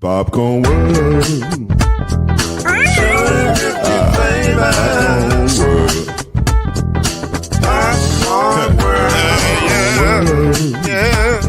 Popcorn World. Popcorn World. Yeah.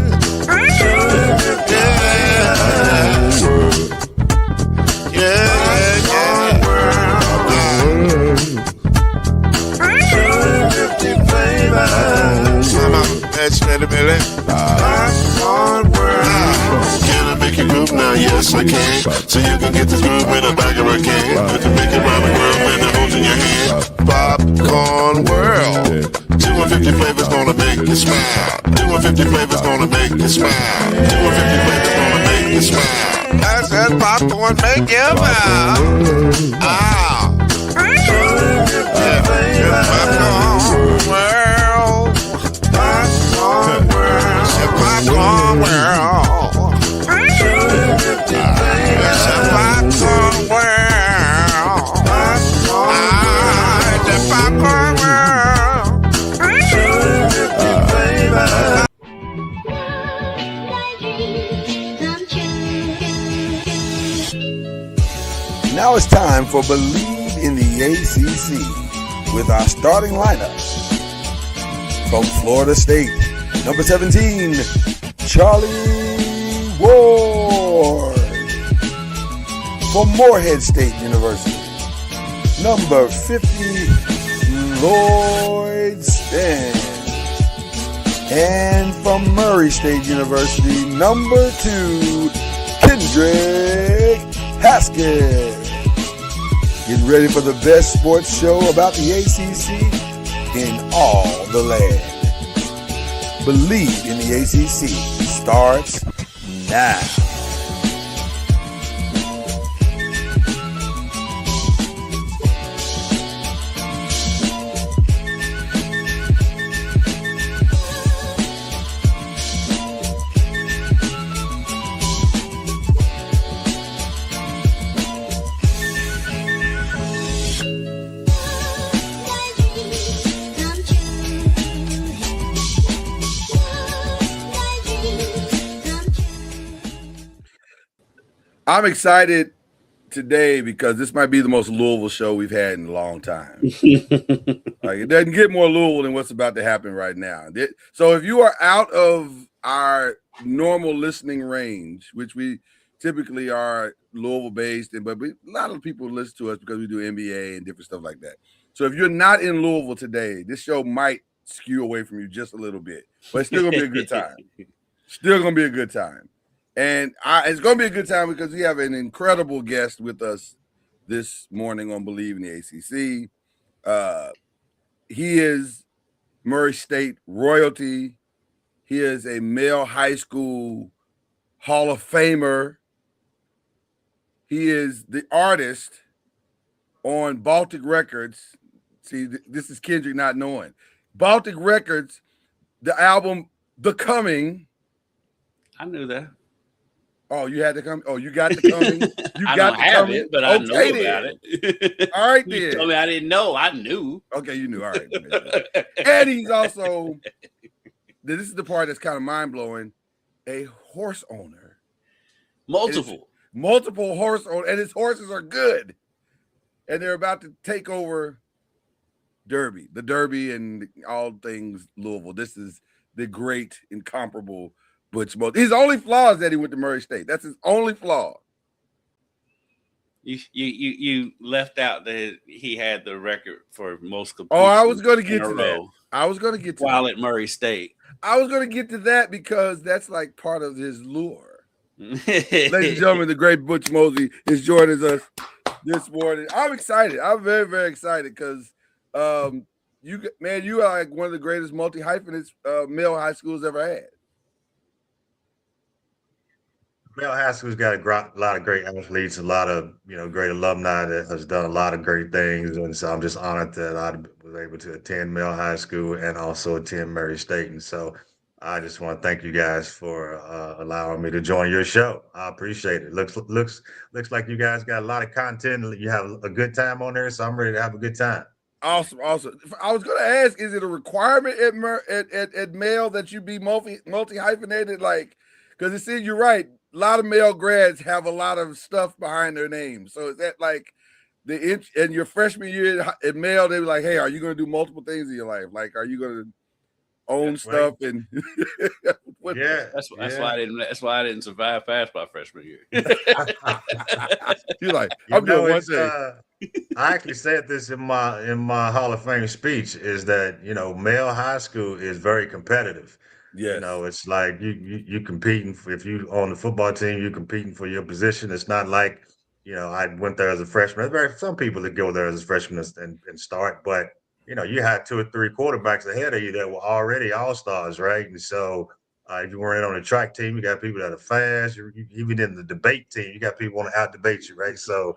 Can I make you groove now? Yes, I can. So you can get this groove in a bag of a can. I can make it round the world when it holds in your hand. Popcorn World. 250 flavors gonna make you smile. 250 flavors gonna make you smile. 250 flavors gonna make you smile. I said popcorn make you smile. Ah. Popcorn World. Popcorn World. Popcorn World. Popcorn World. The Popcorn World. Now it's time for Believe in the ACC with our starting lineup. From Florida State, number 17, Charlie Ward. From Morehead State University, number 50, Lloyd Stan. And from Murray State University, number 2, Kendrick Haskett. Get ready for the best sports show about the ACC in all the land. Believe in the ACC starts now. I'm excited today because this might be the most Louisville show we've had in a long time. Like, it doesn't get more Louisville than what's about to happen right now. So if you are out of our normal listening range, which we typically are Louisville based, but a lot of people listen to us because we do NBA and different stuff like that. So if you're not in Louisville today, this show might skew away from you just a little bit, but it's still gonna be a good time. Still gonna be a good time. And it's going to be a good time because we have an incredible guest with us this morning on Believe in the ACC. He is Murray State royalty. He is a male high school Hall of Famer. He is the artist on Baltic Records. See, this is Kendrick not knowing. Baltic Records, the album The Coming. I knew that. Oh, you had to come. Oh, you got the coming. You I got don't the have coming. it, but I know about it. All right, You then. told me I didn't know. I knew. Okay, you knew. All right. And he's also, this is the part that's kind of mind-blowing, a horse owner. Multiple horse owners, and his horses are good. And they're about to take over the Derby and all things Louisville. This is the great, incomparable Butch Mosby. His only flaw is that he went to Murray State. That's his only flaw. You left out that he had the record for most completions. Oh, I was going to get to that. I was going to get to while that. at Murray State. I was going to get to that because that's like part of his lure. Ladies and gentlemen, the great Butch Mosby is joining us this morning. I'm excited. I'm very, very excited because you are like one of the greatest multi-hyphenates male high schools ever had. Male high school's got a lot of great athletes, a lot of great alumni that has done a lot of great things, and so I'm just honored that I was able to attend Male High School and also attend Murray State, and so I just want to thank you guys for allowing me to join your show. I appreciate it. Looks like you guys got a lot of content. You have a good time on there, so I'm ready to have a good time. Awesome. I was going to ask: is it a requirement at Male that you be multi hyphenated? Like, because it says you're right. lot of male grads have a lot of stuff behind their name. So is that like in your freshman year in male, they were like, hey, are you going to do multiple things in your life? Like, are you going to own stuff? And yeah, That's why I didn't survive past my freshman year. You're like, you I'm doing know, one it's thing. I actually said this in my Hall of Fame speech, is that, you know, male high school is very competitive. You Yes. know, it's like you competing for, if you on the football team, you're competing for your position. It's not like, you know, I went there as a freshman. There's very some people that go there as a freshman and start, but you know, you had 2 or 3 quarterbacks ahead of you that were already all stars, right? And so if you weren't on the track team, you got people that are fast. Even in the debate team, you got people want to out debate you, right? So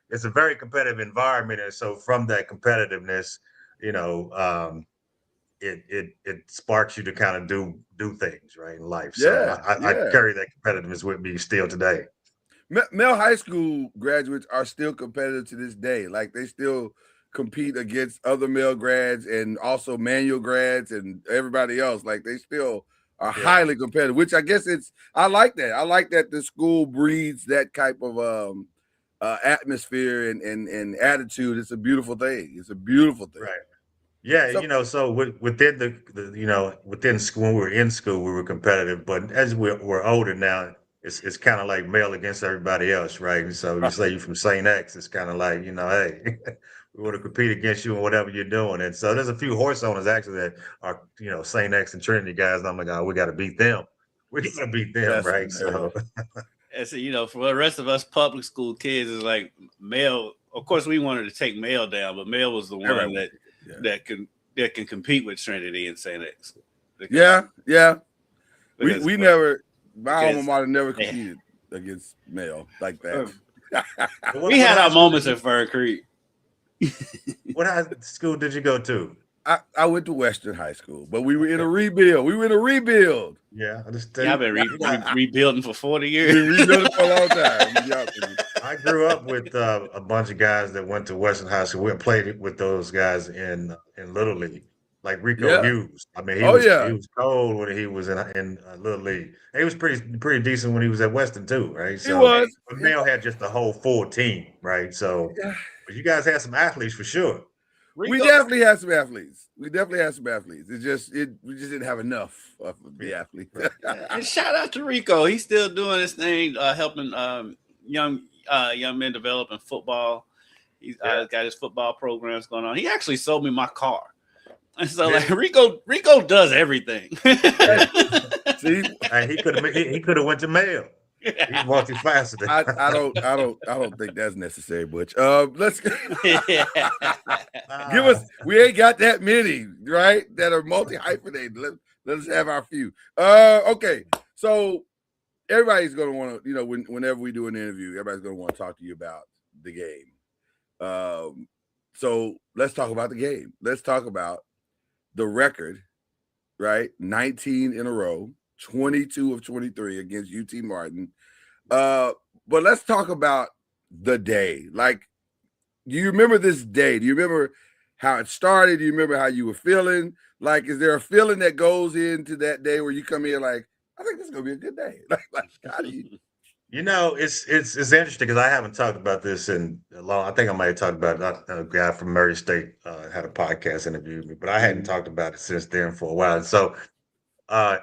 it's a very competitive environment, and so from that competitiveness, you know, it sparks you to kind of do things right in life. So Yeah. I Yeah. carry that competitiveness with me still today. Male high school graduates are still competitive to this day. Like they still compete against other male grads and also manual grads and everybody else. Like they still are Yeah. highly competitive, which I guess I like that. I like that the school breeds that type of atmosphere and attitude. It's a beautiful thing. It's a beautiful thing. Right. Yeah, So you know, so within the you know, within school, when we were in school, we were competitive, but as we're older now, it's kind of like male against everybody else, right? And so you say you're from St. X, it's kind of like, you know, hey, we want to compete against you in whatever you're doing. And so there's a few horse owners actually that are, you know, St. X and Trinity guys, and I'm like, oh, we got to beat them. We got to beat them, that's right? So And so, you know, for the rest of us public school kids, it's like male. Of course, we wanted to take male down, but male was the one everybody. that can compete with Trinity and St. X. Yeah. Because- We never. My because- alma mater never competed against male like that. we had our moments at Fern Creek. what high school did you go to? I went to Western High School, but we were in a rebuild. Yeah, I Y'all understand. been rebuilding for 40 We years. rebuilt for a long time. I grew up with a bunch of guys that went to Western High School. We played with those guys in Little League, like Rico Yeah. Hughes. I mean, he Oh, was yeah. he was cold when he was in Little League. He was pretty decent when he was at Western too, right? He So, was. but Mel had just a whole full team, right? So, Yeah. but you guys had some athletes for sure. We definitely had some athletes. It's just we just didn't have enough of the athletes. And shout out to Rico. He's still doing his thing, helping young men develop in football. He's got his football programs going on. He actually sold me my car. And so like Rico does everything. See, And he could have went to Mel. He's multifaceted. I don't think that's necessary, Butch. Let's give us. We ain't got that many, right? That are multi-hyphenated. Let us have our few. Okay. So everybody's gonna want to, you know, whenever we do an interview, everybody's gonna want to talk to you about the game. So let's talk about the game. Let's talk about the record, right? 19 in a row. 22 of 23 against UT Martin. But let's talk about the day. Like, do you remember this day? Do you remember how it started? Do you remember how you were feeling? Like, is there a feeling that goes into that day where you come here like, I think this is gonna be a good day? Like how do you? You know, it's interesting because I haven't talked about this in a long. I think I might have talked about it. A guy from Murray State had a podcast interview me, but I hadn't talked about it since then for a while. And so,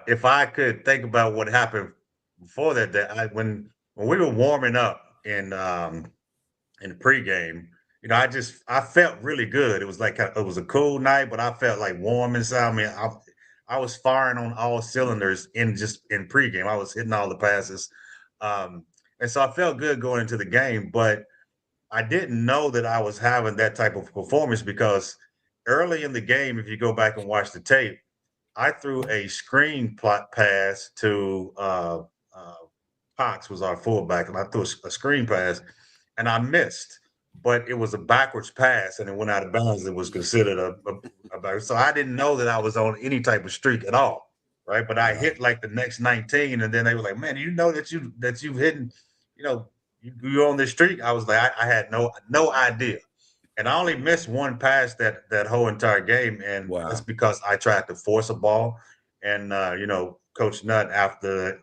if I could think about what happened before that day, when we were warming up in the pregame, you know, I felt really good. It was like it was a cool night, but I felt like warm inside. I mean, I was firing on all cylinders in pregame. I was hitting all the passes. And so I felt good going into the game, but I didn't know that I was having that type of performance because early in the game, if you go back and watch the tape, I threw a screen plot pass to Cox was our fullback, and I threw a screen pass, and I missed, but it was a backwards pass, and it went out of bounds. It was considered a so I didn't know that I was on any type of streak at all, right? But I hit like the next 19, and then they were like, "Man, you know that you've hit, you know, you're on this streak." I was like, I had no idea. And I only missed one pass that whole entire game, and that's because I tried to force a ball. And you know, Coach Nutt after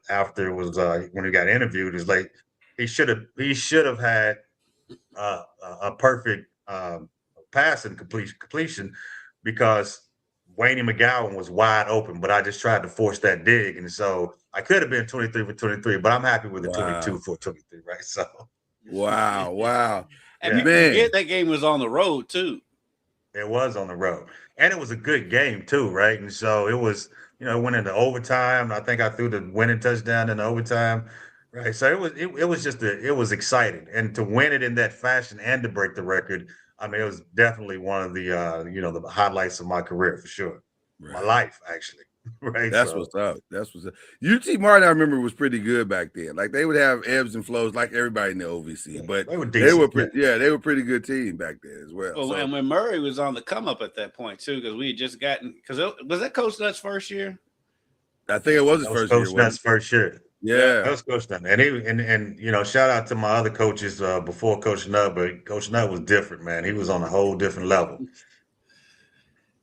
it was when he got interviewed is like he should have had a perfect pass and completion because Wayne McGowan was wide open, but I just tried to force that dig, and so I could have been 23 for 23, but I'm happy with the 22 for 23, right? So wow. And people forget that game was on the road too. It was on the road, and it was a good game too, right? And so it was, it went into overtime. I think I threw the winning touchdown in overtime, right? So it was just it was exciting, and to win it in that fashion and to break the record, I mean, it was definitely one of the the highlights of my career for sure, my life actually. Right. That's what's up. That's what's up. UT Martin, I remember, was pretty good back then. Like they would have ebbs and flows, like everybody in the OVC, but they were a pretty good team back then as well. Well, and when Murray was on the come up at that point too, because we had just gotten was that Coach Nutt's first year? I think it was his first year. Coach Nutt's first year. Yeah, that was Coach Nutt, and shout out to my other coaches before Coach Nutt, but Coach Nutt was different, man. He was on a whole different level.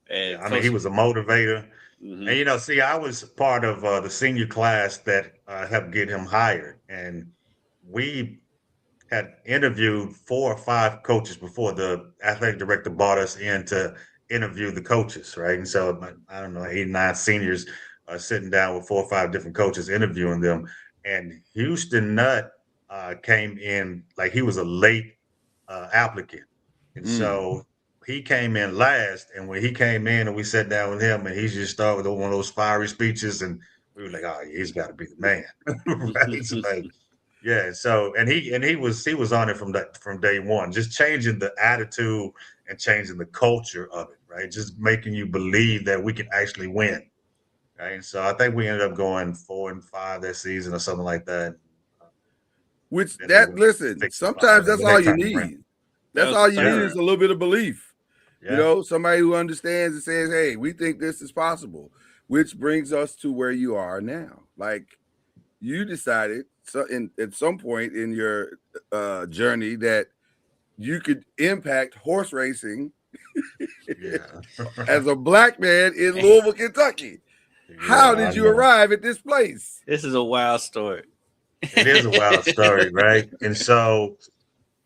And I mean, he was a motivator. Mm-hmm. And I was part of the senior class that helped get him hired, and we had interviewed 4 or 5 coaches before the athletic director brought us in to interview the coaches, right? And so I don't know, 8 or 9 seniors sitting down with 4 or 5 different coaches interviewing them, and Houston Nutt came in like he was a late applicant, and so he came in last, and when he came in and we sat down with him, and he just started with one of those fiery speeches, and we were like, "Oh, yeah, he's got to be the man." Right? So like, yeah. So and he was on it from day one, just changing the attitude and changing the culture of it, right? Just making you believe that we can actually win, right? And so I think we ended up going 4-5 that season or something like that. Sometimes that's all you need. That's all you need is a little bit of belief. Yeah. Somebody who understands and says, "Hey, we think this is possible," which brings us to where you are now. Like you decided at some point in your journey that you could impact horse racing as a black man in Louisville, Kentucky. How did you arrive at this place? This is a wild story. It is a wild story, right? And so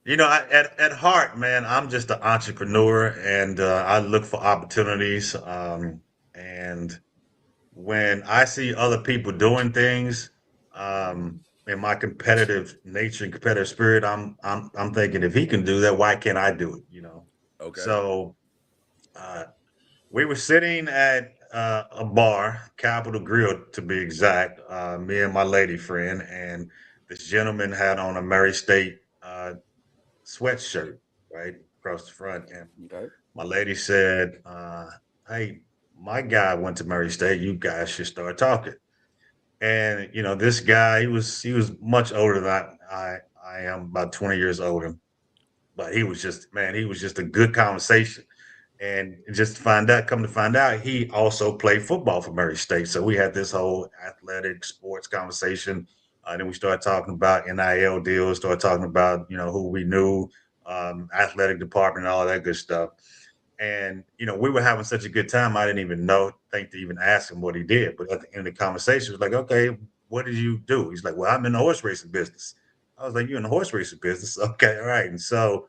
at heart, man, I'm just an entrepreneur, and I look for opportunities. And when I see other people doing things, in my competitive nature and competitive spirit, I'm thinking, if he can do that, why can't I do it? Okay. So we were sitting at a bar, Capitol Grill to be exact, me and my lady friend, and this gentleman had on a Murray State sweatshirt right across the front, and my lady said, "Hey, my guy went to Murray State. You guys should start talking." And this guy, he was much older than I am, about 20 years older, but he was just a good conversation. And just come to find out, he also played football for Murray State. So we had this whole athletic sports conversation. Then we started talking about NIL deals, started talking about, who we knew, athletic department, all that good stuff. And, we were having such a good time. I didn't even think to even ask him what he did. But at the end of the conversation, it was like, "Okay, what did you do?" He's like, "Well, I'm in the horse racing business." I was like, "You're in the horse racing business?" Okay. All right. And so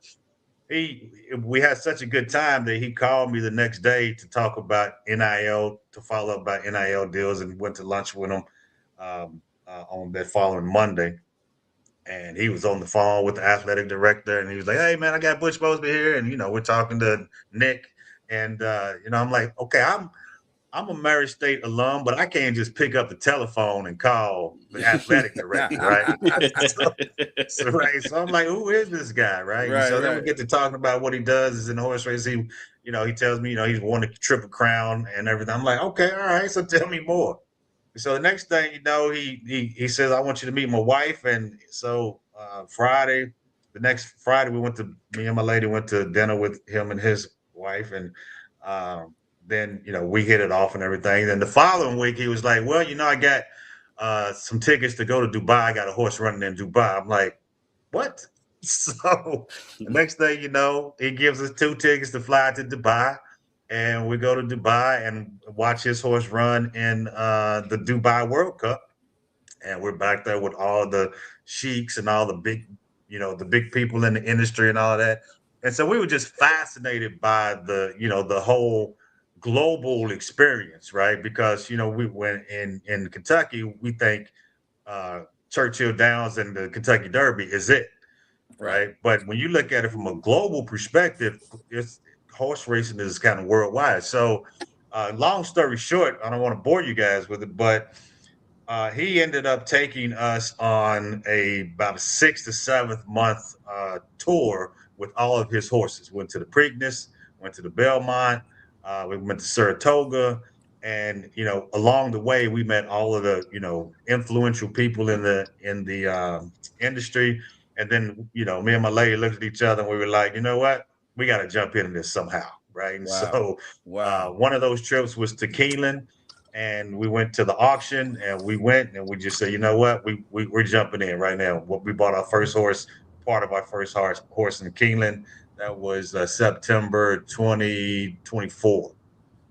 we had such a good time that he called me the next day to talk about NIL, to follow up about NIL deals, and went to lunch with him on that following Monday. And he was on the phone with the athletic director, and he was like, "Hey, man, I got Butch Mosby here," and we're talking to Nick, and I'm like, "Okay, I'm a Murray State alum, but I can't just pick up the telephone and call the athletic director, right?" So I'm like, "Who is this guy?" Right. Then we get to talking about what he does is in horse racing. He tells me, he's won a Triple Crown and everything. I'm like, "Okay, all right. So tell me more." So the next thing he says, "I want you to meet my wife." And so the next Friday, me and my lady went to dinner with him and his wife, and then we hit it off and everything. Then the following week, he was like, "Well, I got some tickets to go to Dubai. I got a horse running in Dubai." I'm like, "What?" So the next thing he gives us 2 tickets to fly to Dubai. and we go to Dubai and watch his horse run in the Dubai World Cup. And we're back there with all the sheiks and all the big, the big people in the industry and all that. And so we were just fascinated by the whole global experience, right? Because we went in Kentucky, we think Churchill Downs and the Kentucky Derby is it, right? But when you look at it from a global perspective, it's horse racing is kind of worldwide. So, long story short, I don't want to bore you guys with it, but he ended up taking us on about a 6 to 7 month tour with all of his horses. Went to the Preakness, went to the Belmont, we went to Saratoga, and along the way we met all of the influential people in the industry. And then me and my lady looked at each other and we were like, you know what, we got to jump into this somehow, right? And so one of those trips was to Keeneland, and we went to the auction and we just said, you know what, we're jumping in right now. We bought our first horse, part of our first horse in Keeneland. That was September 2024,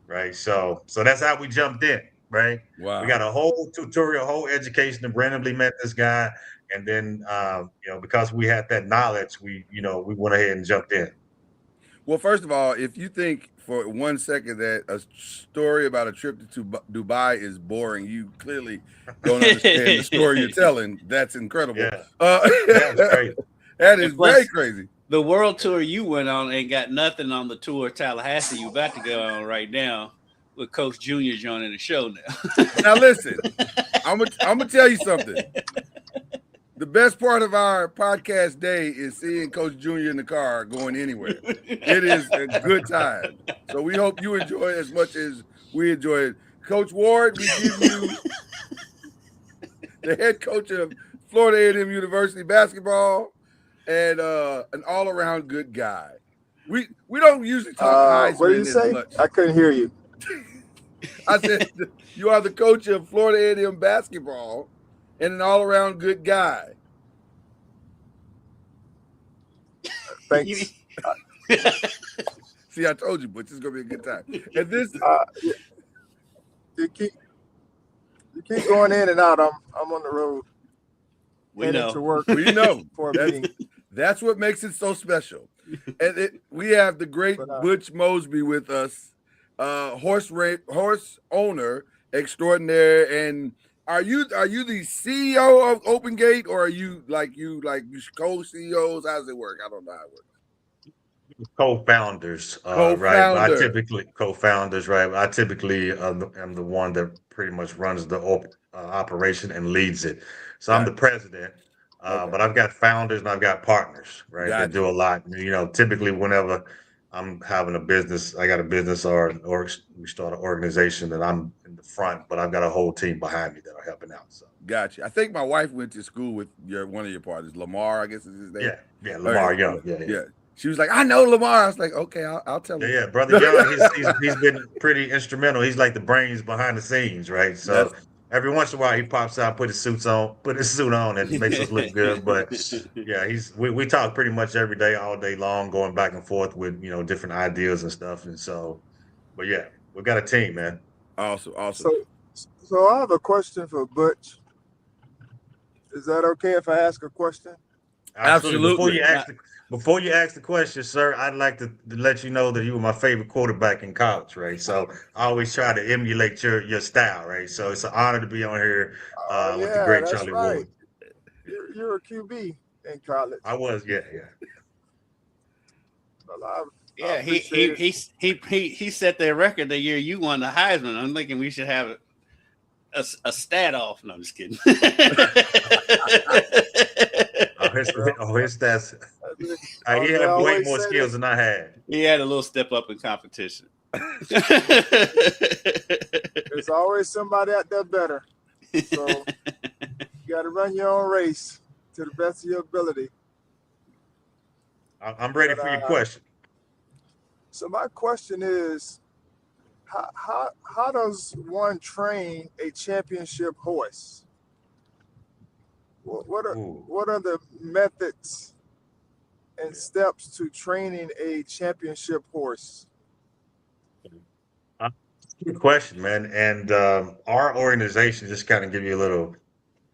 right? So that's how we jumped in, right? Wow. We got a whole tutorial, whole education, and randomly met this guy, and then because we had that knowledge, we went ahead and jumped in. Well, first of all, if you think for 1 second that a story about a trip to Dubai is boring, you clearly don't understand the story you're telling. That's incredible. Yeah. That's crazy. That is very crazy. The world tour you went on ain't got nothing on the tour Tallahassee you about to go on right now with Coach Junior joining the show now. Now listen, I'm gonna tell you something. The best part of our podcast day is seeing Coach Junior in the car going anywhere. It is a good time. So we hope you enjoy it as much as we enjoy it. Coach Ward, we give you the head coach of Florida A&M University basketball and an all-around good guy. We don't usually talk Heisman. What did you say? Much. I couldn't hear you. I said you are the coach of Florida A&M basketball and an all-around good guy. Thanks. See, I told you, Butch, it's gonna be a good time. And this, you keep going in and out. I'm on the road. We know. To work. we know For a meeting. that's what makes it so special. And we have the great Butch Mosby with us, horse owner extraordinaire. And are you the CEO of Open Gate, or are you co-CEOs? How does it work? I don't know how it works. Co-founders, right? I typically co-founders, right? I typically am the one that pretty much runs the operation and leads it. So I'm the president, but I've got founders and I've got partners, right? That do a lot. Typically whenever I'm having a business, I got a business or we start an organization, that I'm in the front, but I've got a whole team behind me that are helping out. So. Gotcha. I think my wife went to school with one of your partners, Lamar, I guess is his name. Yeah, Lamar Young. Yeah. She was like, I know Lamar. I was like, okay, I'll tell him. Yeah, brother Young, he's been pretty instrumental. He's like the brains behind the scenes, right? So every once in a while he pops out, put his suit on, and makes us look good. But yeah, we talk pretty much every day, all day long, going back and forth with different ideas and stuff. And so, but yeah, we got a team, man. Awesome. So I have a question for Butch. Is that okay if I ask a question? Absolutely. Before you ask the question, sir, I'd like to let you know that you were my favorite quarterback in college, right? So I always try to emulate your style, right? So it's an honor to be on here with the great Charlie Ward. You're a QB in college. I was, yeah. Well, he set their record the year you won the Heisman. I'm thinking we should have a stat off. No, I'm just kidding. His stats. He had way more skills than I had. He had a little step up in competition. There's always somebody out there better. So you got to run your own race to the best of your ability. I'm ready for your question. So my question is, how does one train a championship horse? What are the methods and steps to training a championship horse? Good question, man. And our organization, just kind of give you a little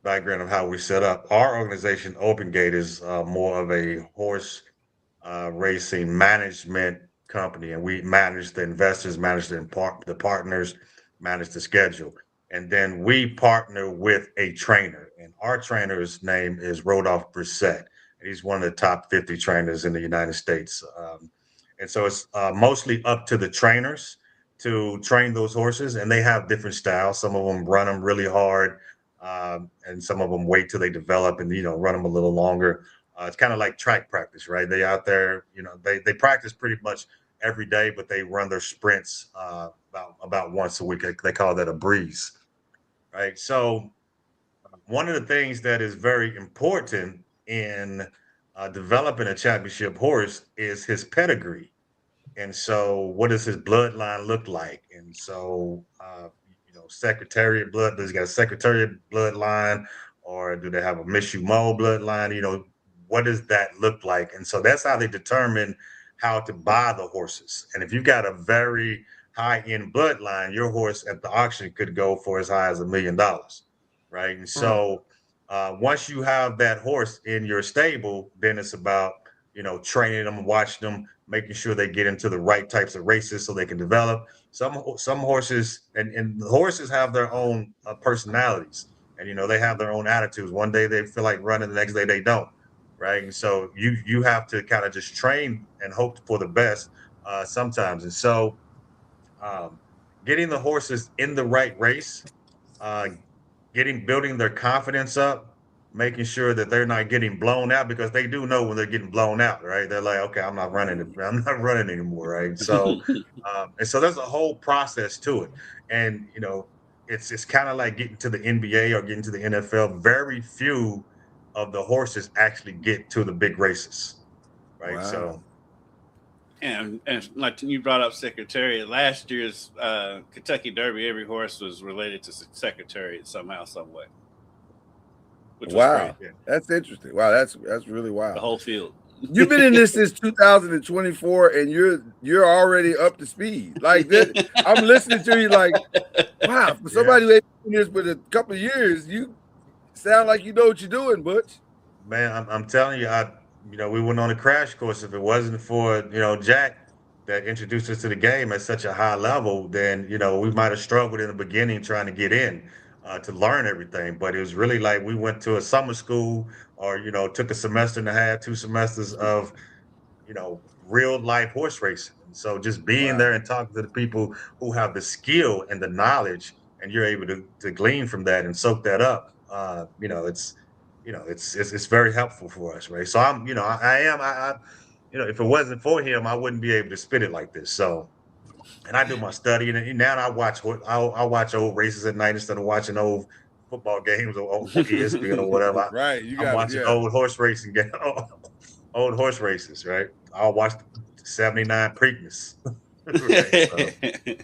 background of how we set up. Our organization, Open Gate, is more of a horse racing management company, and we manage the investors, manage the partners, manage the schedule, and then we partner with a trainer. And our trainer's name is Rodolphe Brissett, and he's one of the top 50 trainers in the United States. And so it's mostly up to the trainers to train those horses, and they have different styles. Some of them run them really hard, and some of them wait till they develop and run them a little longer. It's kind of like track practice, right? They out there, they practice pretty much every day, but they run their sprints about once a week. They call that a breeze, right? So one of the things that is very important in developing a championship horse is his pedigree. And so, what does his bloodline look like? And so, Secretariat blood, does he got a Secretariat bloodline, or do they have a Mishumo bloodline? What does that look like? And so that's how they determine how to buy the horses. And if you've got a very high end bloodline, your horse at the auction could go for as high as $1 million, right? And so, once you have that horse in your stable, then it's about training them, watching them, making sure they get into the right types of races so they can develop. Some horses and the horses have their own personalities, and they have their own attitudes. One day they feel like running, the next day they don't, right? And so you have to kind of just train and hope for the best sometimes. And so getting the horses in the right race, uh, building their confidence up, making sure that they're not getting blown out, because they do know when they're getting blown out, right? They're like, okay, I'm not running anymore, right? So, and so there's a whole process to it, and it's kind of like getting to the NBA or getting to the NFL. Very few of the horses actually get to the big races, right? Wow. So. And like you brought up Secretariat, last year's Kentucky Derby, every horse was related to Secretariat somehow, some way. Which Wow, was that's interesting. Wow, that's really wild. The whole field. You've been in this since 2024, and you're already up to speed. Like this, I'm listening to you like, wow. For somebody who ain't been in this for a couple of years, you sound like you know what you're doing, Butch. Man, I'm telling you, we went on a crash course. If it wasn't for Jack that introduced us to the game at such a high level, then we might have struggled in the beginning trying to get in to learn everything. But it was really like we went to a summer school, or took a semester and a half, 2 semesters of real life horse racing. And so just being there and talking to the people who have the skill and the knowledge, and you're able to glean from that and soak that up. It's very helpful for us, right? So if it wasn't for him, I wouldn't be able to spit it like this. So, and I do my study, and now I watch old races at night instead of watching old football games or old ESPN or whatever. Right, I'm watching old horse racing games, old horse races, right? I'll watch the '79 Preakness. Right,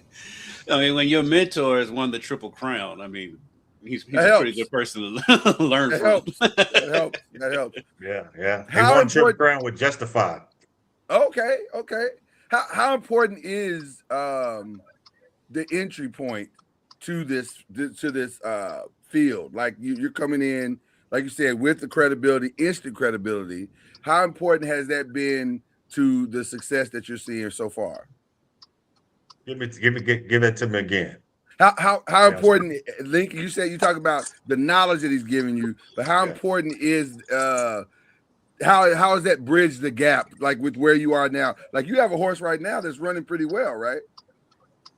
so. I mean, when your mentor has won the Triple Crown, I mean, he's a pretty good person to learn from. That helps. Yeah. He won Triple Crown with Justified. Okay. How important is the entry point to this field? Like you're coming in, like you said, with the credibility, instant credibility. How important has that been to the success that you're seeing so far? Give it to me again. How important, Lincoln? You said you talk about the knowledge that he's giving you, but how important is how does that bridge the gap, like with where you are now? Like you have a horse right now that's running pretty well, right?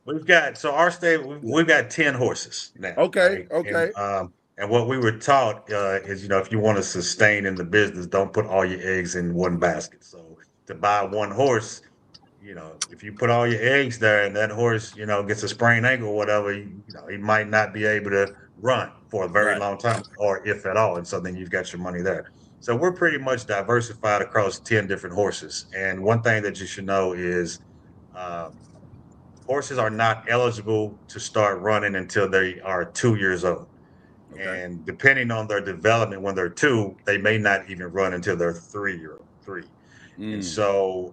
We've got our stable. We've got 10 horses now. Okay. And what we were taught is, if you want to sustain in the business, don't put all your eggs in one basket. So to buy one horse, if you put all your eggs there and that horse, gets a sprained ankle or whatever, he might not be able to run for a very long time, or if at all. And so then you've got your money there. So we're pretty much diversified across 10 different horses. And one thing that you should know is horses are not eligible to start running until they are 2 years old. Okay. And depending on their development, when they're 2, they may not even run until they're 3. And so,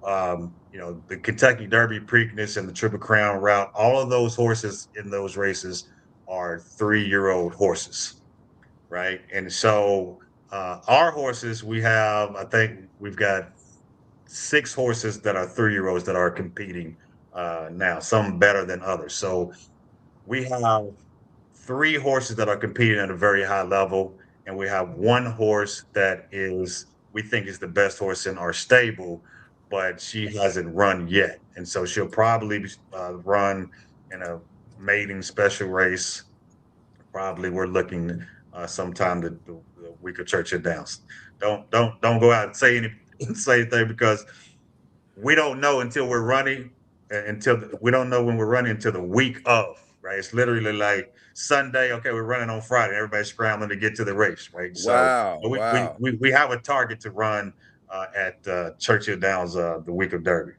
the Kentucky Derby, Preakness, and the Triple Crown route, all of those horses in those races are 3-year-old horses, right? And so our horses, I think we've got 6 horses that are 3-year-olds that are competing now, some better than others. So we have 3 horses that are competing at a very high level, and we have 1 horse that we think is the best horse in our stable, but she hasn't run yet. And so she'll probably run in a maiden special race. Probably we're looking sometime the week of Churchill Downs. Don't go out and say anything because we don't know until we're running. We don't know when we're running until the week of. Right? It's literally like Sunday. Okay, we're running on Friday. Everybody's scrambling to get to the race. Right? Wow. So Wow. we have a target to run at Churchill Downs the week of Derby.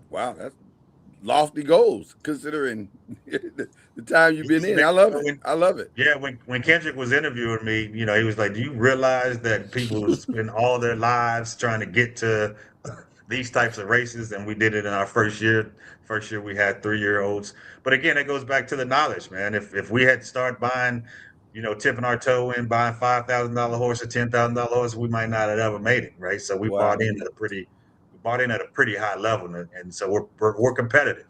Wow, that's lofty goals considering the time you've been in. I love it. I love it. Yeah, when Kendrick was interviewing me, he was like, "Do you realize that people spend all their lives trying to get to these types of races?" And we did it in our first year. First year we had 3-year-olds. But again, it goes back to the knowledge, man. If we had started buying, tipping our toe in, buying $5,000 horse or $10,000 horse, we might not have ever made it, right? So we bought in at a pretty high level, and so we're competitive.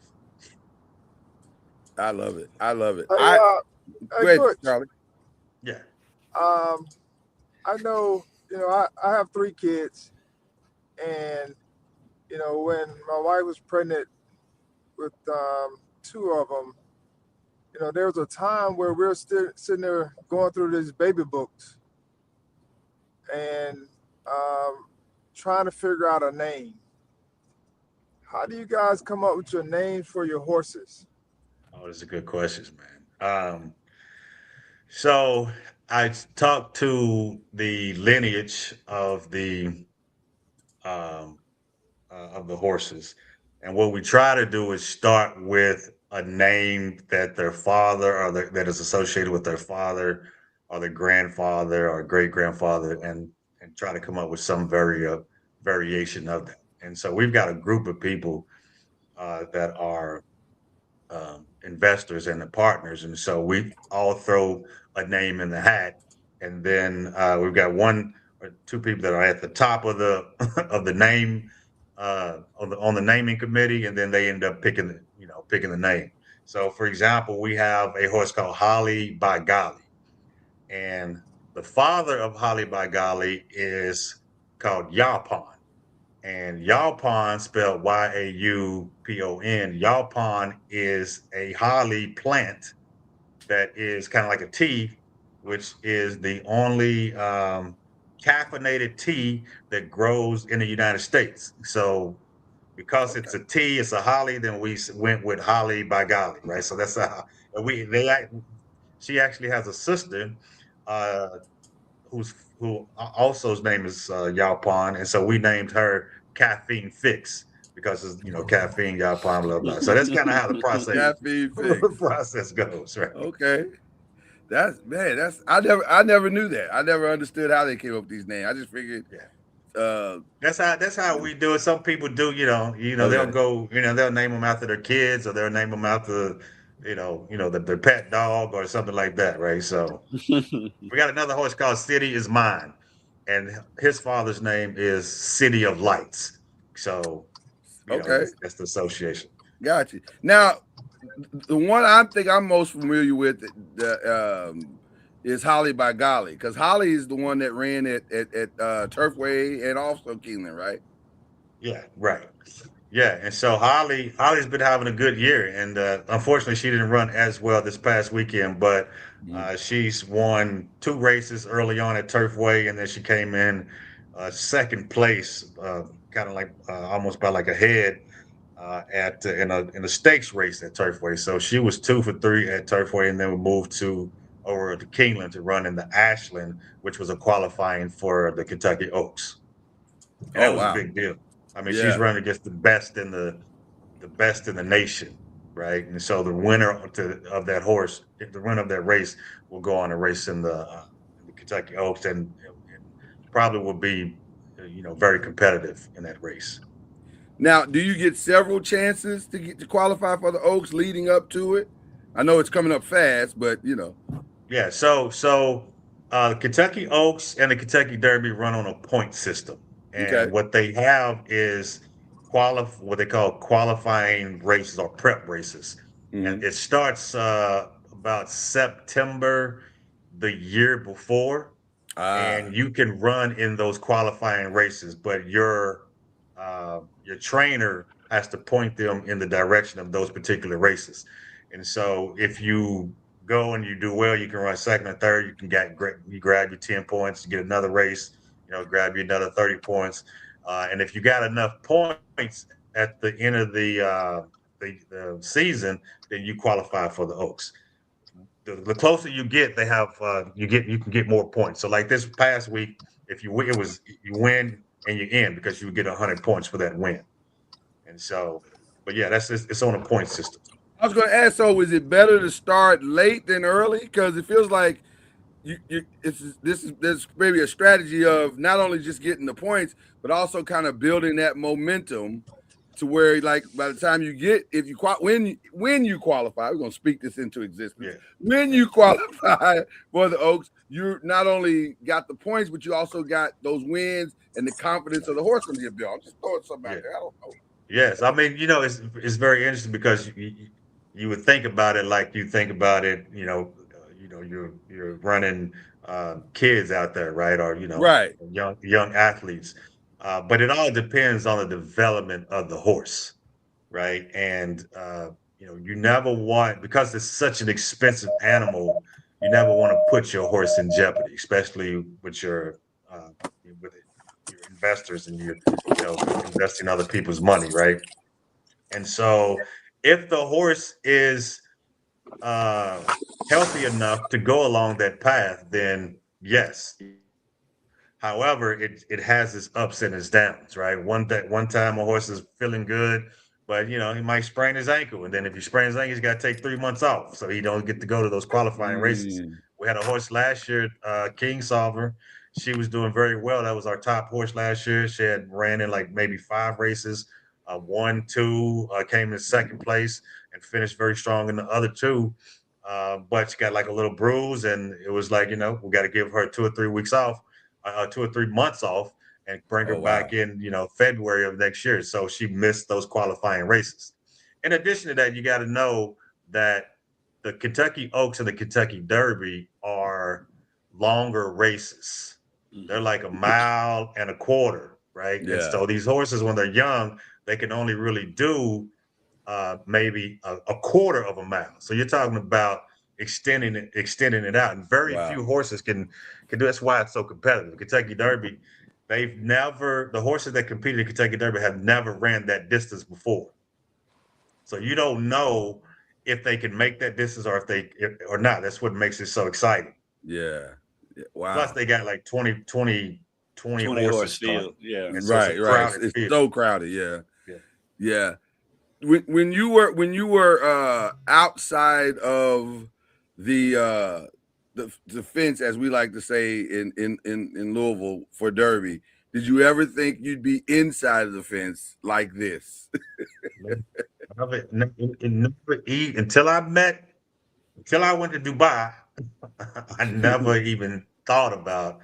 I love it. I love it. Hey, Go ahead, Butch. Charlie. Yeah. I know, I have 3 kids, and when my wife was pregnant with 2 of them, there was a time where we were still sitting there going through these baby books and trying to figure out a name. How do you guys come up with your names for your horses? Oh, those are good questions, man. So I talked to the lineage of the horses, and what we try to do is start with a name that their father that is associated with their father or their grandfather or great grandfather, and try to come up with some variation of that. And so we've got a group of people that are investors and the partners, and so we all throw a name in the hat, and then we've got 1 or 2 people that are at the top of the of the name on the naming committee, and then they end up picking the name. So, for example, we have a horse called Holly by Golly, and the father of Holly by Golly is called Yaupon. And Yaupon, spelled Yaupon, Yaupon is a holly plant that is kind of like a tea, which is the only caffeinated tea that grows in the United States. So because it's a tea, it's a holly, then we went with Holly by Golly, right? So that's how she actually has a sister who also's name is Yaupon, and so we named her Caffeine Fix because it's caffeine, Yaupon, blah blah. So that's kind of how the process goes, right? Okay, I never knew that. I never understood how they came up with these names. I just figured, that's how we do it. Some people do, they'll go, they'll name them after their kids, or they'll name them after their pet dog or something like that, right? So we got another horse called City Is Mine, and his father's name is City of Lights. So that's the association. Got you. Now, the one I think I'm most familiar with is Holly by Golly, because Holly is the one that ran at Turfway and also Keeneland, right? Yeah, right. Yeah, and so Holly's been having a good year, and unfortunately, she didn't run as well this past weekend. But she's won 2 races early on at Turfway, and then she came in second place, kind of like almost by like a head in a stakes race at Turfway. So she was 2 for 3 at Turfway, and then we moved over to Keeneland to run in the Ashland, which was a qualifying for the Kentucky Oaks. And that was a big deal. I mean, she's running against the best in the nation, right? And so the winner of that horse, the winner of that race, will go on a race in the Kentucky Oaks, and probably will be very competitive in that race. Now, do you get several chances to qualify for the Oaks leading up to it? I know it's coming up fast, but Yeah. So Kentucky Oaks and the Kentucky Derby run on a point system, okay. and what they have is what they call qualifying races or prep races, and Mhm. it starts about September the year before, Ah, and you can run in those qualifying races, but your trainer has to point them in the direction of those particular races. And so if you go and you do well, you can run second or third. You can you grab your 10 points, you get another race, grab you another 30 points. And if you got enough points at the end of the season, then you qualify for the Oaks. The closer you get, they have you can get more points. So like this past week, if you win, you win and you end because you would get 100 points for that win. And so, but yeah, it's on a point system. I was going to ask. So, is it better to start late than early? Because it feels like there's maybe a strategy of not only just getting the points, but also kind of building that momentum to where, like, by the time you get, if you when you qualify, we're going to speak this into existence. Yeah. When you qualify for the Oaks, you not only got the points, but you also got those wins and the confidence of the horse when you built. I'm just throwing something out there. I don't know. Yes, I mean, it's very interesting because you would think about it like you think about it, you're running kids out there, right? Or Right. young athletes, but it all depends on the development of the horse, right? And you never want, because it's such an expensive animal, you never want to put your horse in jeopardy, especially with with your investors and investing other people's money, right? And so if the horse is healthy enough to go along that path, then yes. However, it has its ups and its downs, right? One time a horse is feeling good, but he might sprain his ankle, and then if he sprains his ankle, he's got to take 3 months off, so he don't get to go to those qualifying races. We had a horse last year, King Solver. She was doing very well. That was our top horse last year. She had ran in like maybe 5 races, won 2, came in second place, and finished very strong in the other 2. But she got like a little bruise, and it was like, we got to give her 2 or 3 weeks off. 2 or 3 months off and bring her back in, February of next year. So she missed those qualifying races. In addition to that, you got to know that the Kentucky Oaks and the Kentucky Derby are longer races. They're like 1.25 miles, right? Yeah. And so these horses, when they're young, they can only really do maybe a quarter of a mile. So you're talking about extending it out, and very few horses can do. That's why it's so competitive. Kentucky Derby, the horses that competed in Kentucky Derby have never ran that distance before. So you don't know if they can make that distance or or not. That's what makes it so exciting. Yeah. Wow. Plus they got like 20 horses field. Yeah. And so right. It's field. so crowded. Yeah. When you were outside of the fence, as we like to say in Louisville for Derby, did you ever think you'd be inside of the fence like this? Until I went to Dubai, I never even thought about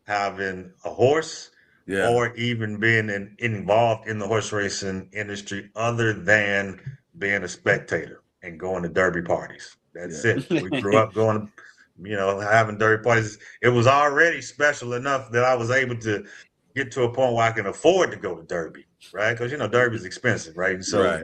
having a horse or even being involved in the horse racing industry other than being a spectator and going to derby parties. That's it. We grew up going, having derby parties. It was already special enough that I was able to get to a point where I can afford to go to derby, right? Because, derby is expensive, right? And so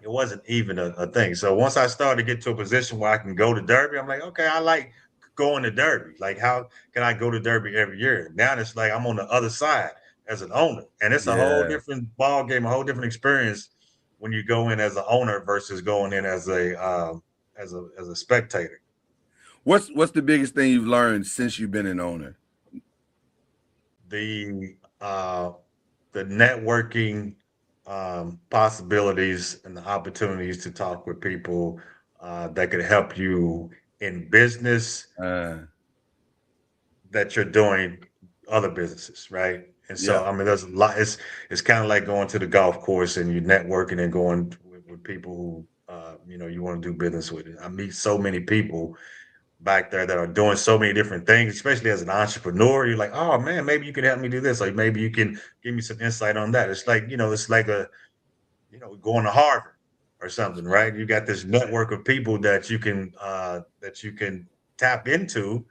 it wasn't even a thing. So once I started to get to a position where I can go to derby, I'm like, okay, I like going to derby. Like, how can I go to derby every year? Now it's like I'm on the other side as an owner, and it's a whole different ball game, a whole different experience when you go in as an owner versus going in as a spectator. What's the biggest thing you've learned since you've been an owner? The networking possibilities and the opportunities to talk with people that could help you in business that you're doing other businesses, right? And so, I mean, there's a lot. It's kind of like going to the golf course and you networking and going with people who, you want to do business with. I meet so many people back there that are doing so many different things, especially as an entrepreneur. You're like, oh man, maybe you can help me do this. Like maybe you can give me some insight on that. It's like, it's like going to Harvard or something, right? You got this network of people that you can tap into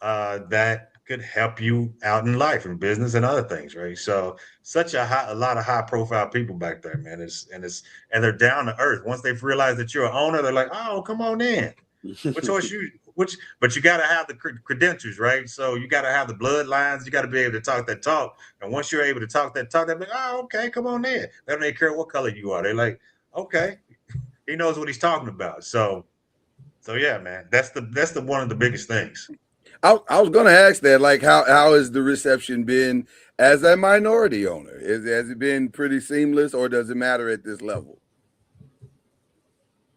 that could help you out in life and business and other things, right? So such a lot of high profile people back there, man. And they're down to earth. Once they've realized that you're an owner, they're like, oh, come on in. But you got to have the credentials, right? So you got to have the bloodlines. You got to be able to talk that talk. And once you're able to talk that talk, they're like, oh, okay, come on in. They don't care what color you are. They're like, okay, he knows what he's talking about. So yeah, man, that's the one of the biggest things. I was going to ask that, like, how has the reception been as a minority owner? Has it been pretty seamless, or does it matter at this level?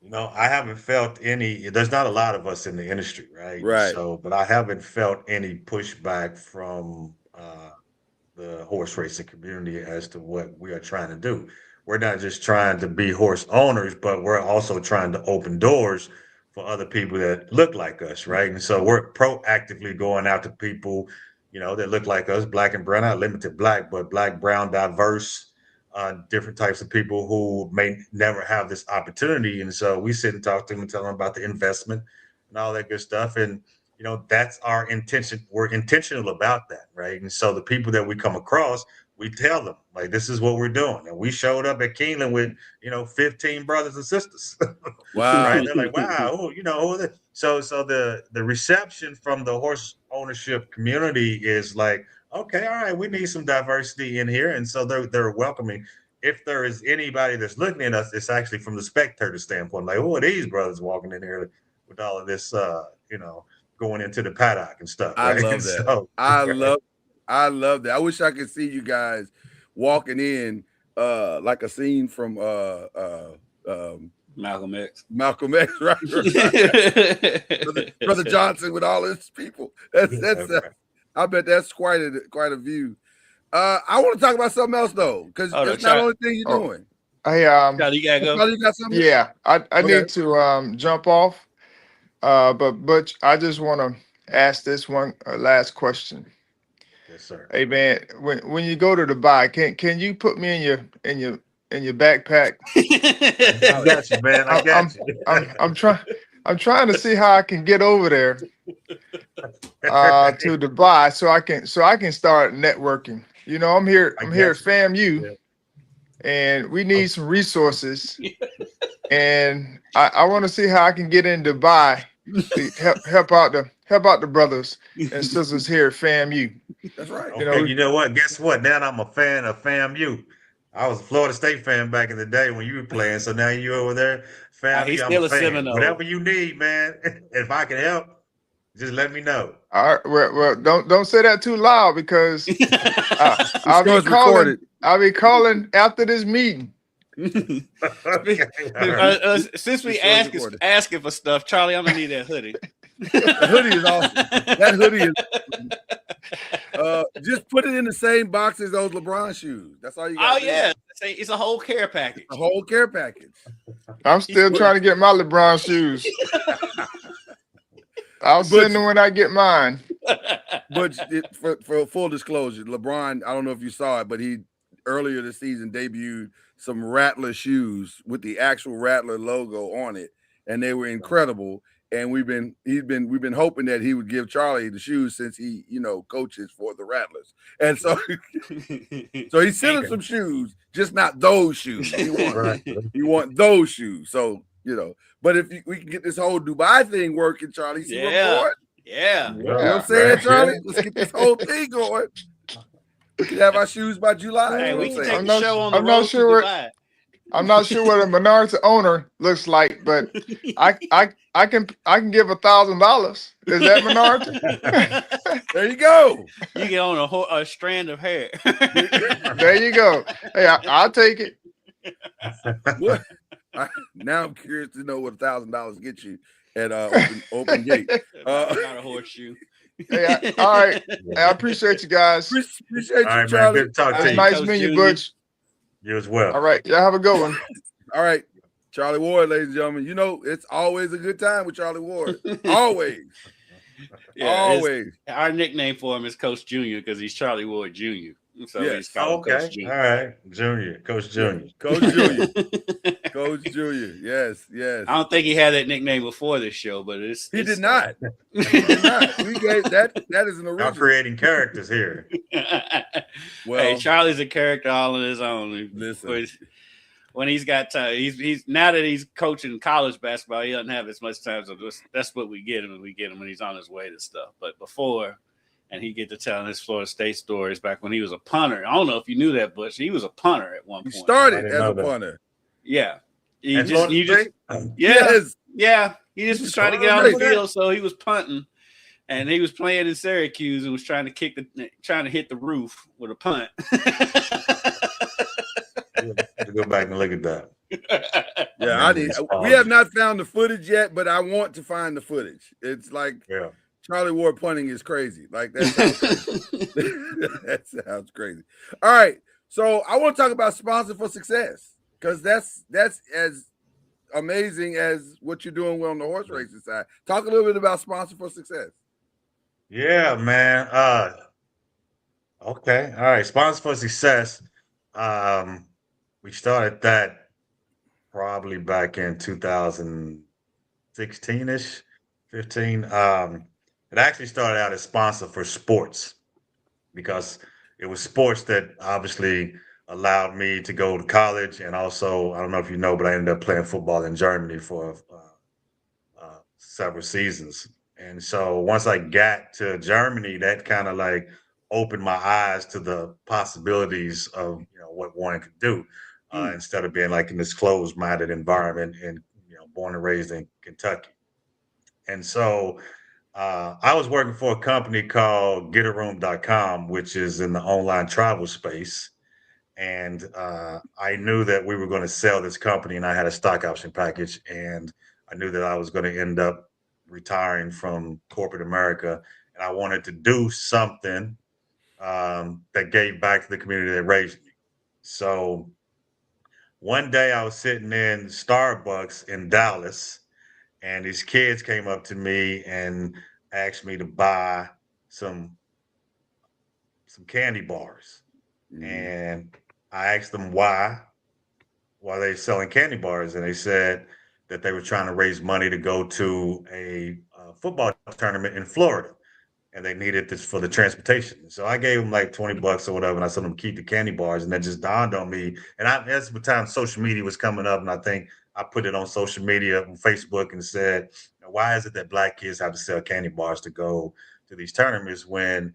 No, I haven't felt any. There's not a lot of us in the industry, right? Right. So, but I haven't felt any pushback from the horse racing community as to what we are trying to do. We're not just trying to be horse owners, but we're also trying to open doors for other people that look like us, right? And so we're proactively going out to people, that look like us, black and brown, not limited black, but black, brown, diverse, different types of people who may never have this opportunity. And so we sit and talk to them and tell them about the investment and all that good stuff. And, that's our intention. We're intentional about that, right? And so the people that we come across, we tell them, like, this is what we're doing. And we showed up at Keeneland with, 15 brothers and sisters. Wow. Right? They're like, wow, so the reception from the horse ownership community is like, okay, all right, we need some diversity in here. And so they're welcoming. If there is anybody that's looking at us, it's actually from the spectator standpoint, like, oh, these brothers walking in here with all of this, going into the paddock and stuff. Right? I love that. So, I love that. I wish I could see you guys walking in like a scene from Malcolm X. Malcolm X, right? Brother Johnson with all his people. I bet that's quite a view. I want to talk about something else though, because it's not the only thing you're doing. Hey, You gotta go. You got something? yeah, I need to jump off. But Butch, I just want to ask this one last question. yes, sir. Hey man, when you go to Dubai, can you put me in your backpack? I got you, man. I got you. I'm trying to see how I can get over there to Dubai so I can start networking. I'm here at FAMU, and we need some resources. And I want to see how I can get in Dubai to help out the brothers and sisters here at FAMU. That's right. Okay, you know what? Guess what? Now I'm a fan of FAMU. I was a Florida State fan back in the day when you were playing. So now you over there, FAMU. He's I'm still a a fan. Seminole. Whatever you need, man. If I can help, just let me know. All right. Well, don't say that too loud because I'll be calling after this meeting. Since we asking for stuff, Charlie, I'm gonna need that hoodie. The hoodie is awesome. That hoodie is just put it in the same box as those LeBron shoes. That's all you got. Oh yeah, it's a whole care package. A whole care package. I'm still trying to get my LeBron shoes. I'll send them when I get mine. But for full disclosure, LeBron, I don't know if you saw it, but he earlier this season debuted some Rattler shoes with the actual Rattler logo on it, and they were incredible. And we've been hoping that he would give Charlie the shoes since he coaches for the Rattlers, and so he sent him some shoes, just not those shoes. He want those shoes. So but if we can get this whole Dubai thing working, Charlie, see what I'm going? Yeah. You know what I'm saying, Charlie? Let's get this whole thing going. We can have our shoes by July. Hey, we can take I'm the not- show on the I'm road not sure to Dubai. I'm not sure what a minority owner looks like, but I can give $1,000. Is that minority? There you go. You get on a strand of hair. There you go. Hey, I'll take it. What? Now I'm curious to know what $1,000 gets you at open gate. Not a horseshoe. Hey, all right. Hey, I appreciate you guys. Appreciate All you, right, man. Charlie. Good to talk All to right, you. Nice Coach meeting you, Junior. Butch. You as well. All right. Y'all have a good one. All right. Charlie Ward, ladies and gentlemen. You know, it's always a good time with Charlie Ward. Always. Always. Our nickname for him is Coach Junior because he's Charlie Ward Jr. So Yes. he's called Coach Okay. Junior. All right. Junior. Coach Junior. Coach Junior. Coach Junior. Yes, yes. I don't think he had that nickname before this show, but He did not. He did not. We gave that is an Y'all original. creating characters here. Well, hey, Charlie's a character all on his own. listen. When he's got time, he's now that he's coaching college basketball, he doesn't have as much time. So that's what we get him, and we get him when he's on his way to stuff. But before, and he get to telling his Florida State stories back when he was a punter. I don't know if you knew that, Butch. He was a punter at one He point. started I didn't as know a that. punter. Yeah. And Florida State? Yes. Yeah. He just was trying to get on Florida the State. field, so he was punting. And he was playing in Syracuse and was trying to hit the roof with a punt. To go back and look at that. Yeah, I need. We have not found the footage yet, but I want to find the footage. It's like Yeah. Charlie Ward punting is crazy. Like that sounds crazy. That sounds crazy. All right, so I want to talk about sponsor for success because that's as amazing as what you're doing on the horse racing side. Talk a little bit about sponsor for success. Yeah, man. Okay. All right. Sponsor for Success. We started that probably back in 2016-ish, 15. It actually started out as sponsor for sports because it was sports that obviously allowed me to go to college. And also, I don't know if you know, but I ended up playing football in Germany for several seasons. And so once I got to Germany, that kind of like opened my eyes to the possibilities of what one could do instead of being like in this closed-minded environment and born and raised in Kentucky. And so I was working for a company called getaroom.com, which is in the online travel space. And I knew that we were going to sell this company, and I had a stock option package, and I knew that I was going to end up retiring from corporate America, and I wanted to do something that gave back to the community that raised me. So one day I was sitting in Starbucks in Dallas, and these kids came up to me and asked me to buy some candy bars. And I asked them why they're selling candy bars, and they said that they were trying to raise money to go to a football tournament in Florida, and they needed this for the transportation. So I gave them like $20 or whatever, and I told them keep the candy bars, and that just dawned on me. And that's the time social media was coming up, and I think I put it on social media, on Facebook, and said, why is it that Black kids have to sell candy bars to go to these tournaments when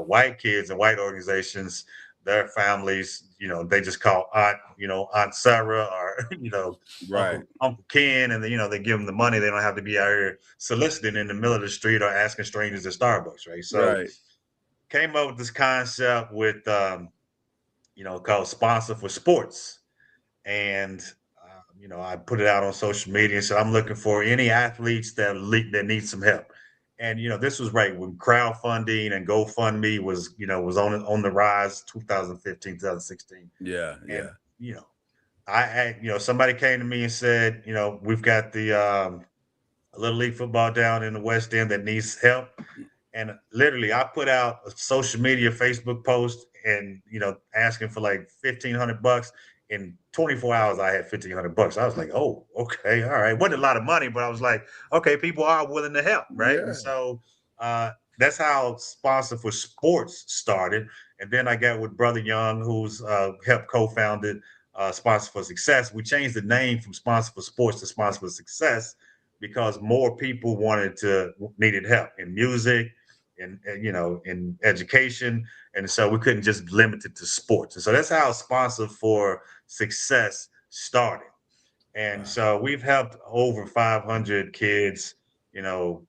white kids and white organizations, their families, they just call Aunt Sarah or, Right. Uncle Ken, and they give them the money. They don't have to be out here soliciting in the middle of the street or asking strangers at Starbucks, right? So came up with this concept with, called Sponsor for Sports. And, I put it out on social media and said, I'm looking for any athletes that need some help. And this was right when crowdfunding and GoFundMe was on the rise, 2015, 2016. Yeah, and, I somebody came to me and said, we've got the Little League football down in the West End that needs help. And literally, I put out a social media Facebook post and asking for like $1,500. In 24 hours, I had $1,500. I was like, oh, okay, all right. Wasn't a lot of money, but I was like, okay, people are willing to help, right? Yeah. And so that's how Sponsor for Sports started. And then I got with Brother Young, who's helped co-founded Sponsor for Success. We changed the name from Sponsor for Sports to Sponsor for Success because more people needed help in music, in education. And so we couldn't just limit it to sports. And so that's how Sponsor for Success started. And so we've helped over 500 kids,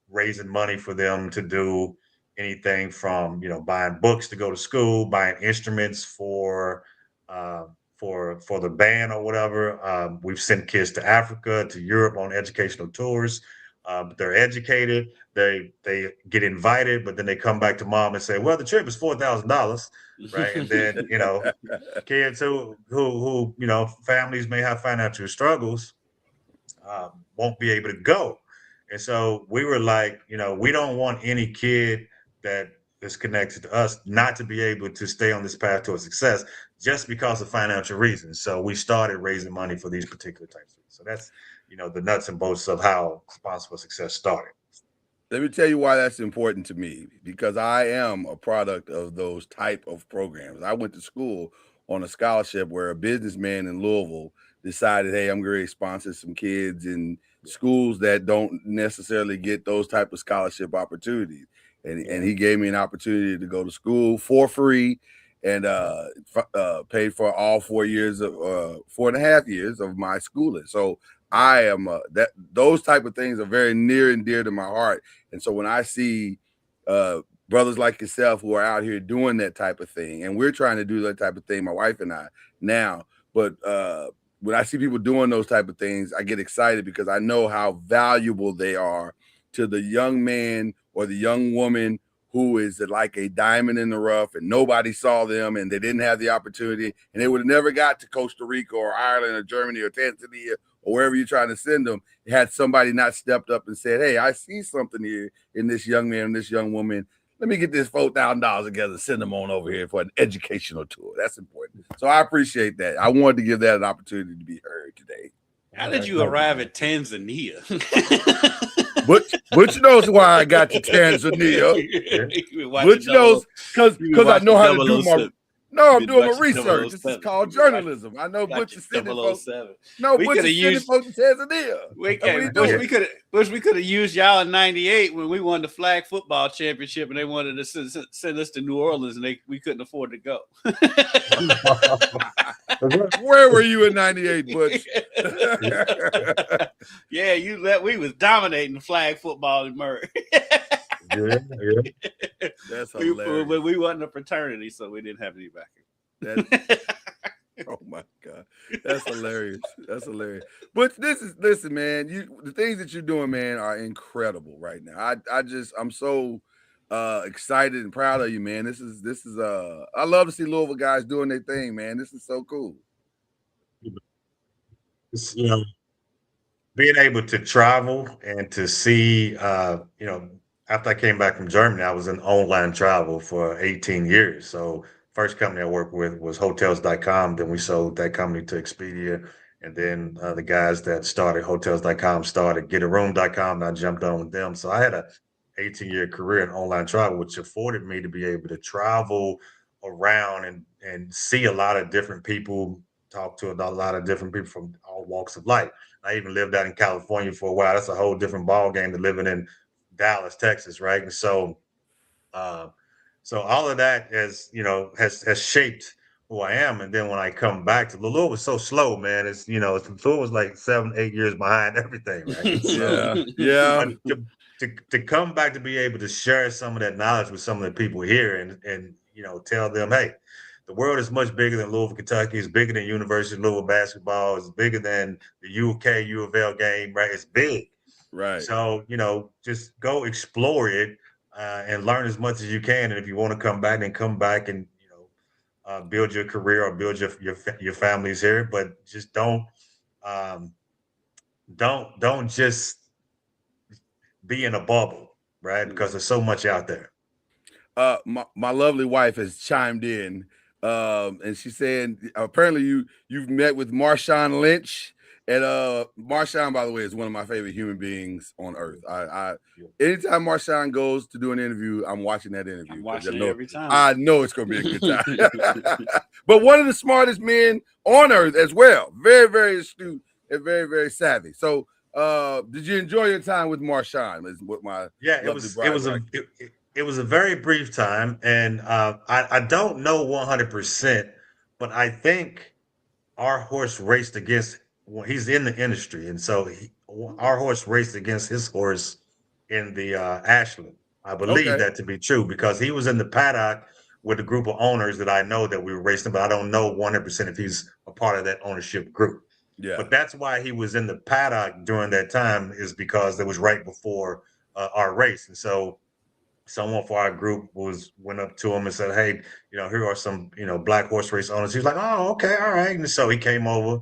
raising money for them to do anything from, buying books to go to school, buying instruments for the band or whatever. We've sent kids to Africa, to Europe on educational tours. They're educated. They get invited, but then they come back to mom and say, "Well, the trip is $4,000." Right, and then kids who families may have financial struggles won't be able to go. And so we were like, we don't want any kid that is connected to us not to be able to stay on this path towards success just because of financial reasons. So we started raising money for these particular types of things. So that's, the nuts and bolts of how Responsible Success started. Let me tell you why that's important to me, because I am a product of those type of programs. I went to school on a scholarship where a businessman in Louisville decided, hey, I'm going to sponsor some kids in schools that don't necessarily get those type of scholarship opportunities. And he gave me an opportunity to go to school for free and paid for all 4.5 years of my schooling. So I am those type of things are very near and dear to my heart. And so when I see brothers like yourself who are out here doing that type of thing, and we're trying to do that type of thing, my wife and I now, but when I see people doing those type of things, I get excited because I know how valuable they are to the young man or the young woman who is like a diamond in the rough and nobody saw them and they didn't have the opportunity and they would have never got to Costa Rica or Ireland or Germany or Tanzania or wherever you're trying to send them. Had somebody not stepped up and said, hey, I see something here in this young man and this young woman. Let me get this $4,000 together, send them on over here for an educational tour. That's important. So I appreciate that. I wanted to give that an opportunity to be heard today. How did you arrive at Tanzania? Butch knows why I got to Tanzania. Butch knows because I know how to do my. No, I'm doing my research. This is called journalism. I know Butch is sending folks. No, Butch is sending folks to Tanzania. We could have used y'all in '98 when we won the flag football championship, and they wanted to send us to New Orleans, and we couldn't afford to go. Where were you in '98, Butch? Yeah, we was dominating flag football in Murray. Yeah. That's hilarious. We wasn't a fraternity, so we didn't have any backing. Oh my God, that's hilarious. That's hilarious. But listen, man. The things that you're doing, man, are incredible right now. I'm so excited and proud of you, man. This is I love to see Louisville guys doing their thing, man. This is so cool. It's, being able to travel and to see, after I came back from Germany, I was in online travel for 18 years. So first company I worked with was hotels.com. Then we sold that company to Expedia. And then the guys that started hotels.com started getaroom.com, and I jumped on with them. So I had a 18-year career in online travel, which afforded me to be able to travel around and see a lot of different people, talk to a lot of different people from all walks of life. I even lived out in California for a while. That's a whole different ball game than living in Dallas, Texas, right? And so all of that has shaped who I am. And then when I come back to Louisville, was so slow, man. It's Louisville was like 7-8 years behind everything, right? So, yeah. To come back to be able to share some of that knowledge with some of the people here and tell them, hey, the world is much bigger than Louisville, Kentucky. It's bigger than University of Louisville basketball. It's bigger than the UK U of L game, right? It's big. Right. So, just go explore it and learn as much as you can. And if you want to come back, then come back and, build your career or build your families here. But just don't just be in a bubble, right? Because there's so much out there. My lovely wife has chimed in, and she said apparently you've met with Marshawn Lynch, and Marshawn, by the way, is one of my favorite human beings on earth. Anytime Marshawn goes to do an interview, I'm watching that interview. I'm watching it every time. I know it's gonna be a good time. But one of the smartest men on earth as well. Very, very astute and very, very savvy. So did you enjoy your time with Marshawn? It was a very brief time, and I don't know 100%, but I think our horse raced against. Well, he's in the industry, and so our horse raced against his horse in the Ashland. I believe that to be true because he was in the paddock with a group of owners that I know that we were racing, but I don't know 100% if he's a part of that ownership group. Yeah. But that's why he was in the paddock during that time, is because it was right before our race. And so someone for our group went up to him and said, "Hey, here are some, black horse race owners." He was like, "Oh, okay, all right." And so he came over,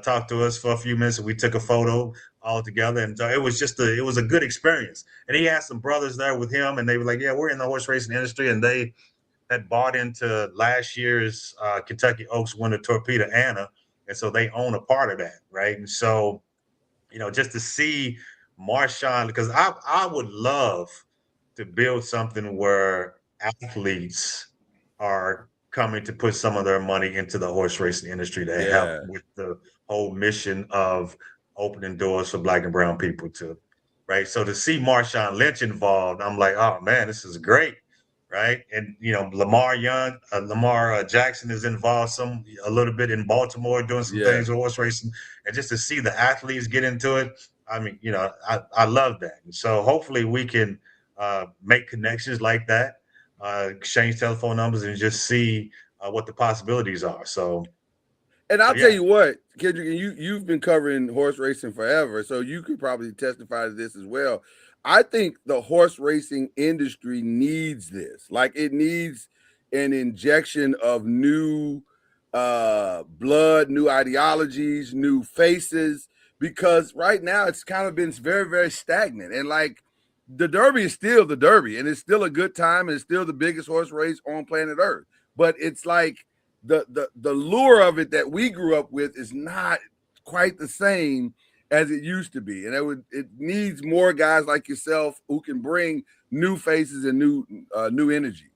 talked to us for a few minutes, and we took a photo all together. And it was it was a good experience. And he had some brothers there with him, and they were like, "Yeah, we're in the horse racing industry," and they had bought into last year's Kentucky Oaks winner Torpedo Anna, and so they own a part of that, right? And so, just to see Marshawn, because I would love to build something where athletes are coming to put some of their money into the horse racing industry to help with the whole mission of opening doors for Black and brown people too, right? So to see Marshawn Lynch involved, I'm like, oh man, this is great, right? And Lamar Jackson is involved a little bit in Baltimore doing some things with horse racing, and just to see the athletes get into it, I mean, I love that. And so hopefully we can make connections like that, exchange telephone numbers, and just see what the possibilities are. So, and I'll tell you what, Kendrick, you've been covering horse racing forever, so you could probably testify to this as well. I think the horse racing industry needs this. Like, it needs an injection of new blood, new ideologies, new faces, because right now it's kind of been very, very stagnant. And like, the Derby is still the Derby, and it's still a good time, and it's still the biggest horse race on planet Earth. But it's like the lure of it that we grew up with is not quite the same as it used to be, and it needs more guys like yourself who can bring new faces and new energy.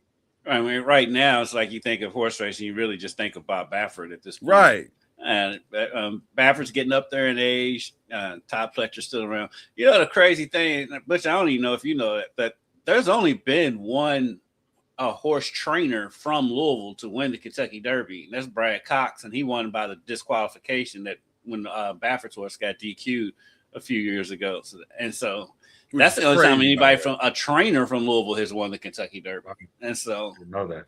I mean, right now it's like you think of horse racing, you really just think of Bob Baffert at this point, right? And Baffert's getting up there in age. Todd Pletcher's still around. The crazy thing, Butch, I don't even know if you know it, but there's only been one horse trainer from Louisville to win the Kentucky Derby, and that's Brad Cox, and he won by the disqualification that when Baffert's horse got DQ'd a few years ago. So that's the only time anybody from a trainer from Louisville has won the Kentucky Derby. And so I know that.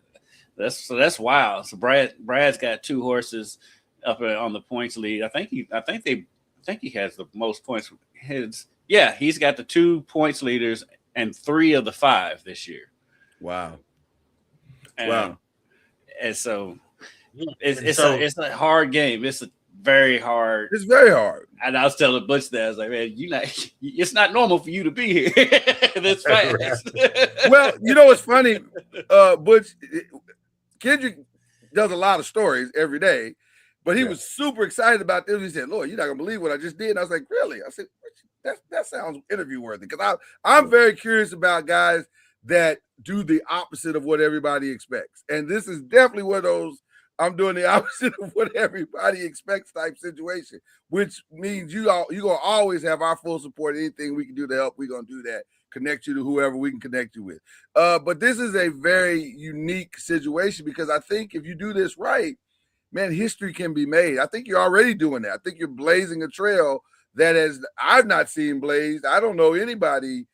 That's wild. So Brad's got 2 horses up on the points lead. I think he has the most points. He's got the 2 points leaders and 3 of the 5 this year. Wow. And so it's a hard game. It's very hard. It's very hard. And I was telling Butch that, I was like, man, it's not normal for you to be here this fast. Well, what's funny, Butch, Kendrick does a lot of stories every day, but he was super excited about this. He said, Lord, you're not gonna believe what I just did. And I was like, really? I said, that sounds interview worthy, because I'm very curious about guys that do the opposite of what everybody expects. And this is definitely one of those I'm doing the opposite of what everybody expects type situation, which means you're gonna always have our full support. Anything we can do to help, we're gonna do that. Connect you to whoever we can connect you with. But this is a very unique situation, because I think if you do this right, man, history can be made. I think you're already doing that. I think you're blazing a trail that I've not seen blazed. I don't know anybody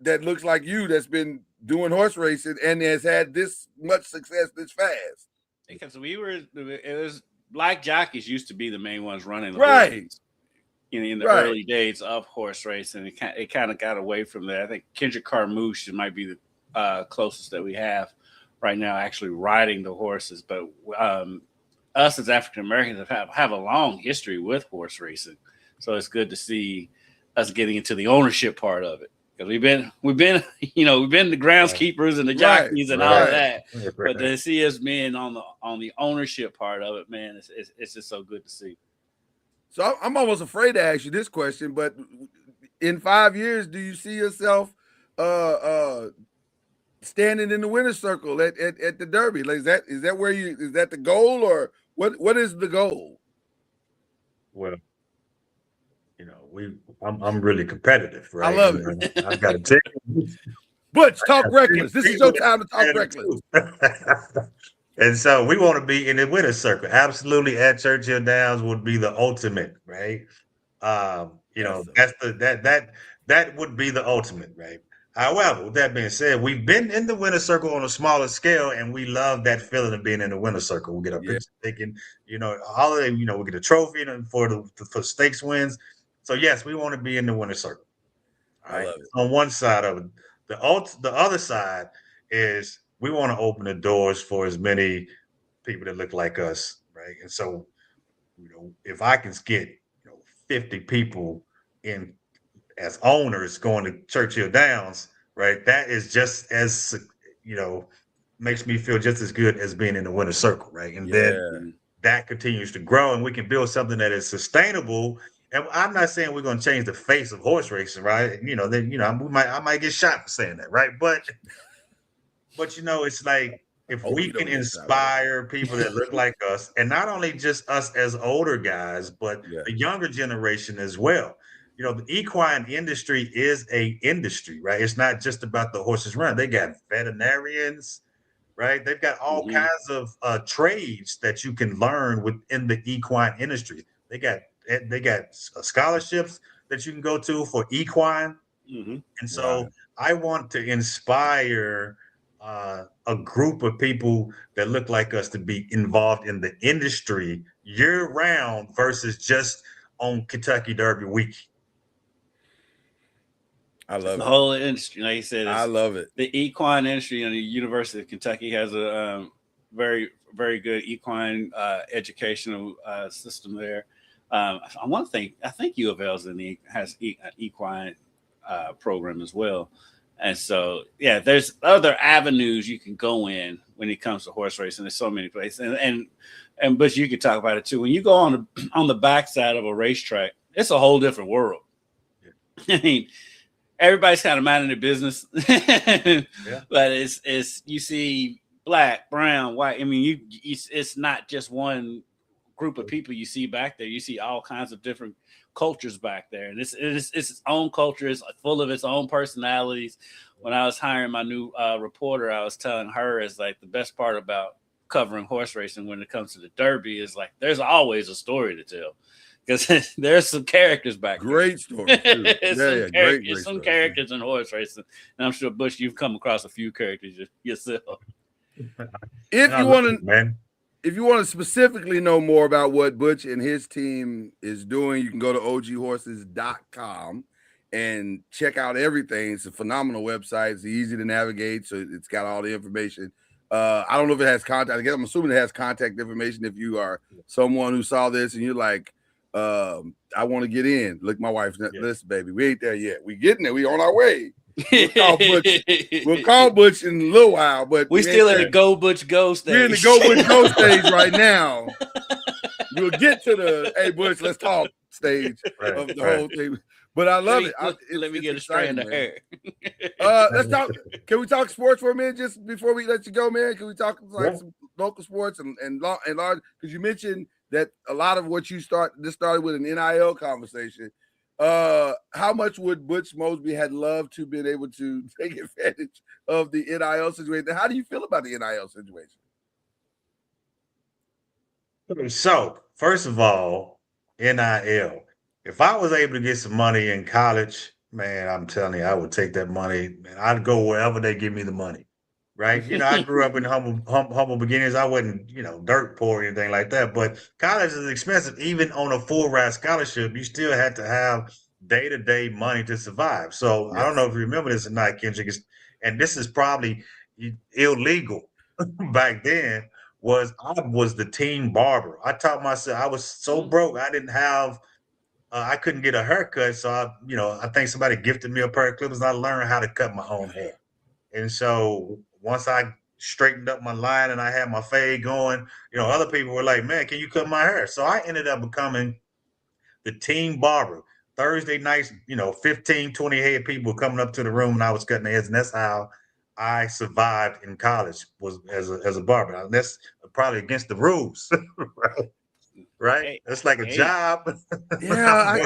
that looks like you that's been doing horse racing and has had this much success this fast. Because it was black jockeys used to be the main ones running the horses in the early days of horse racing. It kind of got away from that. I think Kendrick Carmouche might be the closest that we have right now actually riding the horses. But us as African Americans have a long history with horse racing, so it's good to see us getting into the ownership part of it. Because we've been the groundskeepers and the jockeys and all of that, but to see us being on the ownership part of it, man, it's just so good to see. So I'm almost afraid to ask you this question, but in 5 years, do you see yourself standing in the winner's circle at the Derby? Like, is that where is that the goal, or what is the goal? Well, I'm really competitive, right? I love it. I got to tell you. Butch, talk reckless. This is your time to talk reckless. And so we want to be in the winner's circle. Absolutely, at Churchill Downs would be the ultimate, right? That's that would be the ultimate, right? However, with that being said, we've been in the winner's circle on a smaller scale, and we love that feeling of being in the winner's circle. We get our picture taken, holiday, we get a trophy for stakes wins. So yes, we want to be in the winner's circle. All right. I love it. On one side of it, the other side is we want to open the doors for as many people that look like us, right? And so, if I can get 50 people in as owners going to Churchill Downs, right? That is just as makes me feel just as good as being in the winner's circle, right? And then that continues to grow, and we can build something that is sustainable. And I'm not saying we're going to change the face of horse racing, right? I might get shot for saying that, right? But it's like if we can inspire people that look like us, and not only just us as older guys, but the younger generation as well. The equine industry is a industry, right? It's not just about the horses run. They got veterinarians, right? They've got all kinds of trades that you can learn within the equine industry. They got scholarships that you can go to for equine. And so I want to inspire a group of people that look like us to be involved in the industry year round versus just on Kentucky Derby week. I love the it. whole industry. Like you said, I love it. The equine industry, and the University of Kentucky has a very, very good equine educational system there. I think U of L has an equine program as well. And so, there's other avenues you can go in when it comes to horse racing. There's so many places, and Butch, you could talk about it too. When you go on the backside of a racetrack, it's a whole different world. I mean, everybody's kind of minding their business, but it's you see black, brown, white. I mean, it's not just one group of people you see back there. You see all kinds of different cultures back there, and it's its own culture. It's full of its own personalities. When I was hiring my new reporter, I was telling her it's like the best part about covering horse racing when it comes to the Derby is like there's always a story to tell because there's some characters back there. Great story. Great some characters in horse racing, and I'm sure Butch, you've come across a few characters yourself. If you want to specifically know more about what Butch and his team is doing, you can go to oghorses.com and check out everything. It's a phenomenal website. It's easy to navigate, so it's got all the information. I don't know if it has contact. I guess I'm assuming it has contact information if you are someone who saw this and you're like, I want to get in. Look, my wife's not, listen, baby, we ain't there yet. We getting there. We on our way. We'll call Butch in a little while, but we still in the Go Butch Go stage. We're in the Go Butch Go stage right now. We'll get to the hey Butch, let's talk stage of the whole thing. But I love it. Let me get a strand of hair. Let's talk. Can we talk sports for a minute just before we let you go, man? Can we talk like some local sports and large? Because you mentioned that a lot of what you started with an NIL conversation. How much would Butch Mosby had loved to been able to take advantage of the NIL situation? How do you feel about the NIL situation? So, first of all, NIL. If I was able to get some money in college, man, I'm telling you, I would take that money, man. I'd go wherever they give me the money. Right. I grew up in humble beginnings. I wasn't, dirt poor or anything like that. But college is expensive. Even on a full ride scholarship, you still had to have day-to-day money to survive. So I don't know if you remember this or not, Kendrick. And this is probably illegal back then. I was the team barber. I taught myself. I was so broke. I didn't have. I couldn't get a haircut. So I think somebody gifted me a pair of clippers. And I learned how to cut my own hair. And so once I straightened up my line and I had my fade going, other people were like, man, can you cut my hair? So I ended up becoming the team barber. Thursday nights, 15, 20 head people were coming up to the room and I was cutting their heads. And that's how I survived in college, was as a barber. Now, that's probably against the rules, right? It's like a job. Yeah.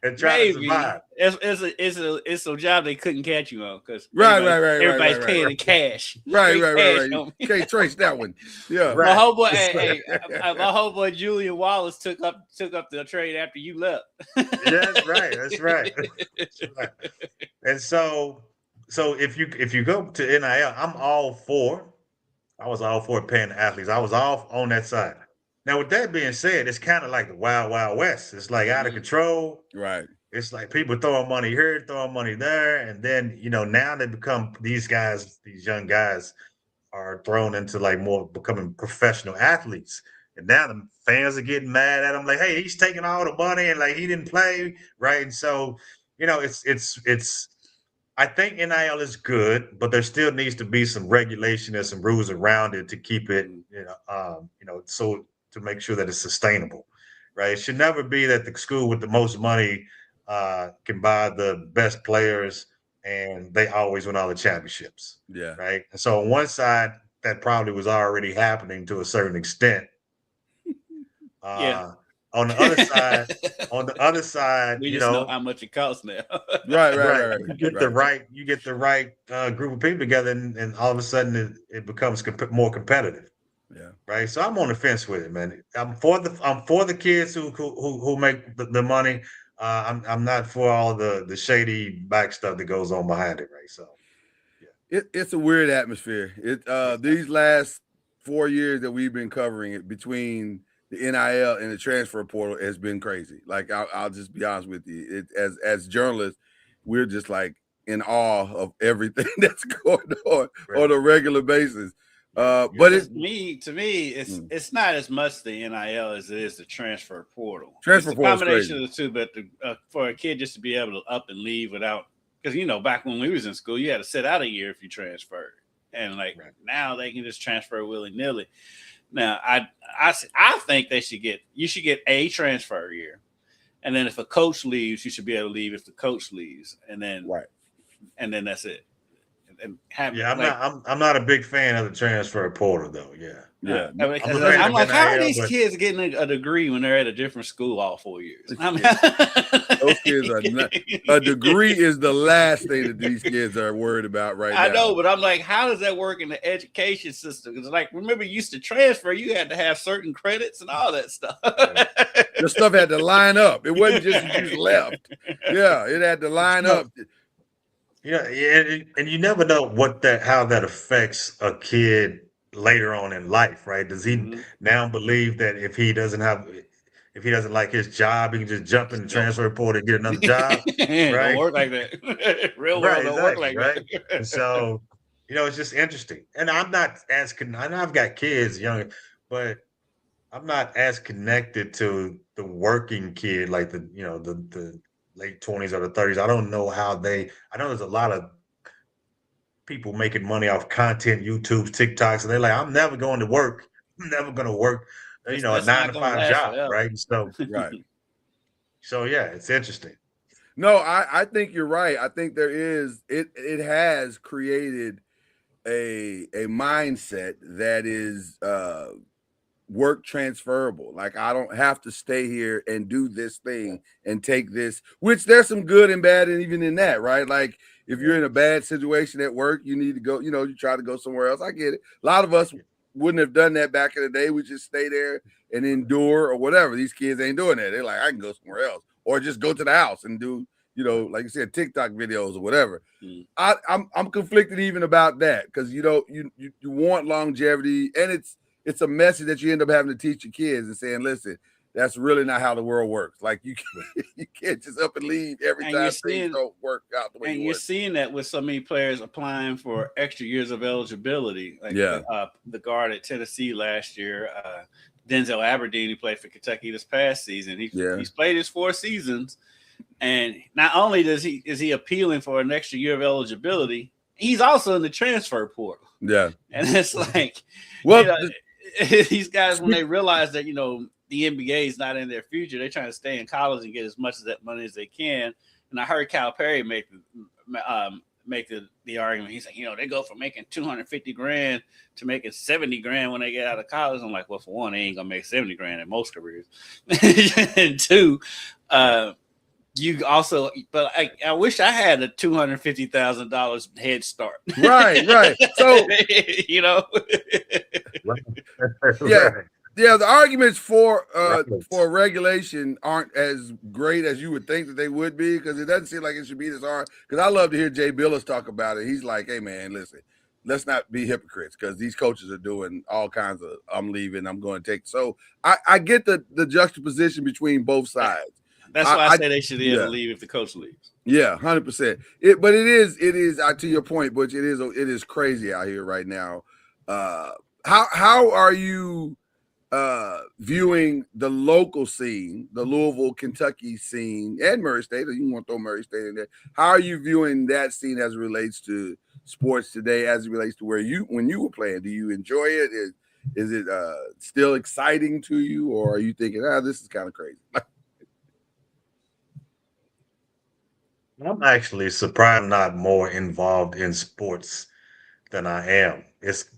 And trying to survive. It's a job they couldn't catch you on because everybody's paying in cash. Right. You can't trace that one. Yeah. Right. My homeboy Julian Wallace took up the trade after you left. That's right. And so So if you go to NIL, I'm all for. I was all for paying the athletes. I was all on that side. Now, with that being said, it's kind of like the wild, wild west. It's like out of control. Right. It's like people throwing money here, throwing money there, and then now they become these guys, these young guys are thrown into like more becoming professional athletes. And now the fans are getting mad at him, like, hey, he's taking all the money and like he didn't play, right? And so, it's I think NIL is good, but there still needs to be some regulation and some rules around it to keep it, so to make sure that it's sustainable, right? It should never be that the school with the most money can buy the best players and they always win all the championships. Yeah. Right. And so on one side, that probably was already happening to a certain extent. Yeah. On the other side, we just know how much it costs now. Right. You get the right group of people together, and all of a sudden it becomes more competitive. Yeah. Right. So I'm on the fence with it, man. I'm for the kids who make the money. I'm not for all the shady back stuff that goes on behind it, right? So it's a weird atmosphere. These last 4 years that we've been covering it between the NIL and the transfer portal has been crazy. Like I'll just be honest with you. As journalists, we're just like in awe of everything that's going on a regular basis. But to me, it's not as much the NIL as it is the transfer portal. Transfer it's a portal combination of the two, but for a kid just to be able to up and leave without, because back when we was in school, you had to sit out a year if you transferred, and now they can just transfer willy nilly. Now, I think you should get a transfer year, and then if a coach leaves, you should be able to leave if the coach leaves, and then that's it. I'm not a big fan of the transfer portal though. Yeah. I'm like, how are these kids getting a degree when they're at a different school all 4 years? Those kids are not. A degree is the last thing that these kids are worried about right now. I know, but I'm like, how does that work in the education system? Because remember, you used to transfer, you had to have certain credits and all that stuff. The stuff had to line up. It wasn't just you left. Yeah, it had to line up. And you never know how that affects a kid later on in life, right? Does he now believe that if he doesn't like his job, he can just jump in the transfer portal and get another job? Right? Don't work like that. Real world don't work like that. And so, it's just interesting. And I'm not I know I've got kids young, but I'm not as connected to the working kid like the late 20s or the 30s. I don't know I know there's a lot of people making money off content, YouTube, TikToks, and they're like, I'm never going to work. I'm never going to work, a 9-to-5 job, right? So, So yeah, it's interesting. No, I think you're right. I think it has created a mindset that is work transferable. Like I don't have to stay here and do this thing and take this, which there's some good and bad and even in that, right? Like if you're in a bad situation at work, you need to go, you try to go somewhere else. I get it. A lot of us wouldn't have done that back in the day. We just stay there and endure or whatever. These kids ain't doing that. They're like, I can go somewhere else or just go to the house and do, like you said, TikTok videos or whatever. I'm conflicted even about that because you want longevity, and it's a message that you end up having to teach your kids and saying, listen, that's really not how the world works. Like you can't just up and leave every time things don't work out the way you want. And you're seeing that with so many players applying for extra years of eligibility. Like the guard at Tennessee last year, Denzel Aberdeen, who played for Kentucky this past season. He's played his 4 seasons. And not only is he appealing for an extra year of eligibility, he's also in the transfer portal. Yeah. And it's like, these guys, when they realize that, the NBA is not in their future, they're trying to stay in college and get as much of that money as they can. And I heard Calipari make the argument. He's like, they go from making $250,000 to making $70,000 when they get out of college. I'm like, well, for one, they ain't gonna make $70,000 in most careers. And two, you also, but I wish I had a $250,000 head start. Right. So Yeah. Yeah, the arguments for Right. regulation aren't as great as you would think that they would be, because it doesn't seem like it should be this hard. Because I love to hear Jay Billis talk about it. He's like, "Hey man, listen, let's not be hypocrites, because these coaches are doing all kinds of I'm leaving, I'm going to take." So I get the juxtaposition between both sides. That's why I say they should be able to leave if the coach leaves. Yeah, 100%. But it is to your point, Butch. It is crazy out here right now. How are you viewing the local scene, the Louisville, Kentucky scene, and Murray State? You want to throw Murray State in there? How are you viewing that scene as it relates to sports today, as it relates to when you were playing? Do you enjoy it? Is it still exciting to you, or are you thinking, this is kind of crazy? I'm actually surprised I'm not more involved in sports than I am. It's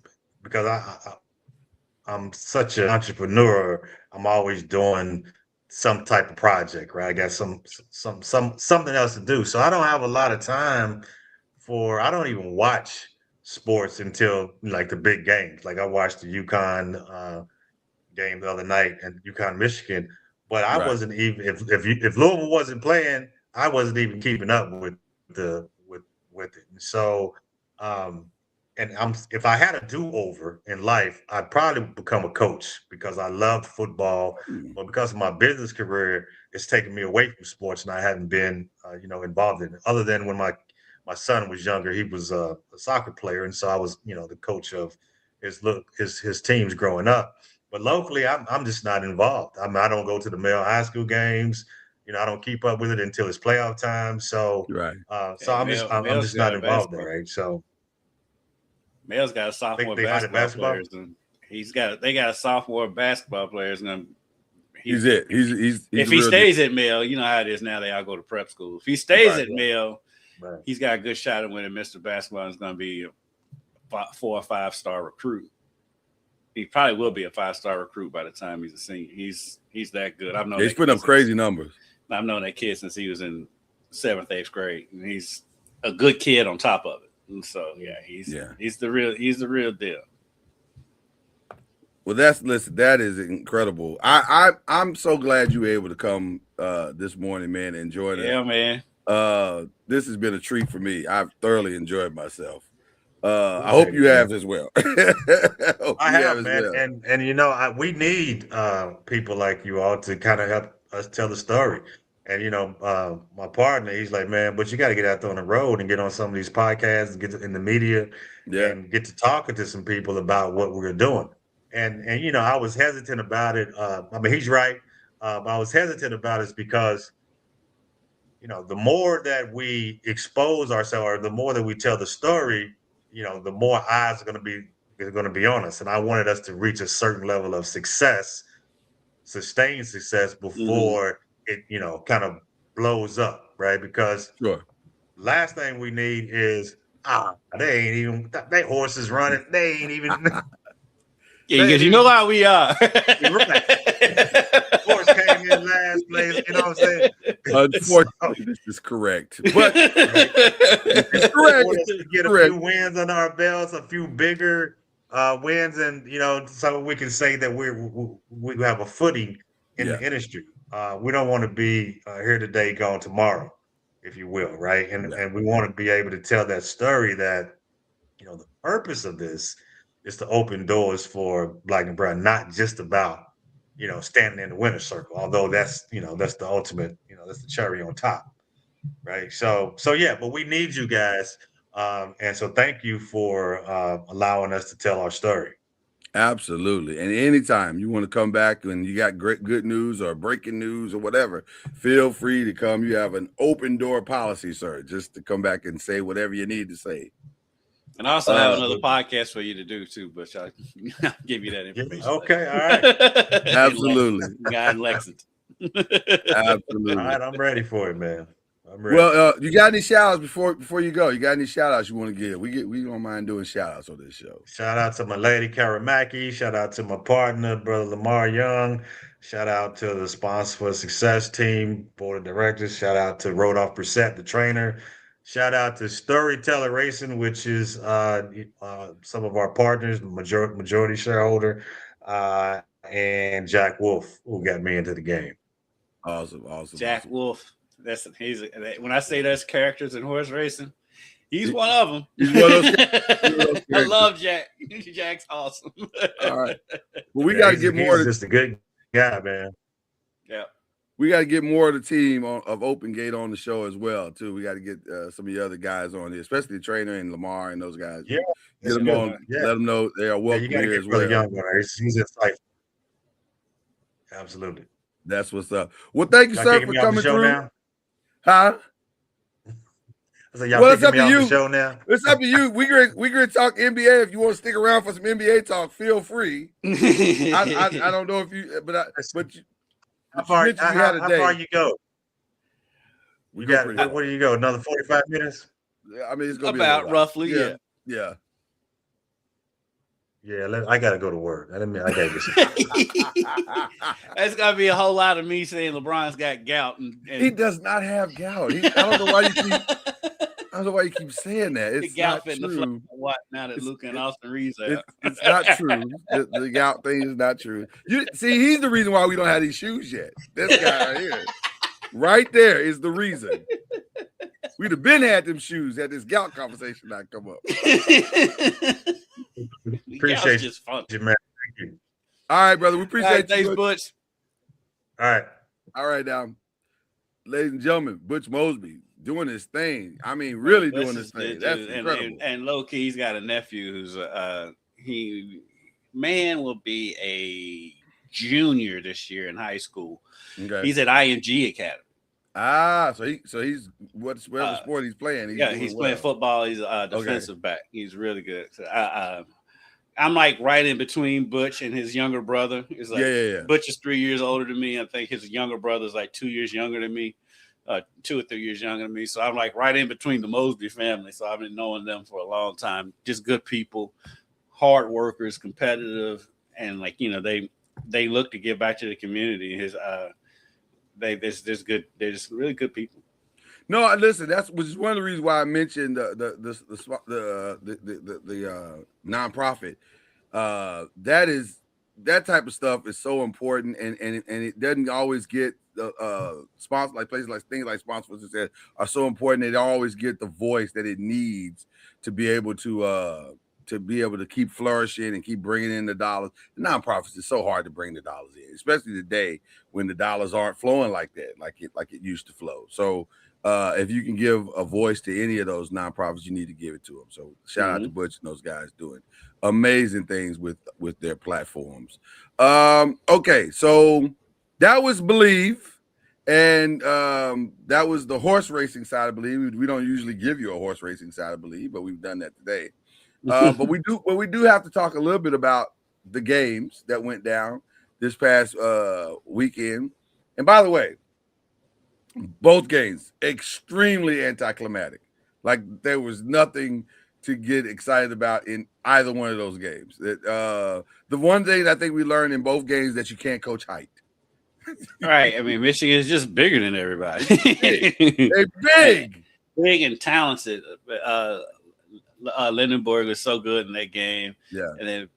because I'm such an entrepreneur. I'm always doing some type of project, right? I got something else to do. So I don't have a lot of time I don't even watch sports until like the big games. Like I watched the UConn game the other night and UConn Michigan, but I Right. wasn't even if Louisville wasn't playing, I wasn't even keeping up with it. And so and if I had a do-over in life, I'd probably become a coach because I loved football, but because of my business career, it's taken me away from sports, and I haven't been, involved in it. Other than when my son was younger, he was a soccer player, and so I was, the coach of his teams growing up. But locally, I'm just not involved. I don't go to the male high school games. I don't keep up with it until it's playoff time. So, Right. I'm just not involved there, right? So. Mel's got a sophomore basketball players, and they got a sophomore basketball players, and he's it. He's if he stays at Mel, you know how it is now. They all go to prep school. If he stays at Mel, he's got a good shot at winning Mr. Basketball. Is going to be a 4 or 5 star recruit. He probably will be a 5-star recruit by the time he's a senior. He's that good. I've known he's putting up crazy numbers. I've known that kid since he was in 7th, 8th grade, and he's a good kid on top of it. And so he's the real deal. Well, that is incredible. I'm so glad you were able to come this morning, man, and enjoy it. Yeah, man. This has been a treat for me. I've thoroughly enjoyed myself. I hope you have as well. I have, man. Well. And we need people like you all to kind of help us tell the story. And my partner, he's like, man, but you got to get out there on the road and get on some of these podcasts and get in the media and get to talking to some people about what we're doing. And I was hesitant about it. He's right. I was hesitant about it because, the more that we expose ourselves, or the more that we tell the story, the more eyes are going to be on us. And I wanted us to reach a certain level of success, sustained success before it, kind of blows up, right? Because last thing we need is they horses running. They ain't even. Yeah, because you know how we are. Horse came in last place. You know what I'm saying? Unfortunately, this is correct. But it's correct. To get a few wins under our belts, a few bigger wins, and so we can say that we have a footing in the industry. We don't want to be here today, gone tomorrow, if you will, right? And we want to be able to tell that story that, the purpose of this is to open doors for Black and Brown, not just about, standing in the winner's circle, although that's the ultimate, that's the cherry on top, right? So yeah, but we need you guys. And so thank you for allowing us to tell our story. Absolutely. And anytime you want to come back and you got good news or breaking news or whatever, feel free to come. You have an open door policy, sir, just to come back and say whatever you need to say. And I also have another podcast for you to do too, but I'll give you that information. Okay, all right. Absolutely. Guy in Lexington. Absolutely. All right, I'm ready for it, man. I'm ready. Well, you got any shout outs before you go? You got any shout outs you want to give? We don't mind doing shout outs on this show. Shout out to my lady Karamaki. Shout out to my partner, brother Lamar Young. Shout out to the Sponsor for Success team, board of directors. Shout out to Rodolph Brissett, the trainer. Shout out to Storyteller Racing, which is some of our partners, majority shareholder. and Jack Wolf, who got me into the game. Awesome. Jack Wolf. When I say there's characters in horse racing, he's one of them. He's one of those I love Jack. Jack's awesome. All right. Well, we got to get more. He's just a good guy, man. Yeah. We got to get more of the team of Open Gate on the show as well, too. We got to get some of the other guys on here, especially the trainer and Lamar and those guys. Yeah. Get them on. Yeah. Let them know they are welcome here as well. Young one. He's insightful. Absolutely. That's what's up. Well, thank you, sir, for coming through. Now? Huh? Well, it's up to you. Show now? It's up to you. We're gonna talk NBA. If you want to stick around for some NBA talk, feel free. I don't know if you, but how far you go? We got. Where do you go? Another 45 minutes? I mean, it's gonna about be roughly. Yeah. I gotta go to work. I gotta get. That's gotta be a whole lot of me saying LeBron's got gout. And he does not have gout. I don't know why you keep. I don't know why you keep saying that. It's not true. What now that Luka and Austin Reeves are it's not true. The gout thing is not true. You see, he's the reason why we don't have these shoes yet. This guy right here, right there, is the reason. We'd have been had them shoes had this gout conversation not come up. Appreciate you, man. Thank you. All right, brother. We appreciate you. Thanks, Butch. All right, now, ladies and gentlemen, Butch Mosby doing his thing. I mean, really doing his thing. That's incredible. And low key, he's got a nephew who's will be a junior this year in high school. Okay. He's at IMG Academy. So he's whatever sport he's playing. He's playing football. He's a defensive back. He's really good. So I'm like right in between Butch and his younger brother. It's like Butch is 3 years older than me. I think his younger brother is like 2 years younger than me, 2 or 3 years younger than me. So I'm like right in between the Mosby family. So I've been knowing them for a long time. Just good people, hard workers, competitive, and they look to give back to the community. They're just really good people. No, listen, which is one of the reasons why I mentioned the nonprofit. That type of stuff is so important, and it doesn't always get the sponsor, like places like things like sponsors are so important. They don't always get the voice that it needs to be able to keep flourishing and keep bringing in the dollars. The nonprofits is so hard to bring the dollars in, especially today when the dollars aren't flowing like that, like it used to flow. So if you can give a voice to any of those nonprofits, you need to give it to them. So shout out to Butch and those guys doing amazing things with their platforms. Okay, so that was BLEAV, and that was the horse racing side of BLEAV. We don't usually give you a horse racing side of BLEAV, but we've done that today. But we do have to talk a little bit about the games that went down this past weekend. And by the way, both games extremely anticlimactic. Like there was nothing to get excited about in either one of those games. The one thing I think we learned in both games that you can't coach height. Right. I mean, Michigan is just bigger than everybody. They're big and talented. Lindenberg was so good in that game. Yeah. And then,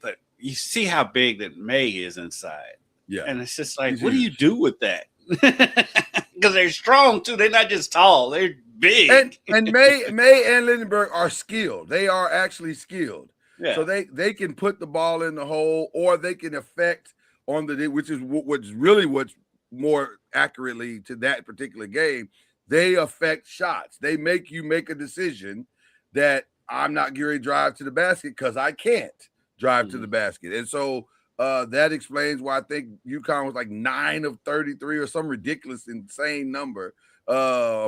but you see how big that May is inside. Yeah. And it's just like, what do you do with that? Because they're strong too. They're not just tall. They're big. And May and Lindenberg are skilled. They are actually skilled. Yeah. So they can put the ball in the hole, or they can affect on which is what's more accurately to that particular game. They affect shots. They make you make a decision that I'm not going to drive to the basket because I can't drive to the basket. And so that explains why I think UConn was like 9 of 33 or some ridiculous, insane number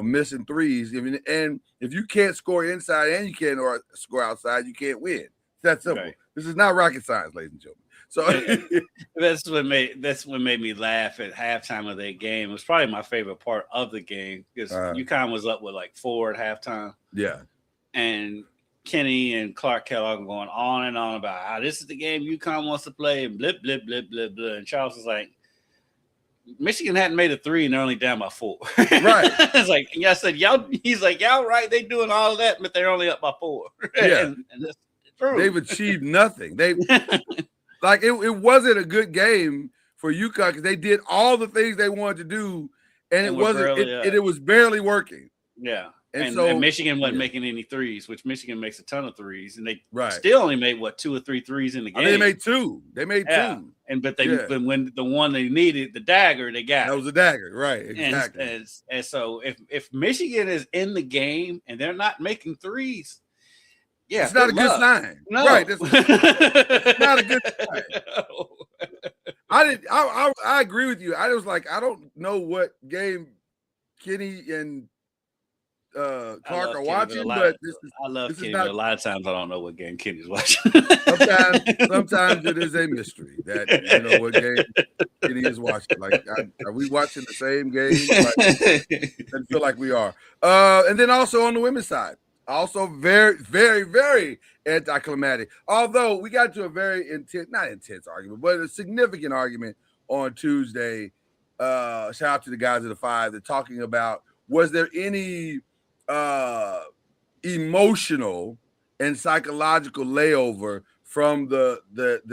missing threes. And if you can't score inside and you can't score outside, you can't win. It's that simple. Right. This is not rocket science, ladies and gentlemen. So that's what made me laugh at halftime of that game. It was probably my favorite part of the game because UConn was up with like 4 at halftime. Yeah. And Kenny and Clark Kellogg going on and on about how this is the game UConn wants to play and blip, blip, blip, blip, blip. And Charles was like, Michigan hadn't made a 3 and they're only down by 4. Right. It's like, and I said, he's like, y'all right. They doing all of that, but they're only up by 4. Yeah. and that's true. They've achieved nothing. Like it wasn't a good game for UConn because they did all the things they wanted to do, and it wasn't. It was barely working. Yeah. And Michigan wasn't making any threes, which Michigan makes a ton of threes, and they right. still only made 2 or 3 threes in the game. They made 2. They made 2. But when the one they needed, the dagger, they got that was a dagger, right? Exactly. And so if Michigan is in the game and they're not making threes, yeah, it's not a good sign. No. Right? It's not a good sign. I agree with you. I was like, I don't know what game Kenny and Clark are watching, but I love Kenny, but a lot of times I don't know what game Kenny's watching. sometimes it is a mystery that you know what game Kenny is watching. Like, are we watching the same game? I feel like we are. And then also on the women's side, also very, very, very anticlimactic. Although we got to a very not intense argument, but a significant argument on Tuesday. Shout out to the guys of the 5. They're talking about, was there any emotional and psychological layover from the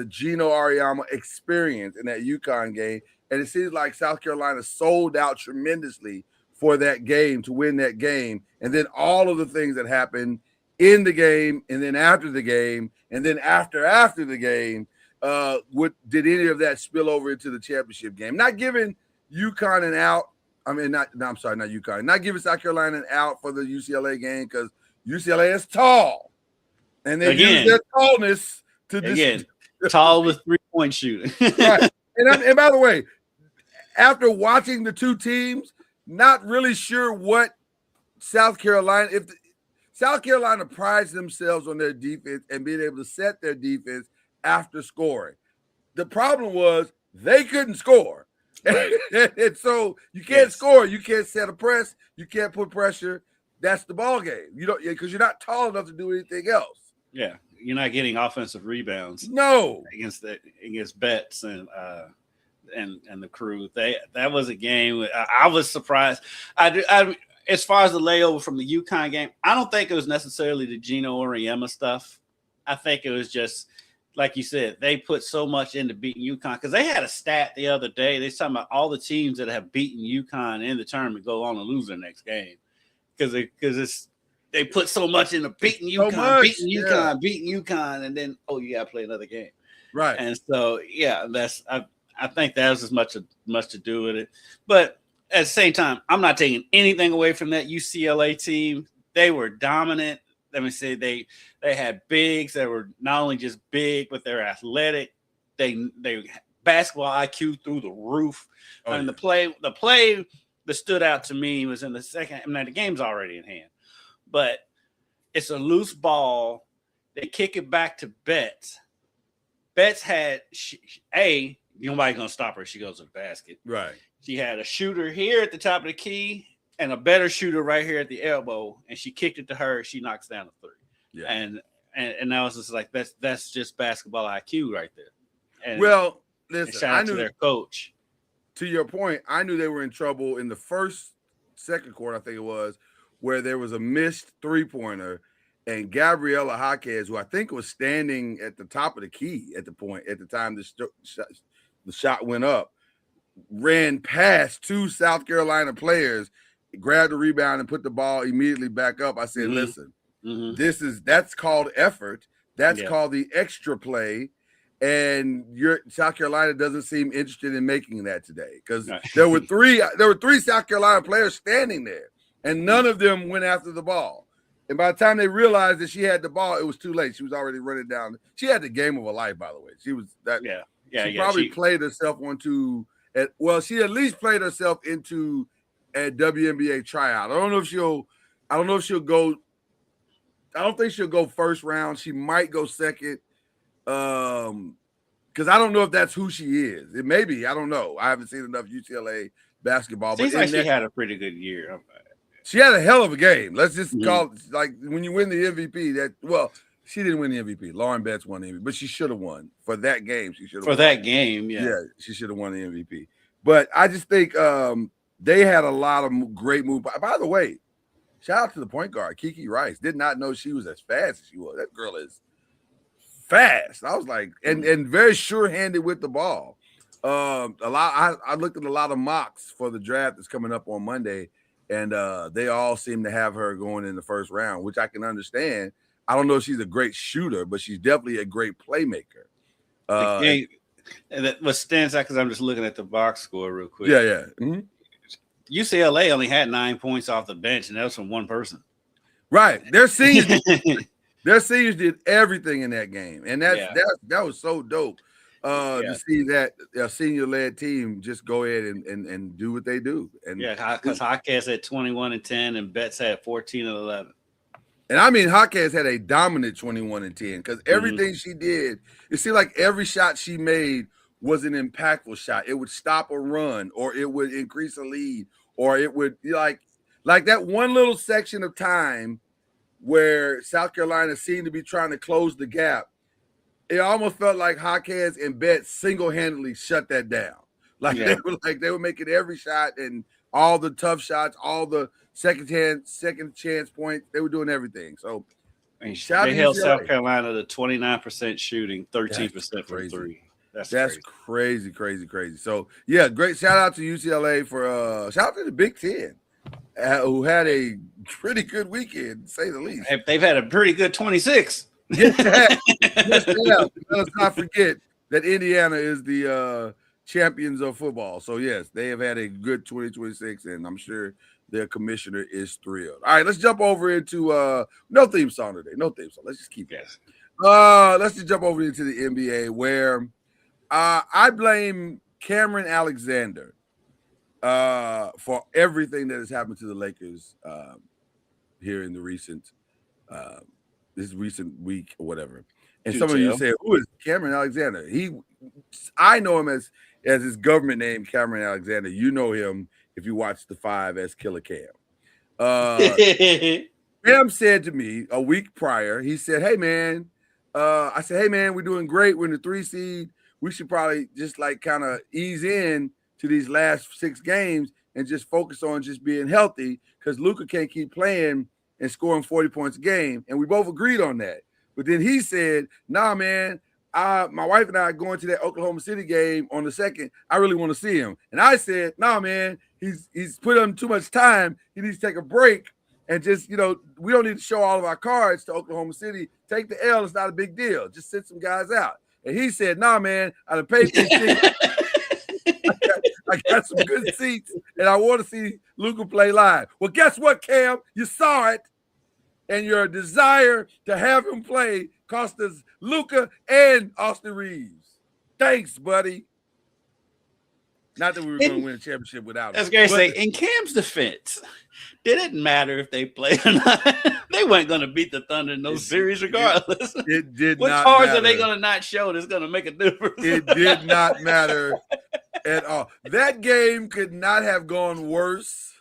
Gino Auriemma experience in that UConn game? And it seems like South Carolina sold out tremendously for that game to win that game. And then all of the things that happened in the game and then after the game and then after the game, did any of that spill over into the championship game? Not giving UConn an out. Not UConn. Not giving South Carolina an out for the UCLA game because UCLA is tall. And they use their tallness to tall with 3-point shooting. Right. And by the way, after watching the two teams, not really sure what South Carolina, South Carolina prides themselves on their defense and being able to set their defense after scoring. The problem was they couldn't score. Right. And so you can't score, you can't set a press, you can't put pressure. That's the ball game. You don't, because you're not tall enough to do anything else. Yeah, you're not getting offensive rebounds. No, against Betts and the crew. That was a game. I was surprised. I as far as the layover from the UConn game, I don't think it was necessarily the Gino Auriemma stuff. I think it was just, like you said, they put so much into beating UConn because they had a stat the other day. They're talking about all the teams that have beaten UConn in the tournament go on to lose their next game because they put so much into beating UConn, beating UConn, and then you got to play another game, right? And so I think that was as much to do with it. But at the same time, I'm not taking anything away from that UCLA team. They were dominant. Let me say they had bigs that were not only just big, but they're athletic. They basketball IQ through the roof. The play that stood out to me was in the second. The game's already in hand, but it's a loose ball. They kick it back to Betts. Betts had nobody's gonna stop her. She goes to the basket. Right. She had a shooter here at the top of the key and a better shooter right here at the elbow, and she kicked it to her. She knocks down a 3. Yeah. And that was just like that's just basketball IQ right there. And, listen, shout out to their coach. To your point, I knew they were in trouble in the second quarter, I think it was, where there was a missed 3-pointer, and Gabriela Jaquez, who I think was standing at the top of the key at the time the shot went up, ran past 2 South Carolina players, grabbed the rebound and put the ball immediately back up. I said, listen, that's called effort. That's called the extra play. And South Carolina doesn't seem interested in making that today because there were three South Carolina players standing there and none of them went after the ball. And by the time they realized that she had the ball, it was too late. She was already running down. She had the game of her life, by the way. She was that. She probably played herself she at least played herself into a WNBA tryout. I don't know if she'll go. I don't think she'll go first round. She might go second. Because I don't know if that's who she is. It may be. I don't know. I haven't seen enough UCLA basketball. Seems like she had a pretty good year. She had a hell of a game. Let's just call it like when you win the MVP. She didn't win the MVP. Lauren Betts won the MVP, but she should have won for that game. She should have won. That game, yeah, she should have won the MVP. But I just think they had a lot of great moves. By the way, shout out to the point guard Kiki Rice. Did not know she was as fast as she was. That girl is fast. I was like, and very sure-handed with the ball. I looked at a lot of mocks for the draft that's coming up on Monday, and they all seem to have her going in the first round, which I can understand. I don't know if she's a great shooter, but she's definitely a great playmaker. What stands out, because I'm just looking at the box score real quick. Yeah. Mm-hmm. UCLA only had 9 points off the bench, and that was from one person. Right. Their seniors did everything in that game, and that was so dope. To see that a senior-led team just go ahead and do what they do. And because Hawkins had 21-10, and Betts had 14-11. And I mean, Hawkins had a dominant 21-10 because everything she did, it seemed like every shot she made was an impactful shot. It would stop a run, or it would increase a lead, or it would like that one little section of time where South Carolina seemed to be trying to close the gap. It almost felt like Hawkins and Betts single-handedly shut that down. They were making every shot and all the tough shots, all the second chance points. They were doing everything. So they held South Carolina to 29% shooting, 13% from three. That's crazy. So yeah, great shout out to UCLA for shout out to the Big Ten, who had a pretty good weekend, to say the least. They've had a pretty good 26. Yes, they have. Let's not forget that Indiana is the champions of football. So yes, they have had a good 2026, and I'm sure their commissioner is thrilled. All right, let's jump over into no theme song today. No theme song. Let's just keep it. Let's just jump over into the NBA, where I blame Cameron Alexander for everything that has happened to the Lakers here in the recent this recent week or whatever. And some of you say, who is Cameron Alexander? I know him as his government name, Cameron Alexander. You know him if you watch The Five as Killer Cam. Cam said to me a week prior, he said, hey, man, I said, hey, man, we're doing great. We're in the 3 seed. We should probably just kind of ease in to these last 6 games and just focus on just being healthy, because Luka can't keep playing and scoring 40 points a game. And we both agreed on that. But then he said, nah, man, my wife and I are going to that Oklahoma City game on the 2nd. I really want to see him. And I said, nah, man, he's put on too much time. He needs to take a break and just, we don't need to show all of our cards to Oklahoma City. Take the L. It's not a big deal. Just sit some guys out. And he said, nah, man, I done paid for these tickets. I got some good seats, and I want to see Luka play live. Well, guess what, Cam? You saw it, and your desire to have him play cost us Luka and Austin Reeves. Thanks, buddy. Not that we were going to win a championship without him. I was going to say, in Cam's defense, didn't matter if they played or not. They weren't going to beat the Thunder in those series regardless. It did what not cards matter. Are they going to not show that's going to make a difference? It did not matter at all. That game could not have gone worse.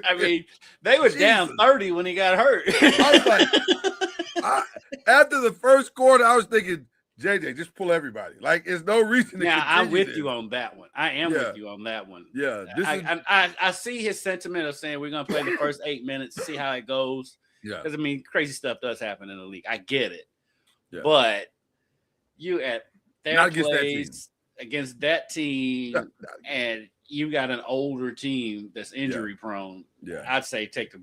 I mean, they were down 30 when he got hurt. I was like, after the first quarter, I was thinking, JJ, just pull everybody. Like, there's no reason to continue. I'm with this. you on that one. I am with you on that one. Yeah. I see his sentiment of saying we're going to play the first 8 minutes, see how it goes. Yeah. Because, I mean, crazy stuff does happen in the league. I get it. Yeah. But you at their not plays against that team, and you got an older team that's injury prone. Yeah. I'd say take the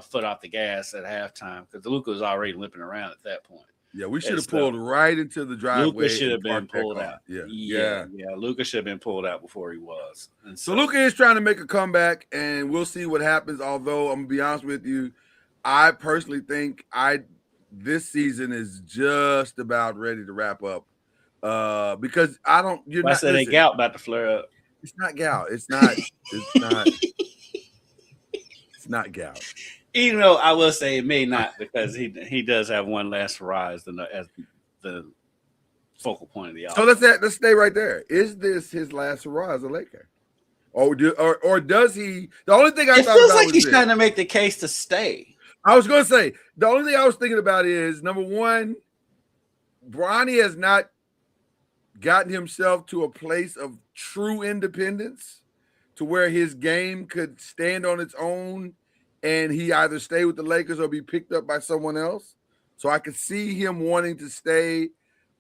foot off the gas at halftime, because Luka was already limping around at that point. Yeah, we should have pulled right into the driveway. Luka should have been pulled out. Yeah. Luka should have been pulled out before he was. And so Luka is trying to make a comeback, and we'll see what happens. Although I'm gonna be honest with you, I personally think this season is just about ready to wrap up. Because I don't. You're not. They gout about to flare up. It's not gout. It's not. It's not. It's not gout. Even though I will say it may not, because he does have one last rise as the focal point of the offense. So let's stay right there. Is this his last hurrah as a Laker, or does he? The only thing I thought feels about like was he's this. trying to make the case to stay. I was going to say the only thing I was thinking about is, number one, Bronny has not gotten himself to a place of true independence to where his game could stand on its own, and he either stay with the Lakers or be picked up by someone else. So I could see him wanting to stay.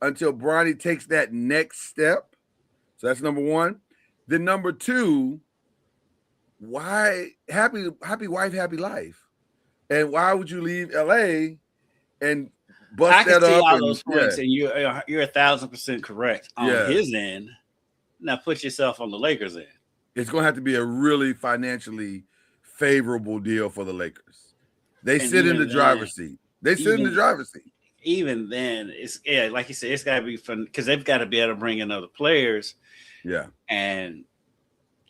until Bronny takes that next step. So that's number one. Then number two, why happy wife, happy life? And why would you leave LA and bust I can that see up? all And, those points, and you're 1,000% correct on his end. Now put yourself on the Lakers' end. It's going to have to be a really financially favorable deal for the Lakers. They sit in the driver's seat. Even then, it's like you said, it's got to be fun because they've got to be able to bring in other players. Yeah, and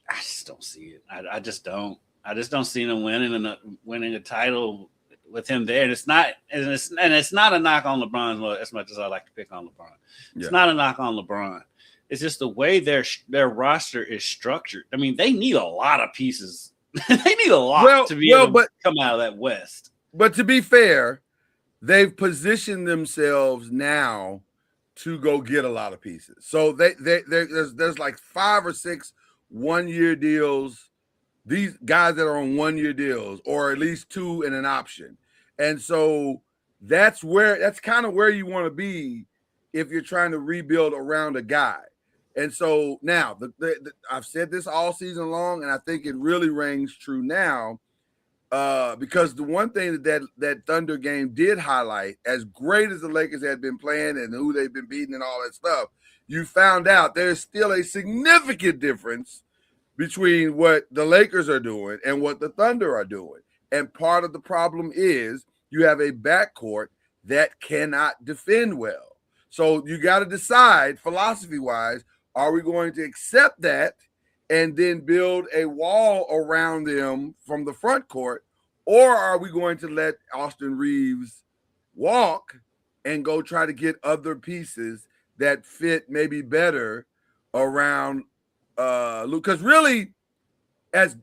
I just don't see it. I just don't. I just don't see them winning a title with him there. And it's not a knock on LeBron as much as I like to pick on LeBron. It's not a knock on LeBron. It's just the way their roster is structured. I mean, they need a lot of pieces. They need a lot to be able to come out of that West. But to be fair, they've positioned themselves now to go get a lot of pieces. So there's like 5 or 6 1-year deals. These guys that are on 1-year deals, or at least 2 and an option. And so that's kind of where you want to be if you're trying to rebuild around a guy. And so now I've said this all season long, and I think it really rings true now, because the one thing that Thunder game did highlight, as great as the Lakers had been playing and who they've been beating and all that stuff, you found out there's still a significant difference between what the Lakers are doing and what the Thunder are doing. And part of the problem is you have a backcourt that cannot defend well. So you got to decide, philosophy-wise, are we going to accept that and then build a wall around them from the front court, or are we going to let Austin Reeves walk and go try to get other pieces that fit maybe better around Luke? Because really, as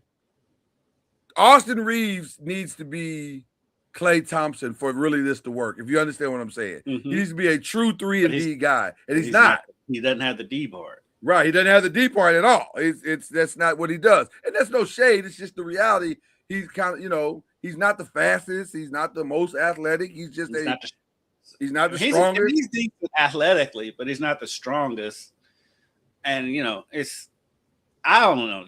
Austin Reeves needs to be Klay Thompson for really this to work, if you understand what I'm saying. Mm-hmm. He needs to be a true 3-and-D guy, and he's not. He doesn't have the D part. Right, he doesn't have the D part at all. That's not what he does, and that's no shade. It's just the reality. He's kind of, he's not the fastest. He's not the most athletic. He's just he's not the strongest. He's decent athletically, but he's not the strongest. And I don't know.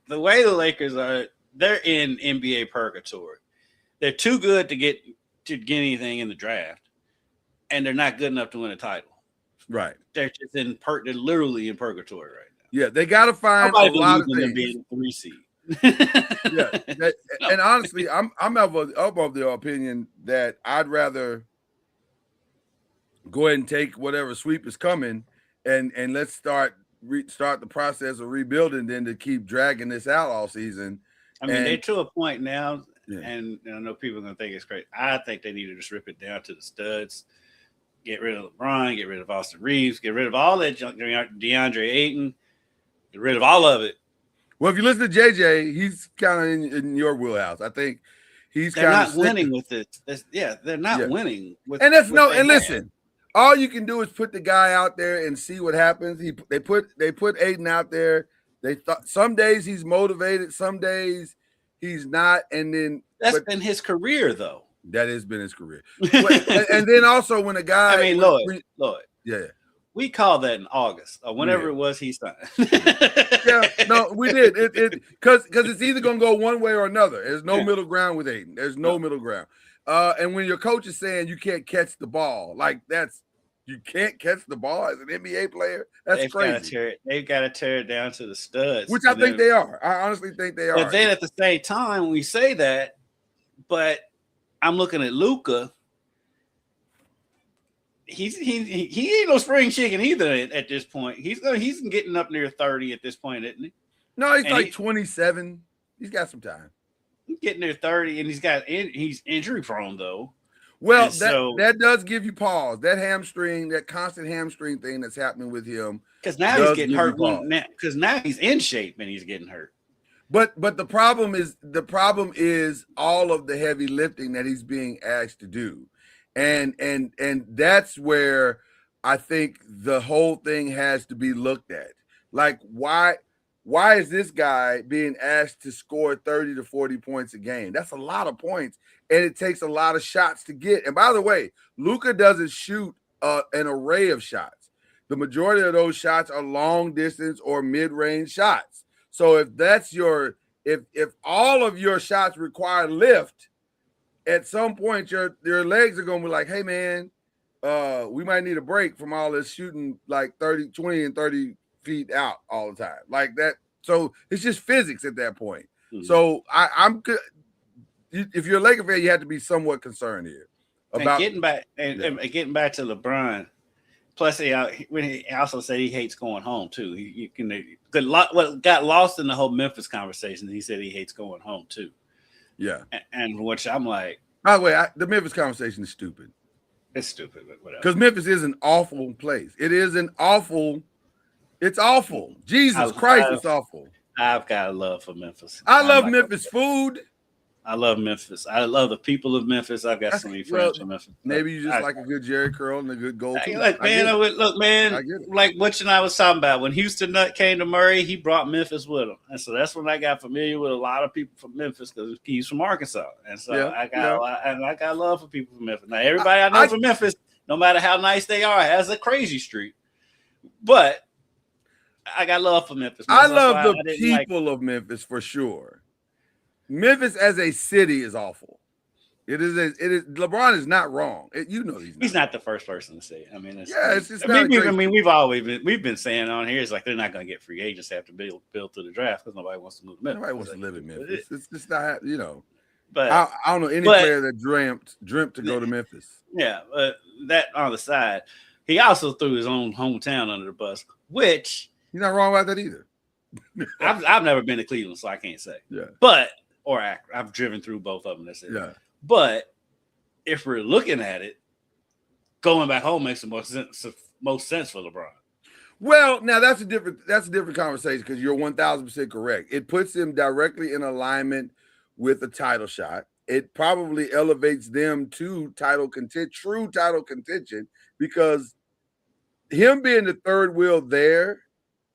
The way the Lakers are, they're in NBA purgatory. They're too good to get anything in the draft, and they're not good enough to win a title. Right. They're just they're literally in purgatory right now. Yeah, they got to find a lot of things. Being 3 seed. And honestly, I'm of the opinion that I'd rather go ahead and take whatever sweep is coming, and let's start the process of rebuilding than to keep dragging this out all season. I mean, they're to a point now, and I know people are going to think it's great. I think they need to just rip it down to the studs. Get rid of LeBron, get rid of Austin Reeves, get rid of all that junk, DeAndre Ayton, get rid of all of it. Well, if you listen to JJ, he's kind of in your wheelhouse. I think he's they're not winning with this. They're not winning with. And listen, all you can do is put the guy out there and see what happens. They put Ayton out there. They thought some days he's motivated, some days he's not, and then that's been his career though. That has been his career. And then also when a guy, Lloyd, yeah, we called that in August or whenever it was he signed. We did it because it's either gonna go one way or another. There's no middle ground with Ayton. There's no middle ground. And when your coach is saying you can't catch the ball, you can't catch the ball as an NBA player, that's crazy. They've got to tear it down to the studs, which I think they are. I honestly think they are. But then at the same time, we say that, but I'm looking at Luka. He ain't no spring chicken either at this point. He's getting up near 30 at this point, isn't he? No, he's 27. He's got some time. He's getting near 30, and he's injury prone though. Well, that does give you pause. That constant hamstring thing that's happening with him. Because now he's getting hurt. Because now he's in shape and he's getting hurt. But the problem is all of the heavy lifting that he's being asked to do. And that's where I think the whole thing has to be looked at. Like, why is this guy being asked to score 30 to 40 points a game? That's a lot of points, and it takes a lot of shots to get. And by the way, Luka doesn't shoot an array of shots. The majority of those shots are long distance or mid-range shots. So if that's if all of your shots require lift, at some point your legs are going to be like, hey man, we might need a break from all this shooting like 20 and 30 feet out all the time like that. So it's just physics at that point. Mm-hmm. So I'm good. If you're a Laker fan, you have to be somewhat concerned here about getting back and getting back to LeBron. Plus, he also said he hates going home too. What got lost in the whole Memphis conversation, he said he hates going home too. Yeah, and which I'm like, by the way, the Memphis conversation is stupid. It's stupid, but whatever. Because Memphis is an awful place. It's awful. Jesus Christ, it's awful. I've got a love for Memphis. I love Memphis food. I love Memphis. I love the people of Memphis. I've got so many friends from Memphis. Maybe you just like a good Jerry curl and a good goal. Look, man, like Butch and I was talking about when Houston Nutt came to Murray, he brought Memphis with him, and so that's when I got familiar with a lot of people from Memphis because he's from Arkansas, and so I got love for people from Memphis. Now everybody I know from Memphis, no matter how nice they are, has a crazy streak, but I got love for Memphis. I love the people of Memphis for sure. Memphis as a city is awful. It is. LeBron is not wrong. He's not the first person to say it. I mean, we've been saying on here, it's like they're not going to get free agents after build to the draft because nobody wants to move to Memphis. Nobody wants to live in Memphis. It's just not. But I don't know any player that dreamt to go to Memphis. Yeah, but that on the side, he also threw his own hometown under the bus, which he's not wrong about that either. I've never been to Cleveland, so I can't say. Yeah, or Akron. I've driven through both of them. That's it. Yeah. But if we're looking at it, going back home makes the most sense for LeBron. Well, now that's a different conversation because you're 1,000% correct. It puts him directly in alignment with a title shot. It probably elevates them to true title contention because him being the third wheel there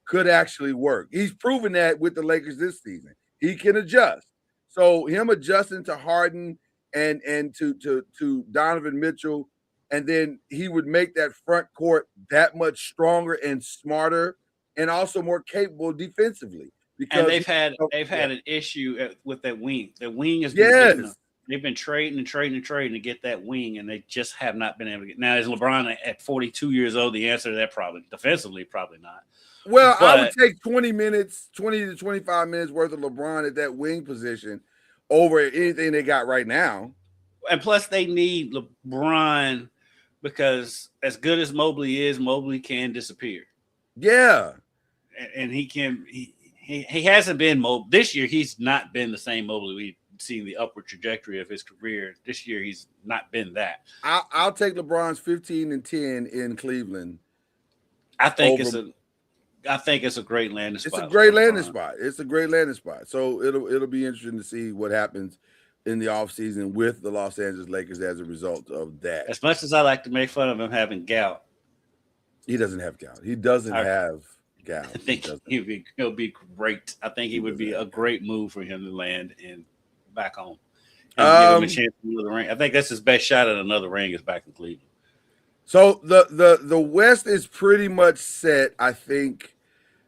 could actually work. He's proven that with the Lakers this season. He can adjust. So him adjusting to Harden and to Donovan Mitchell, and then he would make that front court that much stronger and smarter, and also more capable defensively. Because they've had an issue with that wing. The wing is they've been trading to get that wing, and they just have not been able to get. Now, is LeBron at 42 years old? The answer to that probably defensively, probably not. Well, I would take 20 to 25 minutes worth of LeBron at that wing position over anything they got right now. And plus, they need LeBron because as good as Mobley is, Mobley can disappear. Yeah, and he can. He hasn't been this year. He's not been the same Mobley we've seen the upward trajectory of his career. This year, he's not been that. I'll take LeBron's 15 and 10 in Cleveland. I think it's a great landing spot. It's a great landing spot. So it'll be interesting to see what happens in the offseason with the Los Angeles Lakers as a result of that. As much as I like to make fun of him having gout, he doesn't have gout. He doesn't have gout. I think he'll be great. I think he would be a great move for him to land back home and give him a chance for another ring. I think that's his best shot at another ring is back in Cleveland. So the West is pretty much set. I think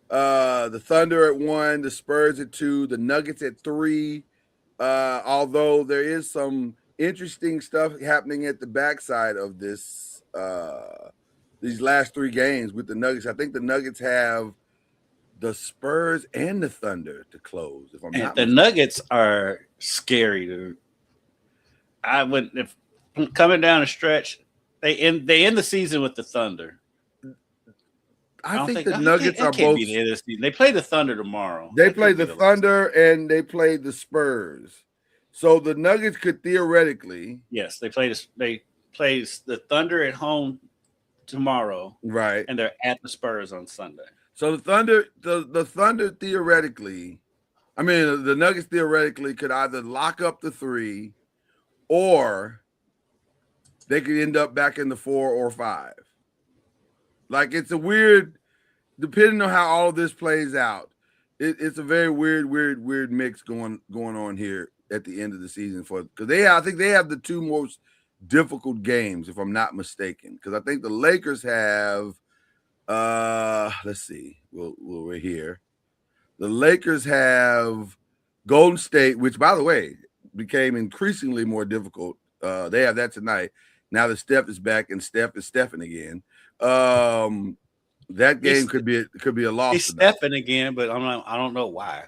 the Thunder at 1, the Spurs at 2, the Nuggets at 3. Although there is some interesting stuff happening at the backside of this these last 3 games with the Nuggets. I think the Nuggets have the Spurs and the Thunder to close. If I'm not mistaken. Nuggets are scary, dude. If coming down the stretch, they end the season with the Thunder. I think the Nuggets are both. They play the Thunder tomorrow. They play the Thunder and they play the Spurs. So the Nuggets could theoretically. Yes, they play the Thunder at home tomorrow, right? And they're at the Spurs on Sunday. So the Thunder theoretically, the Nuggets theoretically could either lock up the 3, or they could end up back in the 4 or 5. Like it's a weird, depending on how all of this plays out, it's a very weird mix going on here at the end of the season because I think they have the 2 most difficult games, if I'm not mistaken, because I think the Lakers have. Let's see. We're here. The Lakers have Golden State, which, by the way, became increasingly more difficult. They have that tonight. Now that Steph is back and Steph is Stephing again. That game could be a loss. He's stepping again, but I don't know why.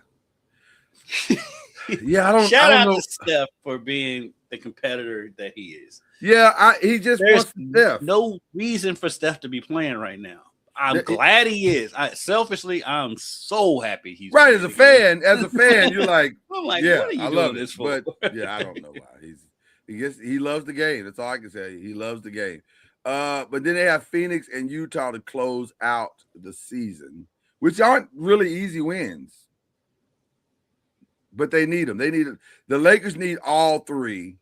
Yeah, I don't. Shout out know. to Steph for being the competitor that he is. Yeah, he just wants Steph. No reason for Steph to be playing right now. I'm glad he is. Selfishly, I'm so happy he's right. As a fan, you're like, I'm like, yeah, what are you I doing love this it. for? But yeah, I don't know why. He loves the game. That's all I can say. He loves the game. But then they have Phoenix and Utah to close out the season, which aren't really easy wins. But they need them. The Lakers need all three,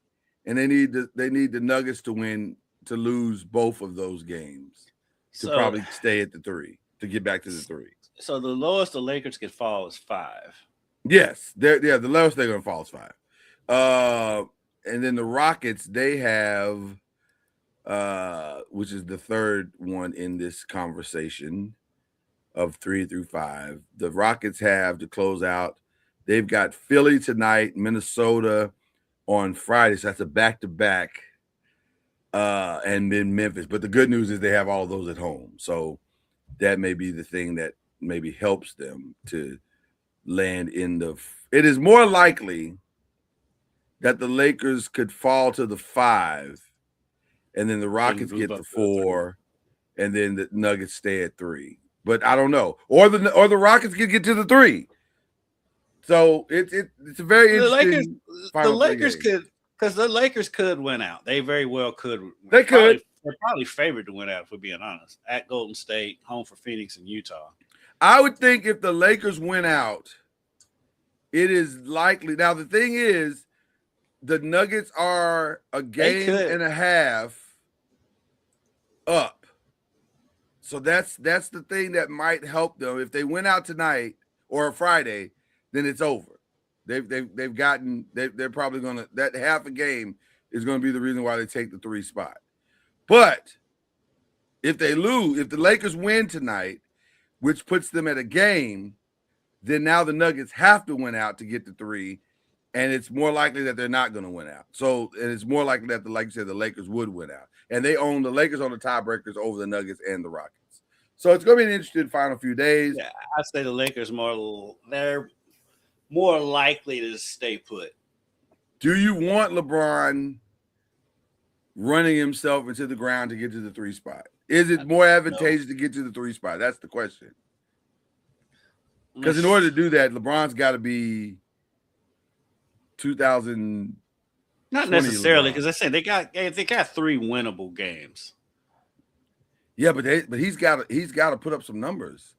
and they need the Nuggets to win, to lose both of those games to probably stay at the 3, to get back to the 3. So the lowest the Lakers could fall is 5. Yes, the lowest they're going to fall is 5. And then the Rockets, they have, which is the third one in this conversation of 3 through 5. The Rockets have to close out. They've got Philly tonight, Minnesota on Friday. So that's a back-to-back, and then Memphis. But the good news is they have all those at home. So that may be the thing that maybe helps them to land in the – it is more likely that the Lakers could fall to the 5, and then the Rockets get the 4, and then the Nuggets stay at 3. But I don't know. Or the Rockets could get to the 3. So it's a very interesting. The Lakers could, because the Lakers could win out. They very well could. They could. They're probably favored to win out, if we're being honest. At Golden State, home for Phoenix and Utah. I would think if the Lakers win out, it is likely. Now the thing is, the Nuggets are a game and a half up. So that's the thing that might help them. If they win out tonight or Friday, then it's over. They're probably gonna, that half a game is gonna be the reason why they take the 3 spot. But if they lose, if the Lakers win tonight, which puts them at a game, then now the Nuggets have to win out to get the 3, and it's more likely that they're not going to win out. So, and it's more likely that, like you said, the Lakers would win out, and the Lakers own the tiebreakers over the Nuggets and the Rockets. So it's going to be an interesting final few days. Yeah, I say the Lakers they're more likely to stay put. Do you want LeBron running himself into the ground to get to the 3 spot? Is it more advantageous to get to the 3 spot? That's the question. Because in order to do that, LeBron's got to be 2000. Not necessarily, because I said they got 3 winnable games. Yeah, but he's got to put up some numbers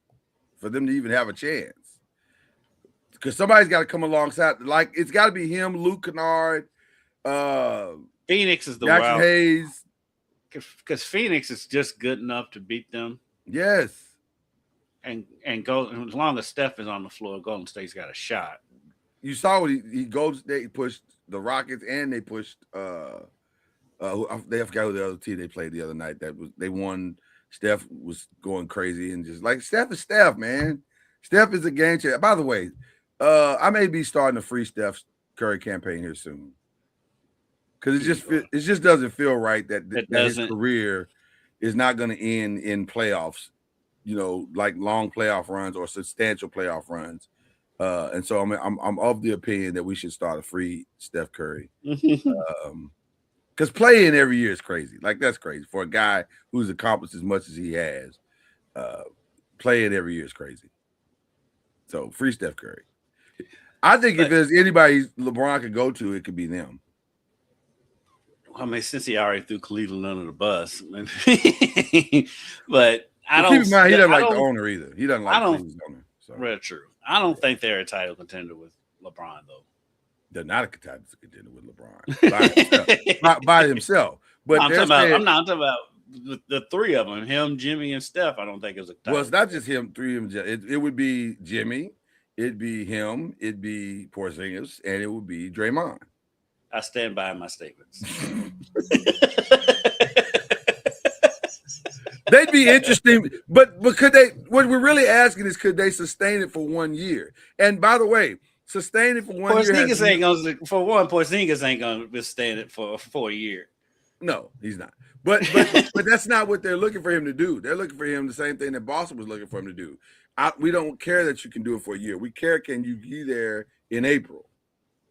for them to even have a chance. Because somebody's got to come alongside. Like, it's got to be him, Luke Kennard, Phoenix is the Jackson wild. Hayes. Because Phoenix is just good enough to beat them. Yes. And go, as long as Steph is on the floor, Golden State's got a shot. You saw what he goes. They pushed the Rockets and they pushed. They forgot who the other team they played the other night. They won. Steph was going crazy and just like Steph is Steph, man. Steph is a game changer. By the way, I may be starting a free Steph Curry campaign here soon because it just doesn't feel right that his career is not going to end in playoffs. You know, like long playoff runs or substantial playoff runs. And so I'm of the opinion that we should start a free Steph Curry. Because playing every year is crazy. Like, that's crazy. For a guy who's accomplished as much as he has, playing every year is crazy. So, free Steph Curry. I think if there's anybody LeBron could go to, it could be them. I mean, since he already threw Cleveland under the bus. But I don't. Keep in mind, he doesn't like the owner either. He doesn't like Cleveland's owner. So. Real true. I don't think they're a title contender with LeBron, though. They're not a title contender with LeBron by himself. But I'm talking about the 3 of them: him, Jimmy, and Steph. I don't think it was a title. Well, it's not just him. 3 of them. It would be Jimmy. It'd be him. It'd be Porzingis, and it would be Draymond. I stand by my statements. They'd be interesting, but could they? What we're really asking is, could they sustain it for 1 year? And by the way, sustain it for 1 year. Porzingis ain't gonna. For one, Porzingis ain't gonna withstand it for a year. No, he's not. But that's not what they're looking for him to do. They're looking for him the same thing that Boston was looking for him to do. We don't care that you can do it for a year. We care, can you be there in April?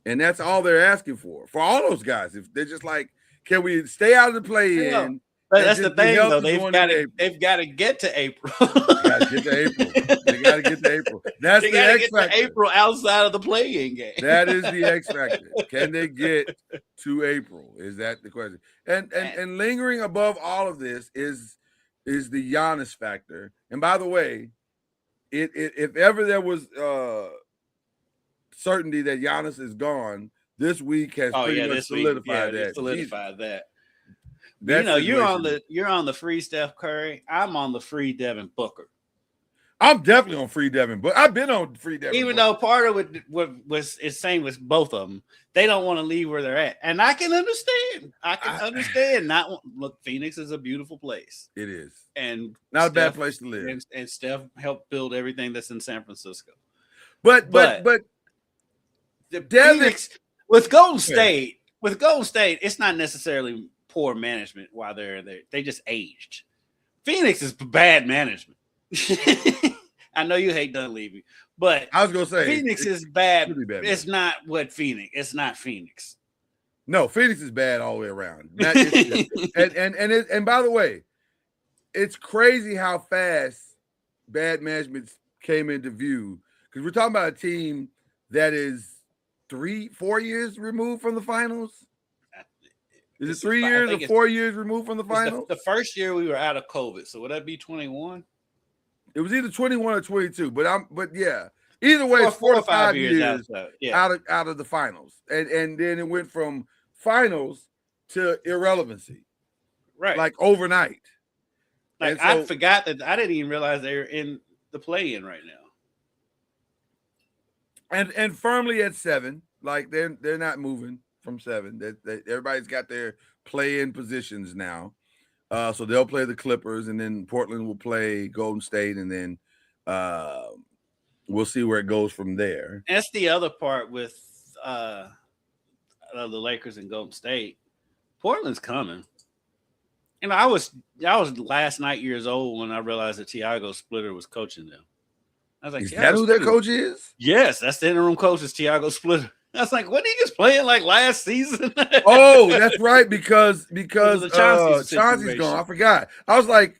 And that's all they're asking for all those guys. If they're just like, can we stay out of the play-in? But that's the thing, though. They've got to get to April. They got to get to April. That's the X factor. To April outside of the play-in game. That is the X factor. Can they get to April? Is that the question? And lingering above all of this is the Giannis factor. And by the way, if ever there was certainty that Giannis is gone, this week has pretty much solidified that. Solidified that. You're on the free Steph Curry. I'm on the free Devin Booker. I'm definitely on free Devin Booker. I've been on free Devin Even Booker. though part of it was same with both of them. They don't want to leave where they're at. And I can understand. Look, Phoenix is a beautiful place. It is. And not a bad place to live. And Steph helped build everything that's in San Francisco. But the Phoenix with Golden State, it's not necessarily poor management while they're there. They just aged. Phoenix is bad management. I know you hate Dunleavy, but I was gonna say Phoenix is bad. It's not what Phoenix. It's not Phoenix. No, Phoenix is bad all the way around. And by the way, it's crazy how fast bad management came into view, because we're talking about a team that is 3-4 years removed from the finals. Is it 3 years or 4 years removed from the finals? The first year we were out of COVID, so would that be 21? It was either 21 or 22, but yeah. Either way, it's 4 to 5 years out of the finals. And then it went from finals to irrelevancy. Right. Like overnight. Like, I forgot that. I didn't even realize they were in the play-in right now. And firmly at 7. Like, they're not moving from 7. Everybody's got their play-in positions now. So they'll play the Clippers, and then Portland will play Golden State, and then we'll see where it goes from there. That's the other part with the Lakers and Golden State. Portland's coming. And I was last night years old when I realized that Tiago Splitter was coaching them. I was like, is that who their coach is? Yes, that's the interim coach is Tiago Splitter. I was like, what, he just playing like last season? Oh, that's right, because Chauncey's gone. I forgot. I was like,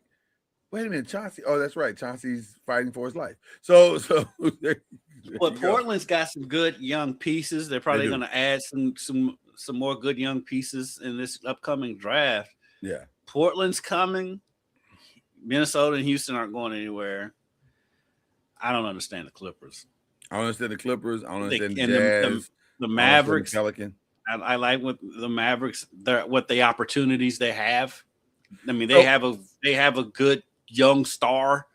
wait a minute, Chauncey. Oh, that's right. Chauncey's fighting for his life. So but Portland's got some good young pieces. They're probably going to add some more good young pieces in this upcoming draft. Yeah. Portland's coming. Minnesota and Houston aren't going anywhere. I don't understand the Clippers. I don't understand the Clippers. I don't understand the Jazz. The Mavericks. Pelican. I like what the Mavericks. What the opportunities they have. I mean, they have a good young star,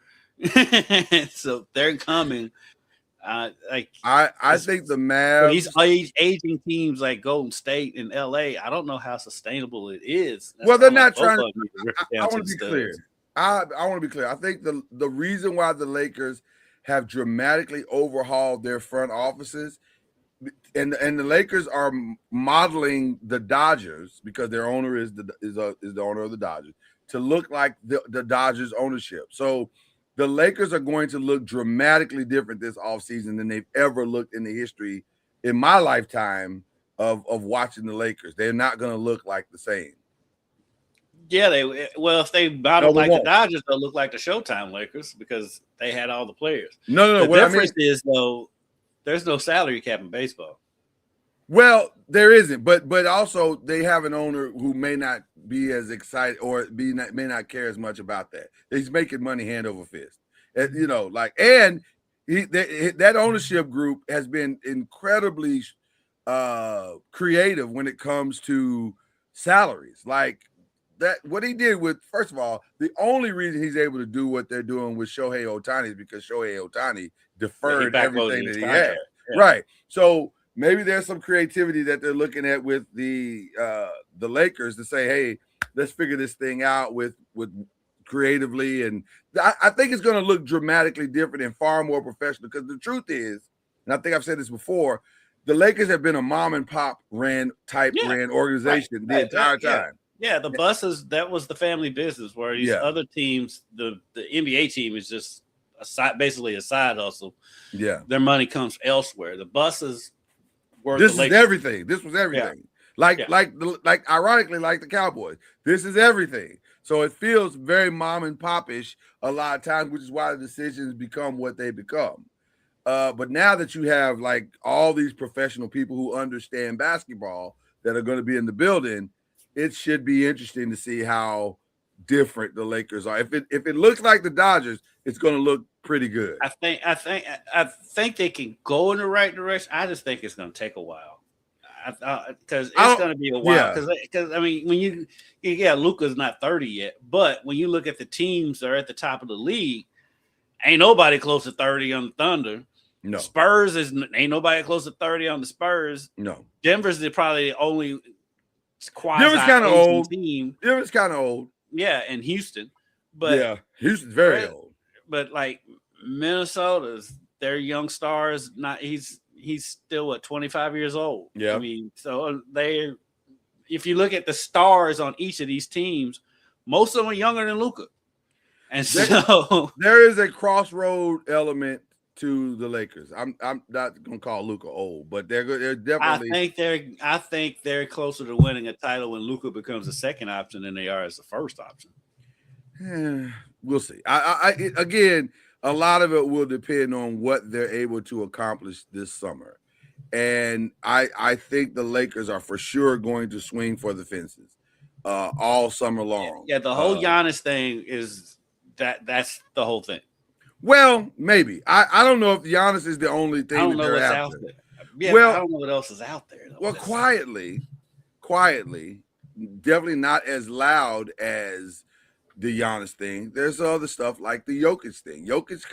so they're coming. I think the Mavs. These aging teams like Golden State and LA. I don't know how sustainable it is. Well, they're not trying to. I want to be clear. I want to be clear. I think the reason why the Lakers have dramatically overhauled their front offices, and the Lakers are modeling the Dodgers, because their owner is the owner of the Dodgers, to look like the Dodgers ownership. So the Lakers are going to look dramatically different this offseason than they've ever looked in the history in my lifetime of watching the Lakers. They're not going to look like the same. Yeah, if they battle like the Dodgers, they'll look like the Showtime Lakers because they had all the players. No. The difference is, though, there's no salary cap in baseball. Well, there isn't, but also they have an owner who may not be as excited or may not care as much about that. He's making money hand over fist, that ownership group has been incredibly creative when it comes to salaries. Like that, what he did with, first of all, the only reason he's able to do what they're doing with Shohei Ohtani is because Shohei Ohtani deferred everything that he had. Yeah. Right. So maybe there's some creativity that they're looking at with the Lakers to say, hey, let's figure this thing out with creatively. And I think it's going to look dramatically different and far more professional, because the truth is, and I think I've said this before, the Lakers have been a mom and pop ran organization the entire time. Yeah, the buses, that was the family business, where these other teams, the NBA team is just basically a side hustle. Yeah. Their money comes elsewhere. The buses were This is everything. This was everything. Yeah. Like ironically, like the Cowboys. This is everything. So it feels very mom and pop-ish a lot of times, which is why the decisions become what they become. But now that you have like all these professional people who understand basketball that are going to be in the building, it should be interesting to see how different the Lakers are. If it looks like the Dodgers, it's going to look pretty good. I think they can go in the right direction. I just think it's going to take a while, because it's going to be a while. Because I mean, when Luka's not 30 yet, but when you look at the teams that are at the top of the league, ain't nobody close to 30 on the Thunder. No. Spurs ain't nobody close to 30 on the Spurs. No. Denver's the probably only Denver's kind of old. Team. Denver's kind of old. Yeah, and Houston. But Houston's very old. But like Minnesota's, their young stars, he's still 25 years old. Yeah. I mean, so if you look at the stars on each of these teams, most of them are younger than Luka. And so there is a crossroad element to the Lakers. I'm not gonna call Luka old, but they're definitely. I think they're closer to winning a title when Luka becomes the second option than they are as the first option. We'll see. Again, a lot of it will depend on what they're able to accomplish this summer, and I think the Lakers are for sure going to swing for the fences all summer long. Yeah, the whole Giannis thing is that's the whole thing. Well, maybe. I don't know if Giannis is the only thing. I don't know what's out there. Yeah, well, I don't know what else is out there. Well, quietly, definitely not as loud as the Giannis thing. There's other stuff like the Jokic thing. Jokic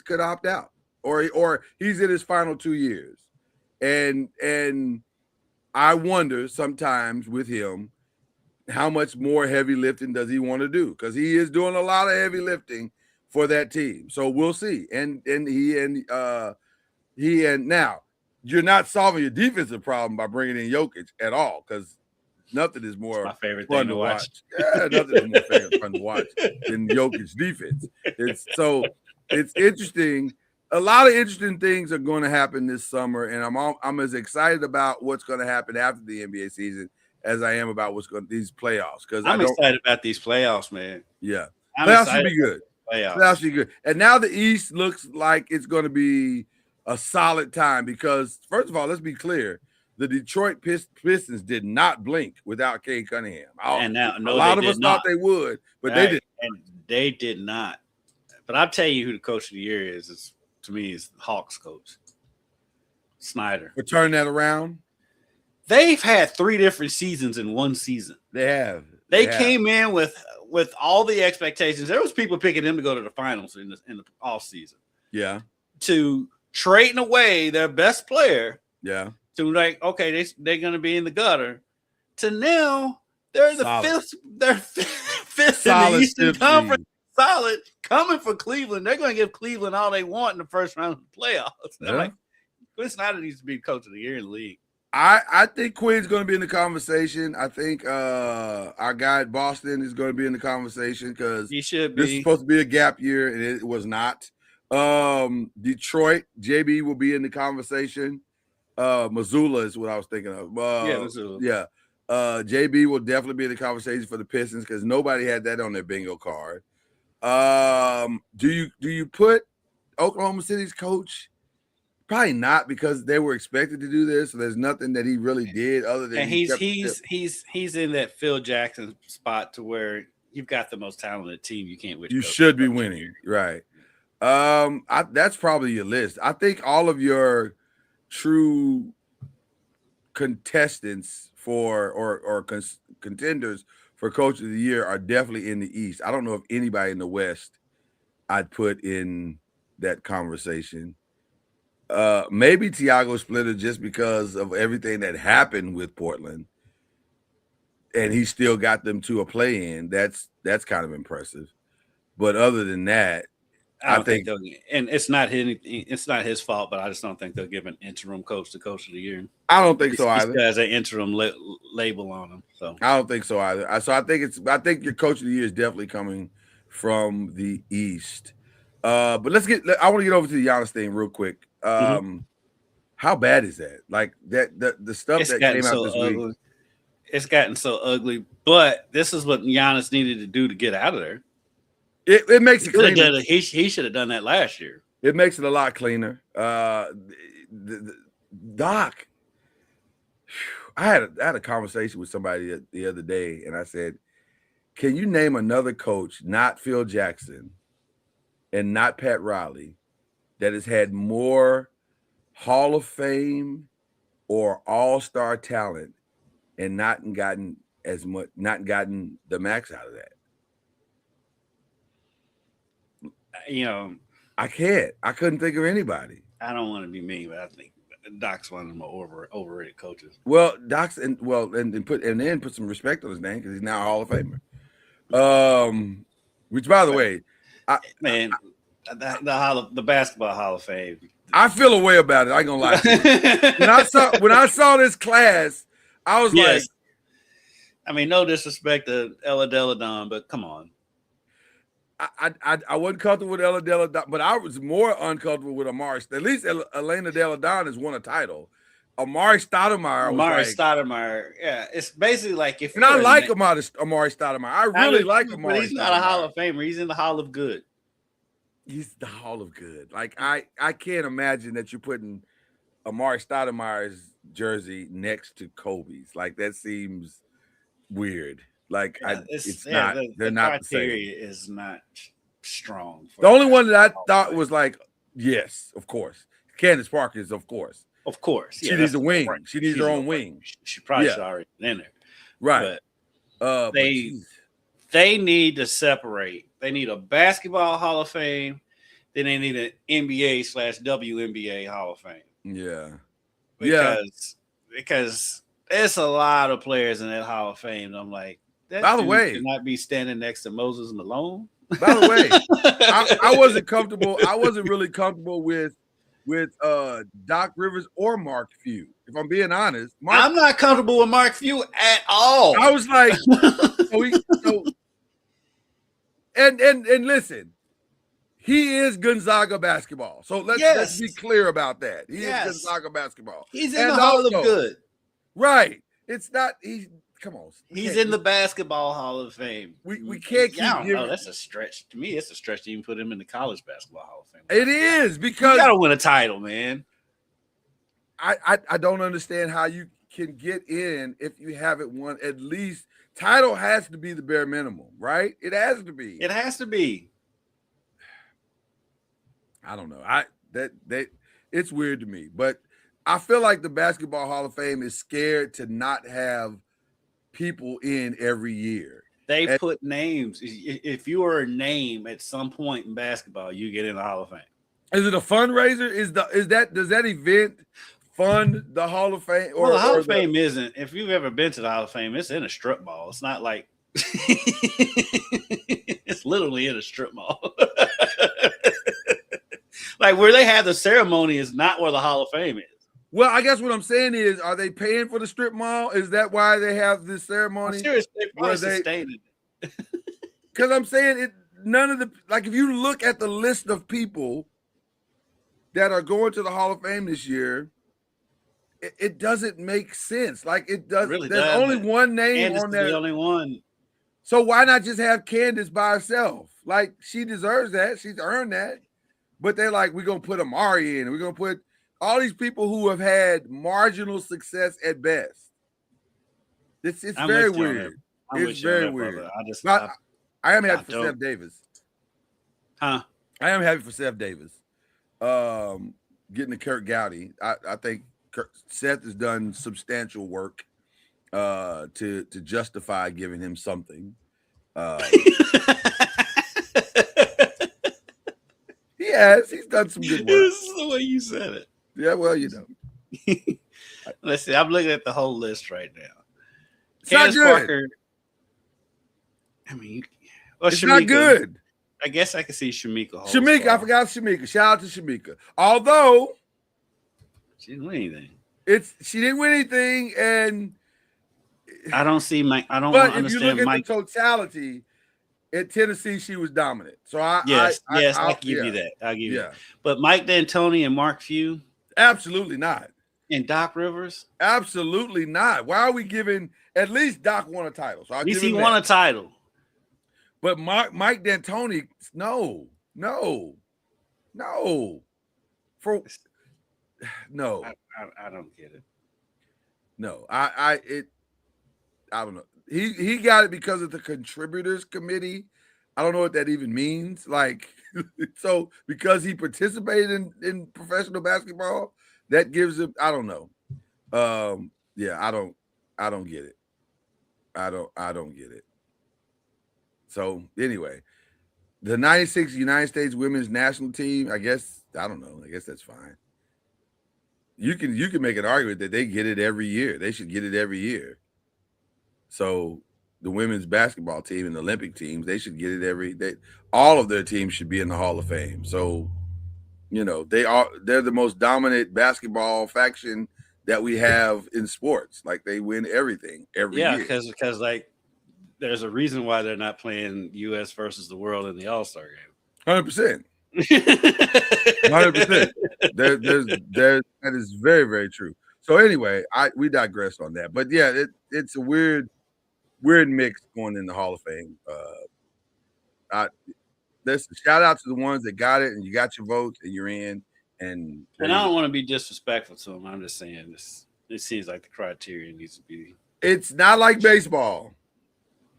could opt out, or he's in his final 2 years, and I wonder sometimes with him how much more heavy lifting does he want to do, because he is doing a lot of heavy lifting for that team. So we'll see. And now you're not solving your defensive problem by bringing in Jokic at all, because nothing is more my favorite fun thing to watch. Yeah, nothing is more fun to watch than Jokic's defense. It's interesting. A lot of interesting things are going to happen this summer, and I'm as excited about what's going to happen after the NBA season as I am about these playoffs. Because I'm excited about these playoffs, man. Yeah, playoffs should be good. Playoffs should be good. And now the East looks like it's going to be a solid time, because first of all, let's be clear. The Detroit Pistons did not blink without Cade Cunningham. A lot of us thought they would, but they didn't. And they did not. But I'll tell you who the coach of the year is. To me, is the Hawks coach, Snyder. For turning that around? They've had 3 different seasons in one season. They have. They came in with all the expectations. There was people picking them to go to the finals in the off season. Yeah. To trading away their best player. Yeah. To like, okay, they're going to be in the gutter. To now, they're the fifth in the Eastern Conference. Solid coming for Cleveland. They're going to give Cleveland all they want in the first round of the playoffs. Yeah. Like, Quinn Snyder needs to be coach of the year in the league. I think Quinn's going to be in the conversation. I think our guy at Boston is going to be in the conversation, because he should be. This is supposed to be a gap year, and it was not. Detroit, JB will be in the conversation. Missoula is what I was thinking of. Missoula. Yeah. JB will definitely be in the conversation for the Pistons, because nobody had that on their bingo card. Do you put Oklahoma City's coach? Probably not, because they were expected to do this. So there's nothing that he really did other than he's in that Phil Jackson spot to where you've got the most talented team. You can't win. You should be winning, right? That's probably your list. I think all of your true contestants for contenders for coach of the year are definitely in the East. I don't know if anybody in the West I'd put in that conversation. Maybe Tiago Splitter just because of everything that happened with Portland, and he still got them to a play-in. That's kind of impressive. But other than that, I don't think they'll, and it's not his fault, but I just don't think they'll give an interim coach the coach of the year. I don't think so either. He has an interim label on him, so I don't think so either. So I think your coach of the year is definitely coming from the East. But I want to get over to the Giannis thing real quick. How bad is that? Like that the stuff that came out this week. It's gotten so ugly, but this is what Giannis needed to do to get out of there. It makes it cleaner. He should have done that last year. It makes it a lot cleaner. Doc, I had a conversation with somebody the other day, and I said, "Can you name another coach, not Phil Jackson, and not Pat Riley, that has had more Hall of Fame or All-Star talent and not gotten the max out of that?" I couldn't think of anybody. I don't want to be mean, but I think Doc's one of the more overrated coaches. Well, Doc's and then put some respect on his name because he's now a Hall of Famer. Which, by the way, the basketball Hall of Fame. I feel a way about it. I ain't gonna lie to you. when I saw this class, I was like, I mean, no disrespect to Ella Deladon, but come on. I wasn't comfortable with Ella Deladon, but I was more uncomfortable with Amari. At least Elena Deladon has won a title. Amari Stoudemire, yeah, it's basically like if. And I like Amari Stoudemire. I really like Amari. But he's not a Hall of Famer. He's in the Hall of Good. He's the Hall of Good. Like I can't imagine that you're putting Amari Stoudemire's jersey next to Kobe's. Like that seems weird. Like it's not. They're not the same. Is not strong. The only one that I thought was like, yes, of course, Candace Parker is of course. Of course, she needs a wing. She needs her own wing. She probably should already been in there, right? But they need to separate. They need a basketball Hall of Fame. Then they need an NBA/WNBA Hall of Fame. Yeah, because there's a lot of players in that Hall of Fame. And I'm like, by the way, should not be standing next to Moses Malone. By the way, I wasn't comfortable. I wasn't really comfortable with Doc Rivers or Mark Few. If I'm being honest, I'm not comfortable with Mark Few at all. I was like, and listen, he is Gonzaga basketball. So let's be clear about that. He is Gonzaga basketball. He's in the Hall of Good. Right. It's not. Come on. He's in the basketball Hall of Fame. We can't keep. That's a stretch. To me, it's a stretch to even put him in the college basketball Hall of Fame. It is because you gotta win a title, man. I don't understand how you can get in if you haven't won at least. Title has to be the bare minimum, right? It has to be. It has to be. I don't know. It's weird to me, but I feel like the Basketball Hall of Fame is scared to not have people in every year. They put names. If you are a name at some point in basketball, you get in the Hall of Fame. Is it a fundraiser? Does that event fund the Hall of Fame? Well, the Hall of Fame isn't. If you've ever been to the Hall of Fame, it's in a strip mall. It's not like it's literally in a strip mall. Like where they have the ceremony is not where the Hall of Fame is. Well, I guess what I'm saying is, are they paying for the strip mall? Is that why they have this ceremony? I'm serious, they probably sustained it. Because I'm saying none of the if you look at the list of people that are going to the Hall of Fame this year, it doesn't make sense. Like it doesn't. Really there's only one name Candace on there. The only one. So why not just have Candace by herself? Like she deserves that. She's earned that. But they're like, we're gonna put Amari in. We're gonna put all these people who have had marginal success at best. It's very weird. It's very weird. I am happy for Seth Davis. Huh? I am happy for Seth Davis. Getting to Kirk Gowdy. I think Seth has done substantial work to justify giving him something. He has. He's done some good work. This is the way you said it. Yeah, well, you know. Let's see. I'm looking at the whole list right now. It's not Candace good. Parker. I mean, well, It's not good. I guess I can see Shamika. Shamika, I forgot Shamika. Shout out to Shamika. Although she didn't win anything. She didn't win anything, and I don't see Mike. I don't but if understand you look at Mike. the totality, at Tennessee, she was dominant. So I give you that. I'll give you that. But Mike D'Antoni and Mark Few? Absolutely not. And Doc Rivers? Absolutely not. Why are we giving at least Doc won a title? So at least he won a title. But Mike D'Antoni, no. I don't get it. No, I don't know. He got it because of the contributors committee. I don't know what that even means. Like, so because he participated in professional basketball, that gives him. I don't know. I don't get it. I don't get it. So anyway, the '96 United States Women's National Team. I guess I don't know. I guess that's fine. You can make an argument that they get it every year. They should get it every year. So the women's basketball team and the Olympic teams, they should get it all of their teams should be in the Hall of Fame. So, you know, they're the most dominant basketball faction that we have in sports. Like they win everything every year. Yeah, because like there's a reason why they're not playing US versus the world in the All-Star game. 100%. 100%. That is very, very true. So anyway, we digress on that. But yeah, it's a weird mix going in the Hall of Fame. Listen, shout out to the ones that got it and you got your votes and you're in. And I don't want to be disrespectful to them. I'm just saying it seems like the criteria needs to be. It's not like baseball.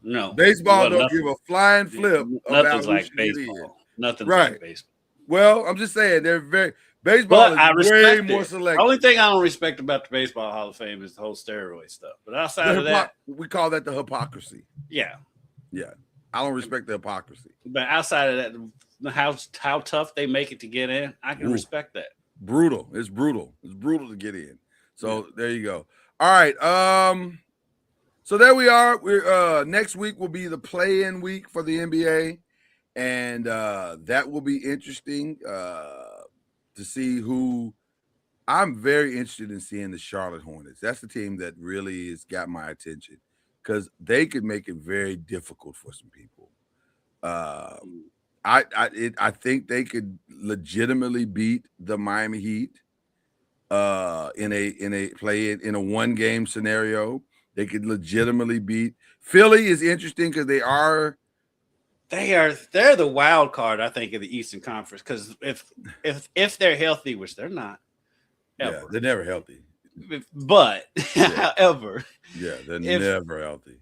No. Baseball don't give a flying flip. Nothing's like baseball. Nothing's like baseball. Well, I'm just saying baseball is way more selective. The only thing I don't respect about the Baseball Hall of Fame is the whole steroid stuff. But outside of that, we call that the hypocrisy. Yeah. Yeah. I don't respect the hypocrisy. But outside of that, how tough they make it to get in, I can respect that. Brutal. It's brutal. It's brutal to get in. So there you go. All right. So there we are. We're next week will be the play-in week for the NBA. And that will be interesting to see who. I'm very interested in seeing the Charlotte Hornets. That's the team that really has got my attention because they could make it very difficult for some people. I think they could legitimately beat the Miami Heat in a one-game scenario. They could legitimately beat Philly. Is interesting because they're the wild card, I think, in the Eastern Conference. Because if they're healthy, which they're not, ever. Yeah, they're never healthy. But however, they're never healthy.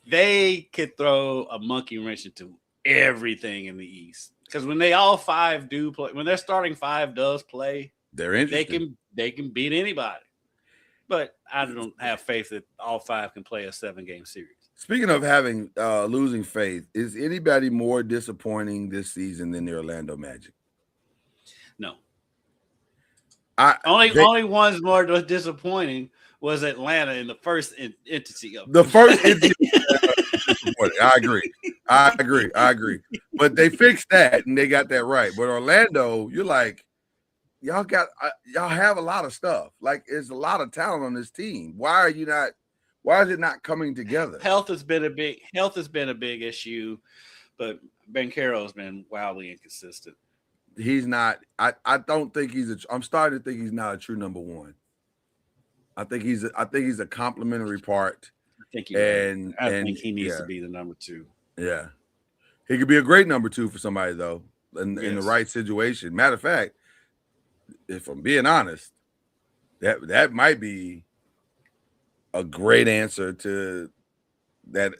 They could throw a monkey wrench into everything in the East. Because when they all five do play, when their starting five does play, they're interesting. They can beat anybody. But I don't have faith that all five can play a 7-game series. Speaking of having losing faith, is anybody more disappointing this season than the Orlando Magic? No. Only ones more disappointing was Atlanta in the first entity of the first entity. I agree. But they fixed that and they got that right. But Orlando, you're like, y'all have a lot of stuff. Like, there's a lot of talent on this team. Why is it not coming together? Health has been a big issue, but Banchero has been wildly inconsistent. He's not. I don't think I'm starting to think he's not a true number one. I think he's a complementary part. I think he needs to be the number two. Yeah, he could be a great number two for somebody though, in the right situation. Matter of fact, if I'm being honest, that might be a great answer to that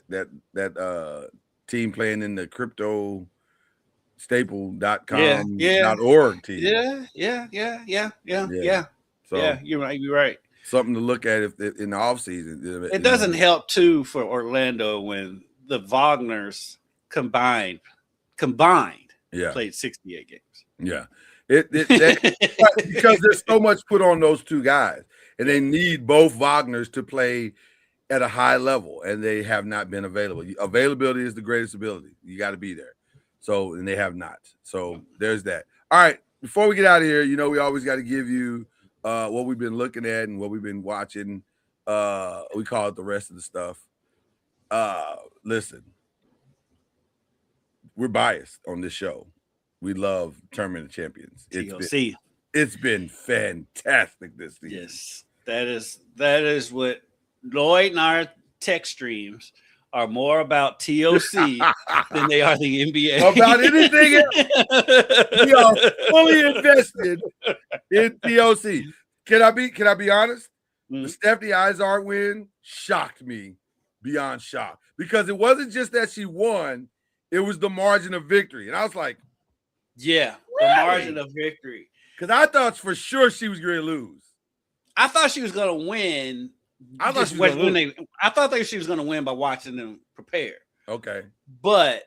team playing in the crypto staple.com.org team. Yeah. So you're right. Something to look at if in the offseason. It doesn't help too for Orlando when the Wagners combined played 68 games. Yeah. Because there's so much put on those two guys, and they need both Wagners to play at a high level, and they have not been available. Availability is the greatest ability. You got to be there. So, and they have not. So there's that. All right. Before we get out of here, we always got to give you what we've been looking at and what we've been watching. We call it the rest of the stuff. Listen, we're biased on this show. We love Tournament of Champions. It's been fantastic this season. Yes, that is what Lloyd and our text streams are more about TOC than they are the NBA. About anything else. We are fully invested in TOC. Can I be honest? The Stephanie Izard win shocked me beyond shock, because it wasn't just that she won, it was the margin of victory. And I was like, yeah, really? The margin of victory. Because I thought for sure she was going to lose. I thought she was going to win. I thought she was going to win by watching them prepare. Okay. But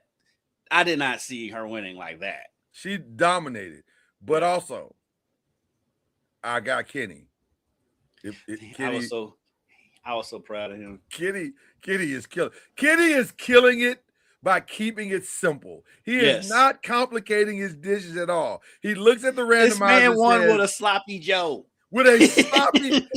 I did not see her winning like that. She dominated. But also, I got Kenny. I was so proud of him. Kenny is killing. Kenny is killing it by keeping it simple. He is not complicating his dishes at all. He looks at the randomizer. This man won with a sloppy Joe. With a sloppy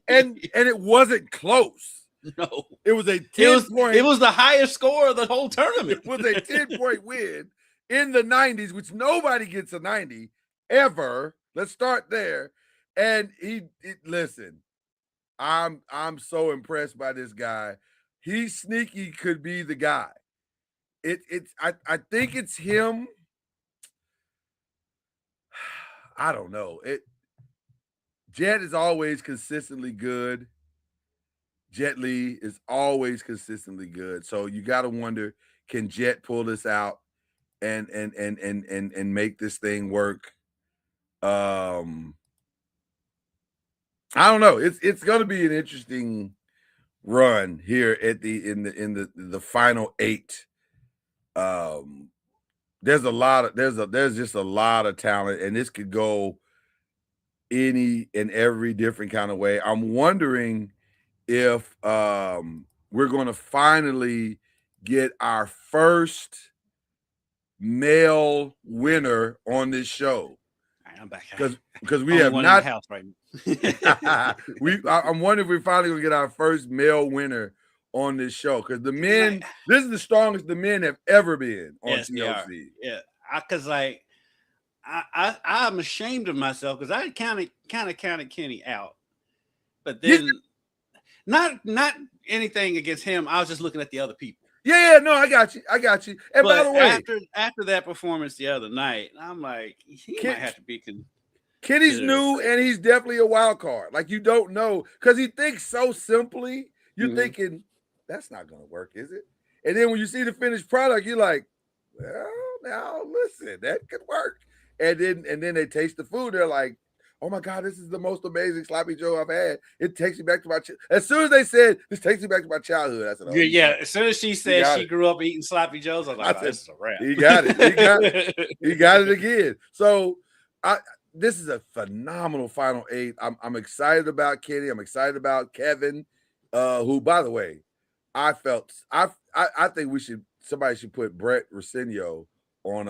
and it wasn't close. No. It was a 10-point. It was the highest score of the whole tournament. It was a 10-point win in the 90s, which nobody gets a 90 ever. Let's start there. And listen, I'm so impressed by this guy. He's sneaky, could be the guy. I think it's him. I don't know. Jet is always consistently good. Jet Li is always consistently good. So you got to wonder, can Jet pull this out and make this thing work? I don't know. It's going to be an interesting run here at the final 8. There's just a lot of talent, and this could go any and every different kind of way. I'm wondering if we're going to finally get our first male winner on this show. I'm back. Because we have not. House right now. I'm wondering if we're finally going to get our first male winner on this show, because the men, this is the strongest the men have ever been on TLC. Yeah, because I'm ashamed of myself because I kind of counted Kenny out, but then not anything against him. I was just looking at the other people. Yeah, no, I got you. And but by the way, after that performance the other night, I'm like, he might have to be. Kenny's new, and he's definitely a wild card. Like, you don't know, because he thinks so simply. You're thinking that's not going to work, is it? And then when you see the finished product, you're like, well, now listen, that could work. And then they taste the food. They're like, oh my God, this is the most amazing sloppy Joe I've had. It takes me back to my as soon as they said this takes me back to my childhood, I said, oh, yeah. As soon as she said she grew up eating sloppy Joes, I was like, this is a wrap. He got it. He got it again. So this is a phenomenal final 8. I'm excited about Kenny. I'm excited about Kevin, who, by the way, I think somebody should put Brett Rosenio on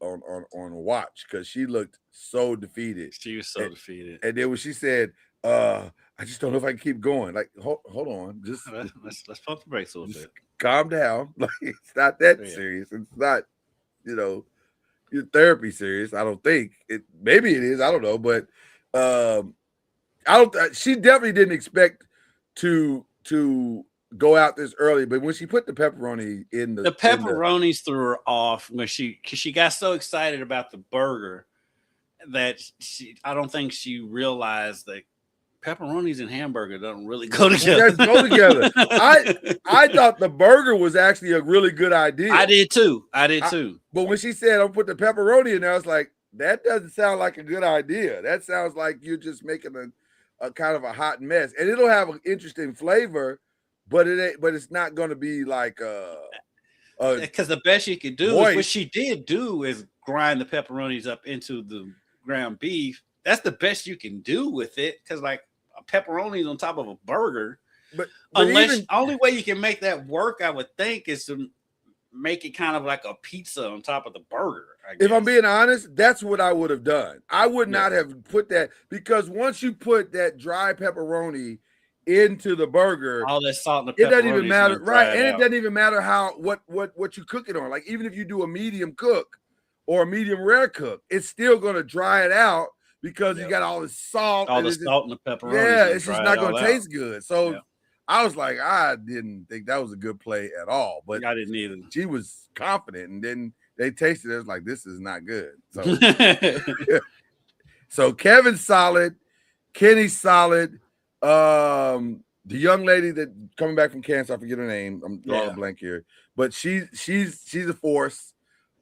watch, because she looked so defeated. She was so defeated. And then when she said, I just don't know if I can keep going. Like, hold on. Just let's pump the brakes a little bit. Calm down. Like, it's not that serious. It's not, your therapy serious. I don't think it. Maybe it is. I don't know. But she definitely didn't expect to go out this early, but when she put the pepperoni in the pepperonis threw her off when she got so excited about the burger that I don't think she realized that pepperonis and hamburger don't really go together. I thought the burger was actually a really good idea. I did too. But when she said, "I'll put the pepperoni in there," I was like, that doesn't sound like a good idea. That sounds like you're just making a kind of a hot mess, and it'll have an interesting flavor. But it's not going to be like because the best she could do is what she did do is grind the pepperonis up into the ground beef, that's the best you can do with it. Because like a pepperoni on top of a burger, but unless even, only way you can make that work, I would think, is to make it kind of like a pizza on top of the burger. if I'm being honest, that's what I would have done. I would not have put that, because once you put that dry pepperoni into the burger, all that salt and the it doesn't even pepperonis matter, gonna dry right? And it it out. doesn't even matter how what you cook it on. Like even if you do a medium cook or a medium rare cook, it's still gonna dry it out because you got all the salt, all and the it's just, salt and the pepperoni. yeah, it's just not all gonna out. taste good. So Yeah. I was like, I didn't think that was a good play at all. But I didn't either. she was confident, and then they tasted it. It was like, this is not good. So, so Kevin's solid, Kenny's solid. The young lady that coming back from cancer, I forget her name. I'm drawing a blank here, but she's a force.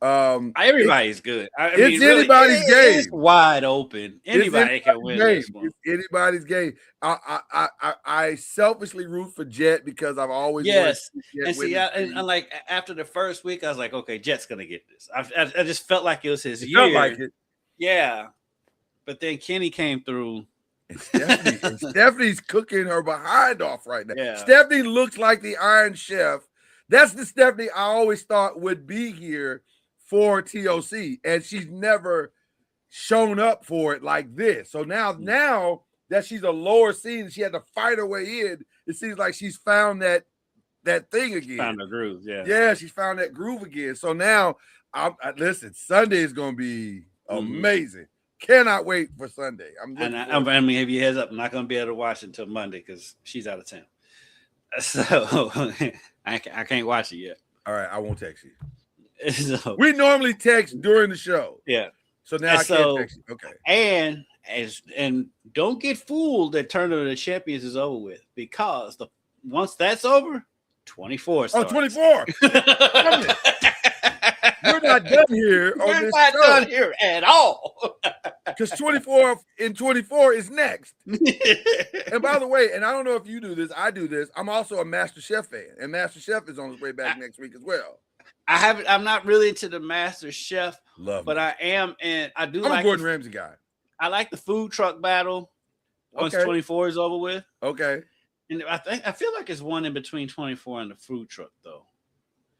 Everybody's good. I mean, It's really, anybody's game. It's wide open. Anybody can win game. this one. It's anybody's game. I selfishly root for Jet because I've always wanted to see Jet And win see, this and thing. like after the first week, I was like, okay, Jet's gonna get this. I just felt like it was his It year. felt like it. Yeah, but then Kenny came through. And Stephanie's cooking her behind off right now. Yeah. Stephanie looks like the Iron Chef. That's the Stephanie I always thought would be here for TOC, and she's never shown up for it like this. So now that she's a lower seed and she had to fight her way in, it seems like she's found that thing again. Found the groove, yeah. Yeah, she's found that groove again. So now, listen, Sunday is going to be amazing. Cannot wait for Sunday. I mean, if you heads up, I'm not going to be able to watch it until Monday because she's out of town. So I can't watch it yet. All right, I won't text you. So, We normally text during the show. yeah. So now I can't text you. Okay. And don't get fooled that Tournament of Champions is over with, because once that's over, 24 starts. 24. We're not done here on We're this not show. done here at all. Because 24 is next. And by the way, and I don't know if you do this, I do this. I'm also a Master Chef fan, and Master Chef is on his way back next week as well. I'm not really into the Master Chef, Love but it. I am, and I do I'm like a Gordon Ramsay guy. I like the food truck battle once Okay. 24 is over with. Okay. And I feel like it's one in between 24 and the food truck though.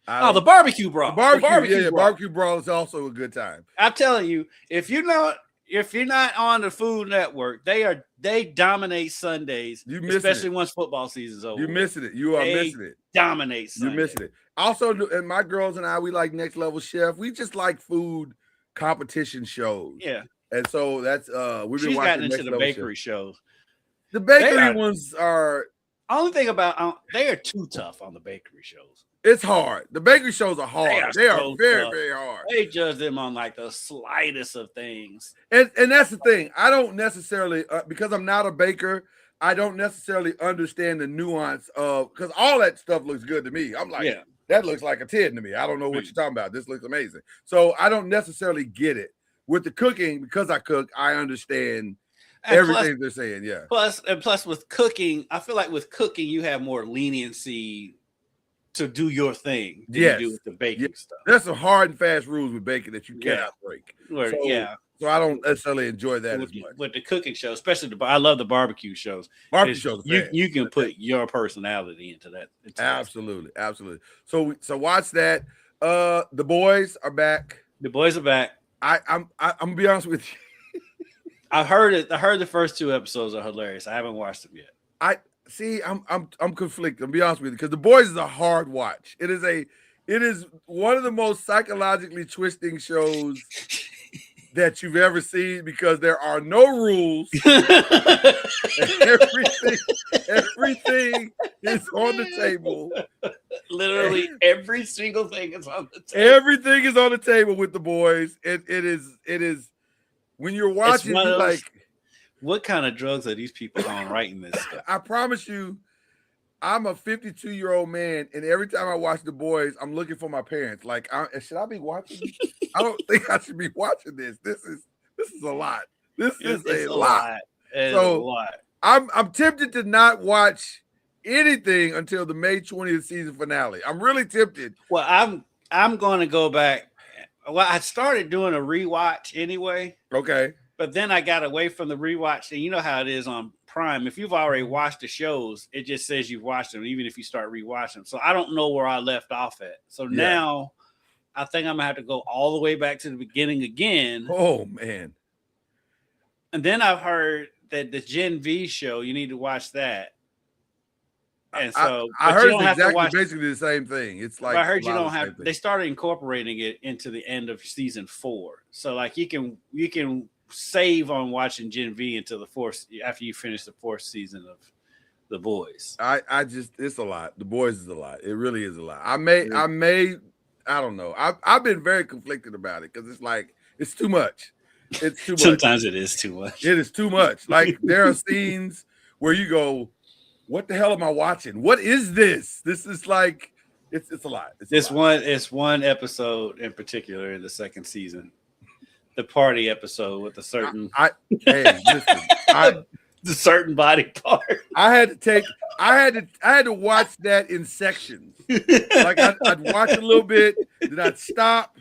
Oh, The barbecue brawl. Barbecue brawl is also a good time. I'm telling you, if you're not on the Food Network, they dominate Sundays, especially once football season's over. You're missing it. You are missing it. Dominate Sundays. You're missing it. Also, and my girls and I, we like Next Level Chef. We just like food competition shows. Yeah. And so that's we've been She's watching gotten into Next the Level bakery Chef. shows. The bakery ones are. Only thing about they are too tough on the bakery shows. It's hard. The bakery shows are hard. They are so very, tough. very hard. They judge them on like the slightest of things. And that's the thing. I don't necessarily because I'm not a baker. I don't necessarily understand the nuance of, because all that stuff looks good to me. I'm like, that looks like a 10 to me. I don't know what you're talking about. This looks amazing. So I don't necessarily get it. With the cooking, because I cook, I understand everything they're saying. Yeah. Plus with cooking, I feel like with cooking, you have more leniency to do your thing than you do with the baking stuff. There's some hard and fast rules with baking that you cannot break. So I don't necessarily enjoy that as much. With the cooking show, especially I love the barbecue shows. Barbecue shows, you can put your personality into that. Absolutely. So watch that. The boys are back. The boys are back. I'm gonna be honest with you. I heard it. I heard the first 2 episodes are hilarious. I haven't watched them yet. I'm conflicted. I'll be honest with you, because The Boys is a hard watch. It is one of the most psychologically twisting shows that you've ever seen, because there are no rules. Everything is on the table. Literally every single thing is on the table. Everything is on the table with The Boys. It is when you're watching, you're like, what kind of drugs are these people on writing this stuff? I promise you, I'm a 52-year-old man, and every time I watch The Boys, I'm looking for my parents. Like, should I be watching? I don't think I should be watching this. This is a lot. This is a lot. It's a lot. I'm tempted to not watch anything until the May 20th season finale. I'm really tempted. Well, I'm going to go back Well, I started doing a rewatch anyway. Okay. But then I got away from the rewatch, and you know how it is on Prime. If you've already watched the shows, it just says you've watched them, even if you start rewatching them. So I don't know where I left off at. So now I think I'm gonna have to go all the way back to the beginning again. Oh man! And then I've heard that the Gen V show, you need to watch that. And so I heard it's exactly basically the same thing. It's like I heard you don't have. They started incorporating it into the end of season 4. So like you can save on watching Gen V until the 4th after you finish the 4th season of The Boys. I just it's a lot. The Boys is a lot. It really is a lot. I don't know. I've been very conflicted about it because it's like it's too much. It's too much. Sometimes it is too much. It is too much. Like there are scenes where you go, what the hell am I watching? What is this? This is like it's a lot. It's one episode in particular in the 2nd season. The party episode with a certain the certain body part. I had to watch that in sections. Like I'd watch a little bit, then I'd stop,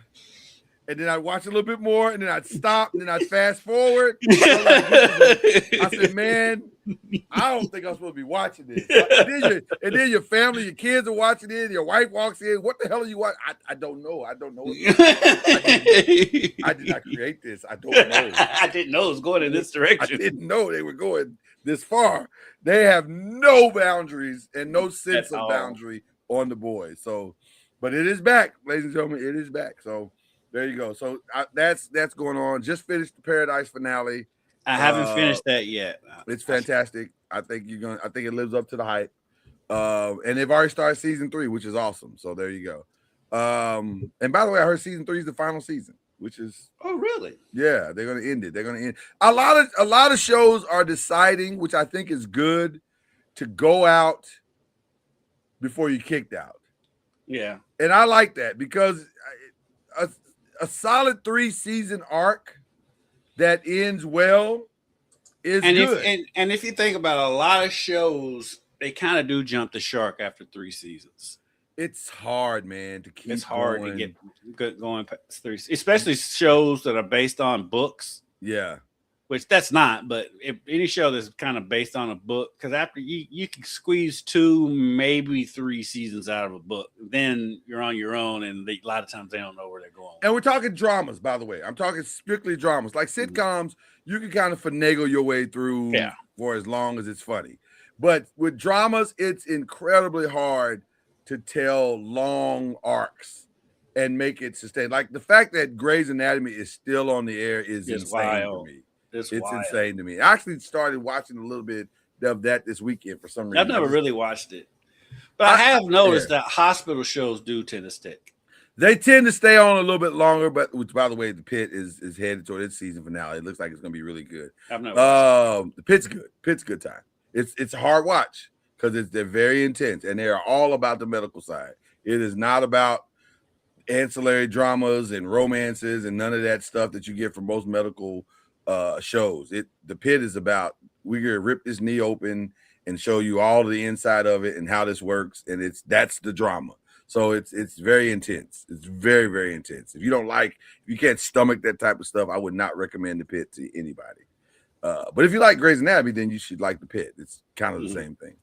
and then I'd watch a little bit more, and then I'd stop, and then I'd fast forward. I said, man, I don't think I'm supposed to be watching this. And then your family, your kids are watching it, your wife walks in. What the hell are you watching? I don't know. I don't know. I did not create this. I don't know. I didn't know it was going in this direction. I didn't know they were going this far. They have no boundaries and no sense of boundary on The Boys. So, but it is back, ladies and gentlemen. It is back. So there you go. So that's going on. Just finished the Paradise finale. I haven't finished that yet. It's fantastic. I think it lives up to the hype. And they've already started season 3, which is awesome. So there you go. And by the way, I heard season 3 is the final season, which is really? Yeah, they're gonna end it. They're gonna end a lot of shows are deciding, which I think is good, to go out before you're kicked out. Yeah. And I like that because a solid 3-season arc that ends well is good. And if you think about a lot of shows, they kind of do jump the shark after 3 seasons. It's hard, man, to keep. It's hard to get good going past 3, especially shows that are based on books. Yeah, which that's not. But if any show that's kind of based on a book, because after you can squeeze 2, maybe 3 seasons out of a book, then you're on your own, and a lot of times they don't know where they're going. And we're talking dramas, by the way. I'm talking strictly dramas, like sitcoms. You can kind of finagle your way through for as long as it's funny. But with dramas, it's incredibly hard to tell long arcs and make it sustain. Like the fact that Grey's Anatomy is still on the air is insane to me. It's insane to me. I actually started watching a little bit of that this weekend for some reason. I've never really watched it. But I have noticed that hospital shows do tend to stick. They tend to stay on a little bit longer, but which, by the way, The Pitt is headed toward its season finale. It looks like it's going to be really good. I've never watched it. The Pitt's good. Pitt's a good time. It's a hard watch because they're very intense, and they are all about the medical side. It is not about ancillary dramas and romances and none of that stuff that you get from most medical shows. The Pitt is about, we're going to rip this knee open and show you all the inside of it and how this works, and that's the drama. So it's very intense. It's very, very intense. If you can't stomach that type of stuff, I would not recommend The Pitt to anybody. But if you like Grey's Anatomy, then you should like The Pitt. It's kind of the same thing.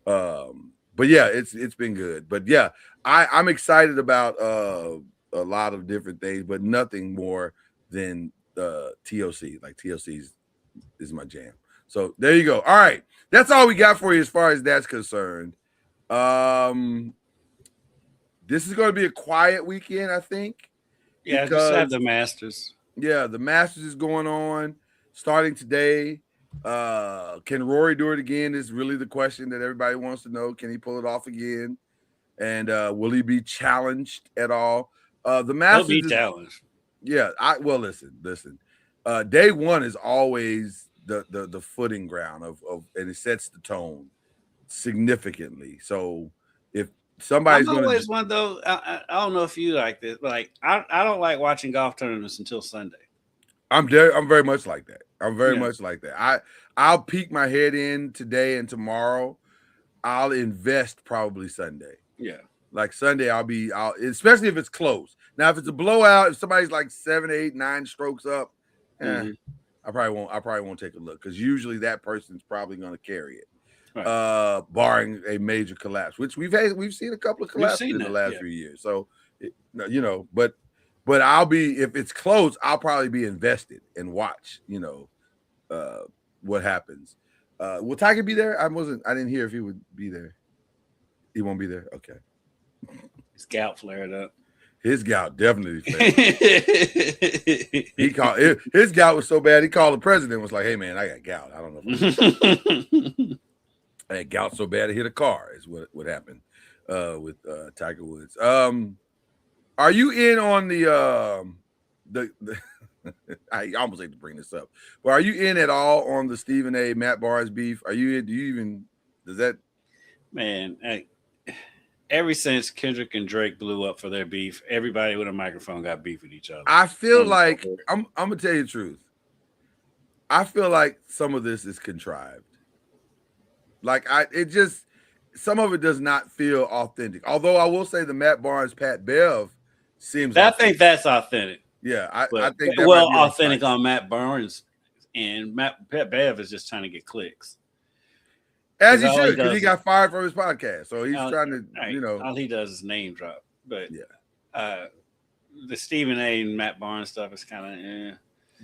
But yeah, it's been good. But yeah, I'm excited about a lot of different things, but nothing more than TOC. Like TOC is my jam. So there you go. All right, that's all we got for you as far as that's concerned. This is going to be a quiet weekend, I think. Yeah, just have the Masters. Yeah, the Masters is going on starting today. Can Rory do it again is really the question that everybody wants to know. Can he pull it off again? And will he be challenged at all? The Masters He'll be challenged. Yeah, listen. Day one is always the footing ground of and it sets the tone significantly. So if somebody's going to one though, I don't know if you like this, but like I don't like watching golf tournaments until Sunday. I'm very much like that. I'm very much like that. I'll peek my head in today and tomorrow. I'll invest probably Sunday. Yeah. Like Sunday, I'll especially if it's close. Now, if it's a blowout, if somebody's like 7, 8, 9 strokes up, I probably won't take a look because usually that person's probably going to carry it. Right. Barring a major collapse, which we've seen a couple of collapses in the last few years. So, but I'll be, if it's close, I'll probably be invested and watch, what happens. Will Tiger be there? I didn't hear if he would be there. He won't be there. Okay. His gout flared up. His gout definitely flared up. His gout was so bad, he called the president, was like, hey man, I got gout. I don't know if I had gout so bad it hit a car, is what happened with Tiger Woods. Are you in on the I almost hate to bring this up, but are you in at all on the Stephen A. Matt Barnes beef? Are you in? Does that? Man, ever since Kendrick and Drake blew up for their beef, everybody with a microphone got beef with each other. I feel like I'm gonna tell you the truth. I feel like some of this is contrived. Like some of it does not feel authentic. Although I will say the Matt Barnes Pat Bev seems. I think that's authentic. Yeah, I think that authentic on Matt Barnes, and Pat Bev is just trying to get clicks. As he should, because he got fired from his podcast, so he's trying to, all he does is name drop. But the Stephen A. and Matt Barnes stuff is kind of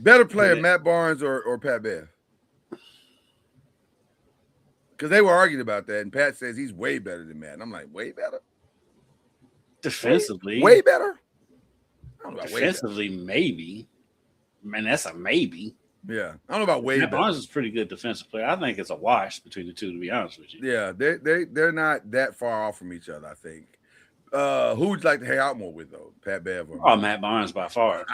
better player, Matt Barnes or Pat Bev. Because they were arguing about that, and Pat says he's way better than Matt. And I'm like, way better? Defensively. Way better? I don't know about defensively, maybe. Man, that's a maybe. Yeah. I don't know about way better. Barnes is a pretty good defensive player. I think it's a wash between the two, to be honest with you. Yeah, they're not that far off from each other, I think. Who would you like to hang out more with, though? Pat Bev or Matt Barnes by far.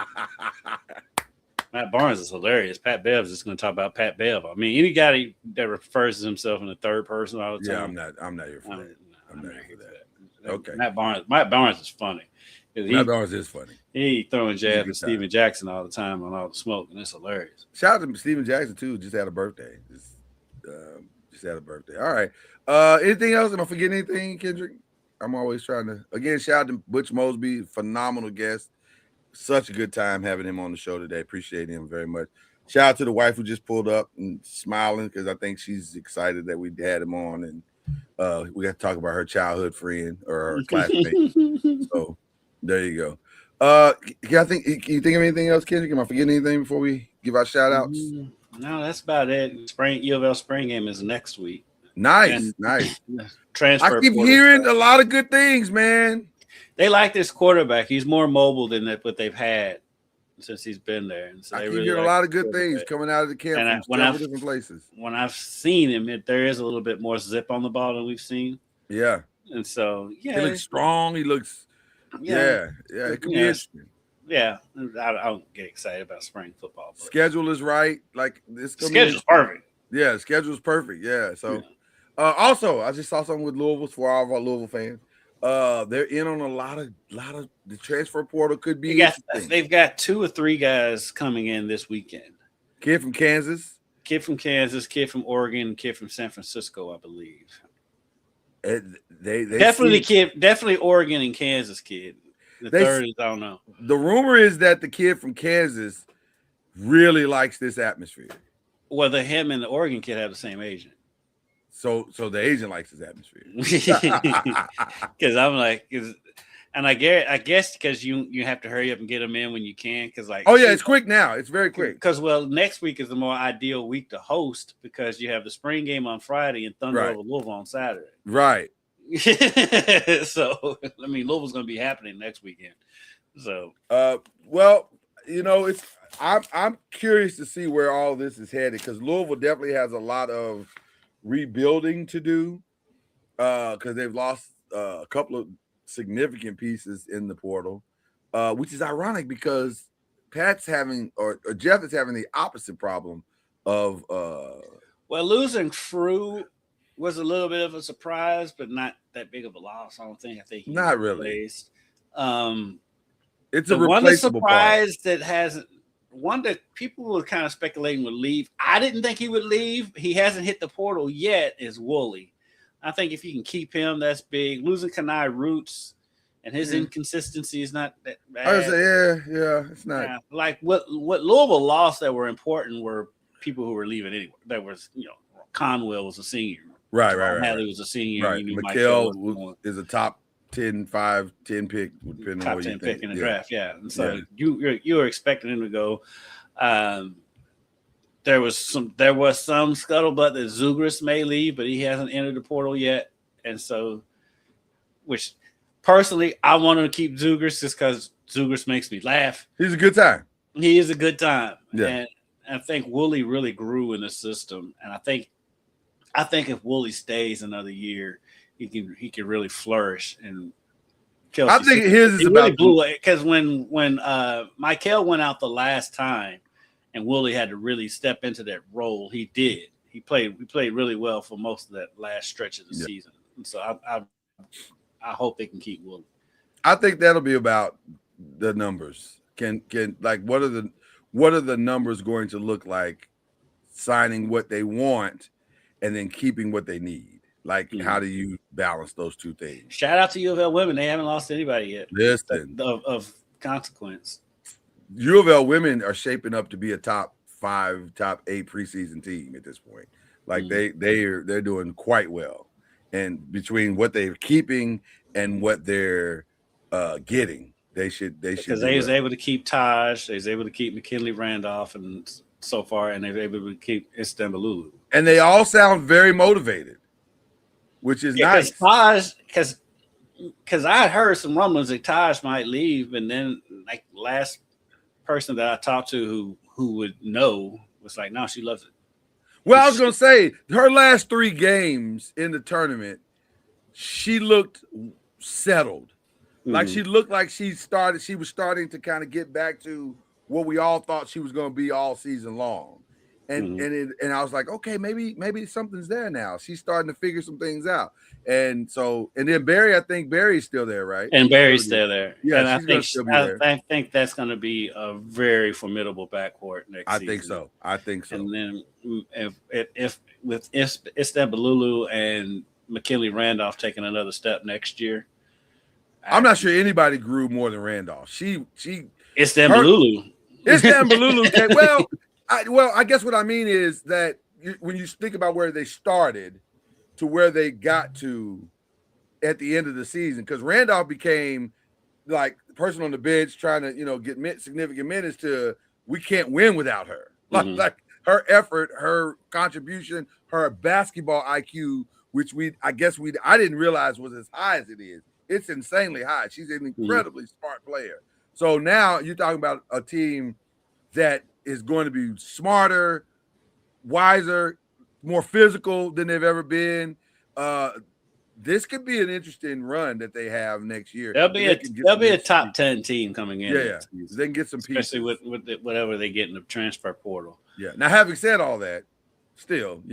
Matt Barnes is hilarious. Pat Bev is just going to talk about Pat Bev. I mean, any guy that refers to himself in the third person all the time. Yeah, I'm not here for that. I'm not here for that. Okay. Matt Barnes is funny. Matt Barnes is funny. He throwing jabs at Steven Jackson all the time on all the smoke, and it's hilarious. Shout out to Steven Jackson too. Just had a birthday. Just had a birthday. All right. Anything else? Am I forgetting anything, Kendrick? I'm always trying to. Again, shout out to Butch Mosby, phenomenal guest. Such a good time having him on the show today. Appreciate him very much. Shout out to the wife who just pulled up and smiling because I think she's excited that we had him on, and we got to talk about her childhood friend or her classmate. So there you go. Can you think of anything else, Kendrick? Am I forgetting anything before we give our shout outs? No, that's about it. U of L spring game is next week. Nice. Transfer. I keep hearing a lot of good things, man. They like this quarterback. He's more mobile than what they've had since he's been there. And so I keep hearing a lot of good things coming out of the camp from several different places. When I've seen him, there is a little bit more zip on the ball than we've seen. Yeah. And so, he looks strong. He looks, it could be interesting. Yeah, I don't get excited about spring football. Schedule is right. Like this schedule's perfect. Yeah, the schedule's perfect. Yeah. So, also, I just saw something with Louisville for all of our Louisville fans. They're in on a lot of the transfer portal could be. They've got 2 or 3 guys coming in this weekend. Kid from Kansas, kid from Oregon, kid from San Francisco, I believe. They definitely Oregon and Kansas kid. The third is I don't know. The rumor is that the kid from Kansas really likes this atmosphere. Well, him and the Oregon kid have the same agent. So the agent likes his atmosphere. Because I'm like, and I guess because you have to hurry up and get them in when you can. Because it's quick now. It's very quick. Because next week is the more ideal week to host because you have the spring game on Friday and Thunder over Louisville on Saturday. Right. So I mean, Louisville's going to be happening next weekend. So I'm curious to see where all this is headed because Louisville definitely has a lot of rebuilding to do because they've lost a couple of significant pieces in the portal, which is ironic because Jeff is having the opposite problem of losing Frew was a little bit of a surprise, but not that big of a loss. I don't think. I think he not really. It's a replaceable surprise that hasn't. One that people were kind of speculating would leave. I didn't think he would leave. He hasn't hit the portal yet. Is Woolley. I think if you can keep him, that's big. Losing Kanai Roots and his inconsistency is not that bad. I would say, yeah, it's not. Yeah, like what Louisville lost that were important were people who were leaving anyway. That was, Conwell was a senior. Right. Hadley was a senior. Right. You knew McHale is a top 10 pick, depending top on what 10 you pick think. in the draft. Yeah, and so you were expecting him to go. There was some scuttlebutt that Zugris may leave, but he hasn't entered the portal yet, and so, which personally I want to keep Zugris just because Zugris makes me laugh. He's a good time. He is a good time, yeah. And I think Woolley really grew in the system, and I think if Woolley stays another year, he can really flourish. And Kelsey, I think his is about really blew it because when Michael went out the last time, and Woolley had to really step into that role, he did. He played really well for most of that last stretch of the season, and so I hope they can keep Woolley. I think that'll be about the numbers. Can like what are the numbers going to look like signing what they want and then keeping what they need? Like, how do you balance those two things? Shout out to U of L women. They haven't lost anybody yet. Listen, of consequence. U of L women are shaping up to be a top 5, top 8 preseason team at this point. Like they're doing quite well. And between what they're keeping and what they're getting, they should because they was able to keep Taj, they was able to keep McKinley Randolph, and so far, and they were able to keep Istanbululu. And they all sound very motivated, which is nice. Because I had heard some rumblings that Taj might leave, and then like last person that I talked to who would know was like, no, she loves it. Well, I was gonna say her last 3 games in the tournament, she looked settled. Like she looked like she was starting to kind of get back to what we all thought she was going to be all season long. And I was like, okay, maybe something's there now. She's starting to figure some things out. And then Barry, I think Barry's still there, right? And Barry's still there. Yeah, and I think that's going to be a very formidable backcourt next season. I think so. And then if Istanbululu and McKinley Randolph taking another step next year, I'm not sure anybody grew more than Randolph. Istanbululu. I guess what I mean is that when you think about where they started to where they got to at the end of the season, because Randolph became like the person on the bench trying to, get significant minutes to we can't win without her. Like her effort, her contribution, her basketball IQ, which I didn't realize was as high as it is. It's insanely high. She's an incredibly smart player. So now you're talking about a team that is going to be smarter, wiser, more physical than they've ever been. This could be an interesting run that they have next year. They'll be a top 10 team coming in. Yeah. They can get some pieces. Especially with whatever they get in the transfer portal. Yeah. Now, having said all that, still,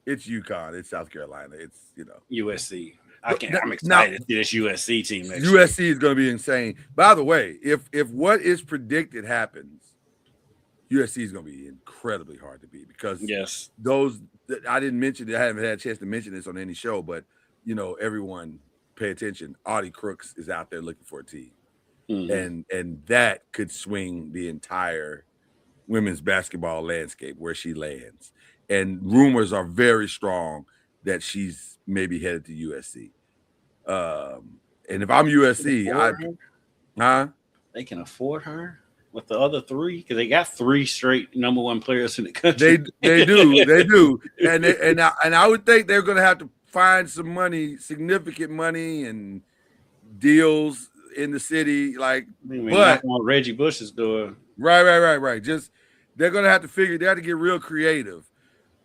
it's UConn, it's South Carolina, it's, USC. I'm excited to see this USC team next USC year. is going to be insane. By the way, if what is predicted happens, USC is going to be incredibly hard to beat because those I didn't mention. I haven't had a chance to mention this on any show, but everyone pay attention. Audie Crooks is out there looking for a team, and that could swing the entire women's basketball landscape where she lands. And rumors are very strong that she's maybe headed to USC. And if I'm USC, they can afford her with the other 3 because they got 3 straight number 1 players in the country. They do, and I would think they're going to have to find some money, significant money, and deals in the city. But on Reggie Bush's door, right. Just they're going to have to figure. They have to get real creative.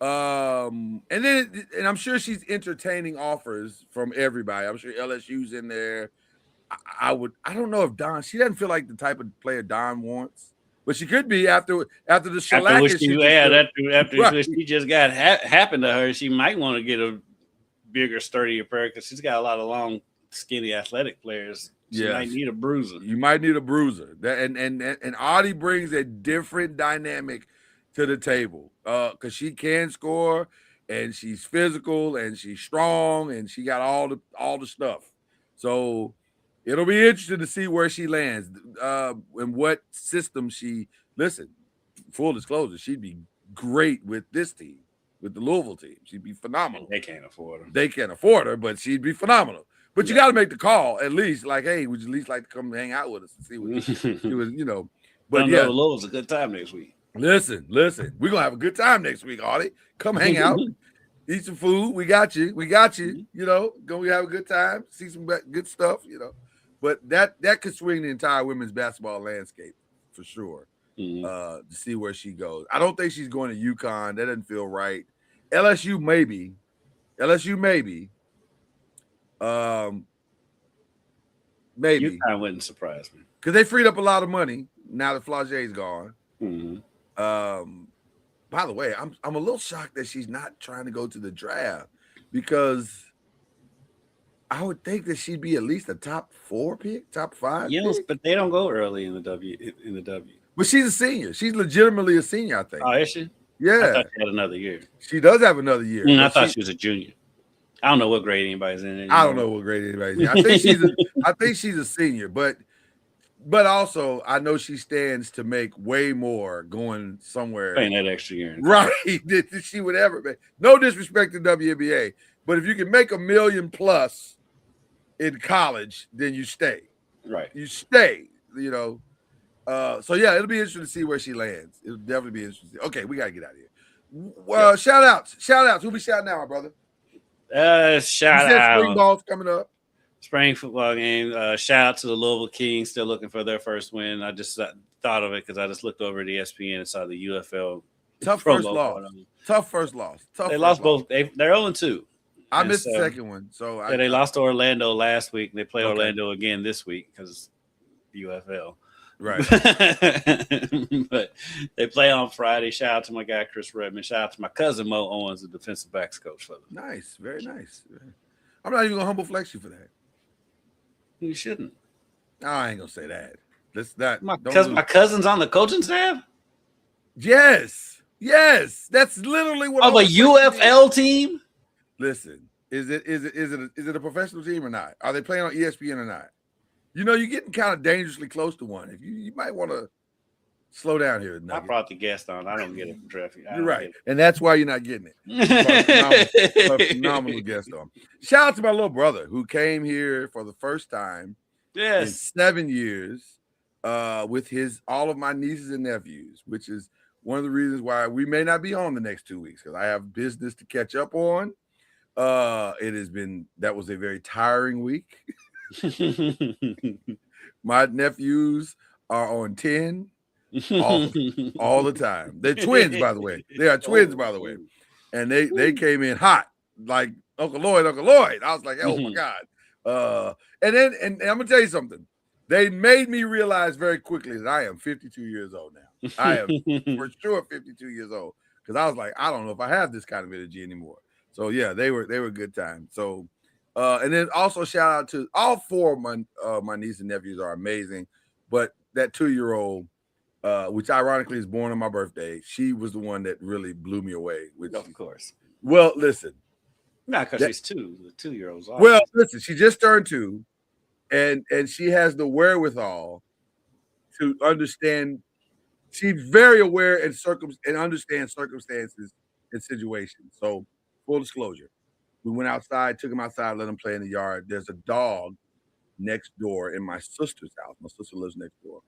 And I'm sure she's entertaining offers from everybody. I'm sure LSU's in there. I don't know if Don. She doesn't feel like the type of player Don wants, but she could be after the shellac. After she just got happened to her, she might want to get a bigger, sturdier player because she's got a lot of long, skinny, athletic players. She might need a bruiser. You might need a bruiser. And Audie brings a different dynamic to the table because she can score and she's physical and she's strong and she got all the stuff. So It'll be interesting to see where she lands, and what system she. Listen, full disclosure, she'd be great with this team, with the Louisville team. She'd be phenomenal. They can't afford her. They can't afford her, but she'd be phenomenal. But you got to make the call at least. Like, hey, would you at least like to come hang out with us and see what she was, you know? But yeah, Louisville's a good time next week. Listen, we're gonna have a good time next week, Artie. Come hang out, eat some food. We got you. You know, go have a good time, see some good stuff. You know, but that could swing the entire women's basketball landscape for sure. To see where she goes. I don't think she's going to UConn. That doesn't feel right. LSU maybe. Maybe. UConn wouldn't surprise me because they freed up a lot of money now that Flage's gone. By the way, I'm a little shocked that she's not trying to go to the draft because I would think that she'd be at least a top 4 pick, top 5. Yes, but they don't go early in the W. But she's a senior. She's legitimately a senior, I think. Oh, is she? Yeah. I thought she had another year. She does have another year. I thought she was a junior. I don't know what grade anybody's in anymore. I don't know what grade anybody's in. I think she's a senior, but also I know she stands to make way more going somewhere. Playing that extra year. Right. That she would ever make. No disrespect to WNBA, but if you can make $1 million plus in college, then you stay. Right. You stay, you know. So yeah, it'll be interesting to see where she lands. It'll definitely be interesting. Okay, we gotta get out of here. Well, shout outs. Who be shouting out, my brother? Shout out. Spring ball's coming up. Spring football game. Shout out to the Louisville Kings, still looking for their first win. I just thought of it because I just looked over at ESPN and saw the UFL. Tough first loss. They lost both. They're 0-2. I missed the second one. So they lost to Orlando last week, and they play Orlando again this week because UFL. Right. But they play on Friday. Shout out to my guy, Chris Redmond. Shout out to my cousin, Mo Owens, the defensive backs coach for them. Nice. Very nice. I'm not even going to humble flex you for that. You shouldn't. No, I ain't going to say that. My cousin's on the coaching staff? Yes. That's literally what of a UFL team? Listen, is it a professional team or not? Are they playing on ESPN or not? You know, you're getting kind of dangerously close to one. If you might want to slow down here. I brought the guest on. I don't get it from traffic. You're right, and that's why you're not getting it. A phenomenal guest on. Shout out to my little brother who came here for the first time in 7 years with all of my nieces and nephews, which is one of the reasons why we may not be on the next 2 weeks because I have business to catch up on. That was a very tiring week. My nephews are on 10 all the time. They're twins, by the way. They are twins, by the way. And they came in hot, like Uncle Lloyd. I was like, oh my God. And I'm gonna tell you something. They made me realize very quickly that I am 52 years old now. I am for sure 52 years old. Because I was like, I don't know if I have this kind of energy anymore. So yeah, they were a good time. So and then also shout out to all 4 of my nieces and nephews are amazing. But that 2-year-old, which ironically is born on my birthday, she was the one that really blew me away. Of course. Well, listen. Not because she's 2. The 2-year-old's awesome. Well, listen, she just turned 2, and she has the wherewithal to understand. She's very aware and understands circumstances and situations. So, full disclosure. We went outside, took him outside, let him play in the yard. There's a dog next door in my sister's house. My sister lives next door.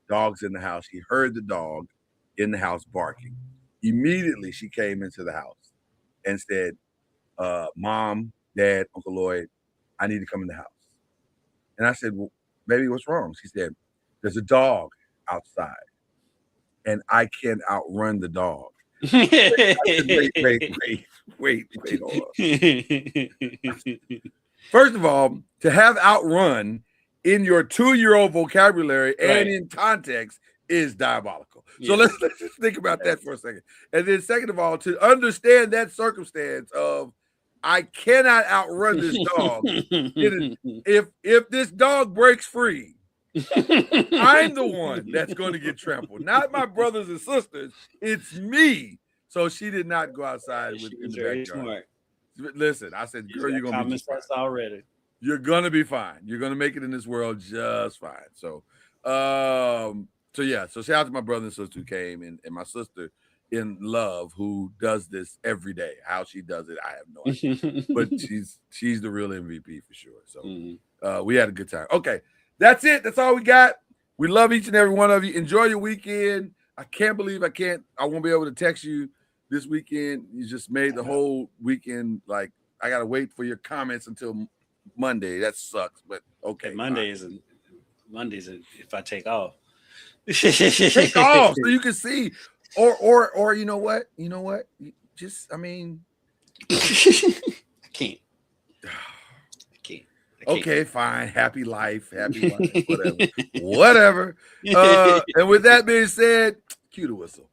Dog's in the house. He heard the dog in the house barking. Immediately, she came into the house and said, Mom, Dad, Uncle Lloyd, I need to come in the house. And I said, well, baby, what's wrong? She said, there's a dog outside, and I can outrun the dog. Wait, hold on. First of all, to have outrun in your 2-year-old vocabulary and in context is diabolical. So let's just think about that for a second. And then second of all, to understand that circumstance of I cannot outrun this dog. If this dog breaks free, I'm the one that's going to get trampled, not my brothers and sisters. It's me. So she did not go outside in the backyard. Smart. Listen, I said, girl, you're going to be already. You're gonna be fine. You're gonna make it in this world just fine. So, so yeah. So shout out to my brother and sister who came, and my sister in love who does this every day. How she does it, I have no idea. But she's the real MVP for sure. So we had a good time. Okay, that's it. That's all we got. We love each and every one of you. Enjoy your weekend. I can't believe I won't be able to text you this weekend. You just made the whole weekend like I gotta wait for your comments until Monday. That sucks, but okay. Mondays if I take off. Take off so you can see. Or you know what? Just I can't. Okay, fine. Happy life, happy life, whatever. And with that being said, cue the whistle.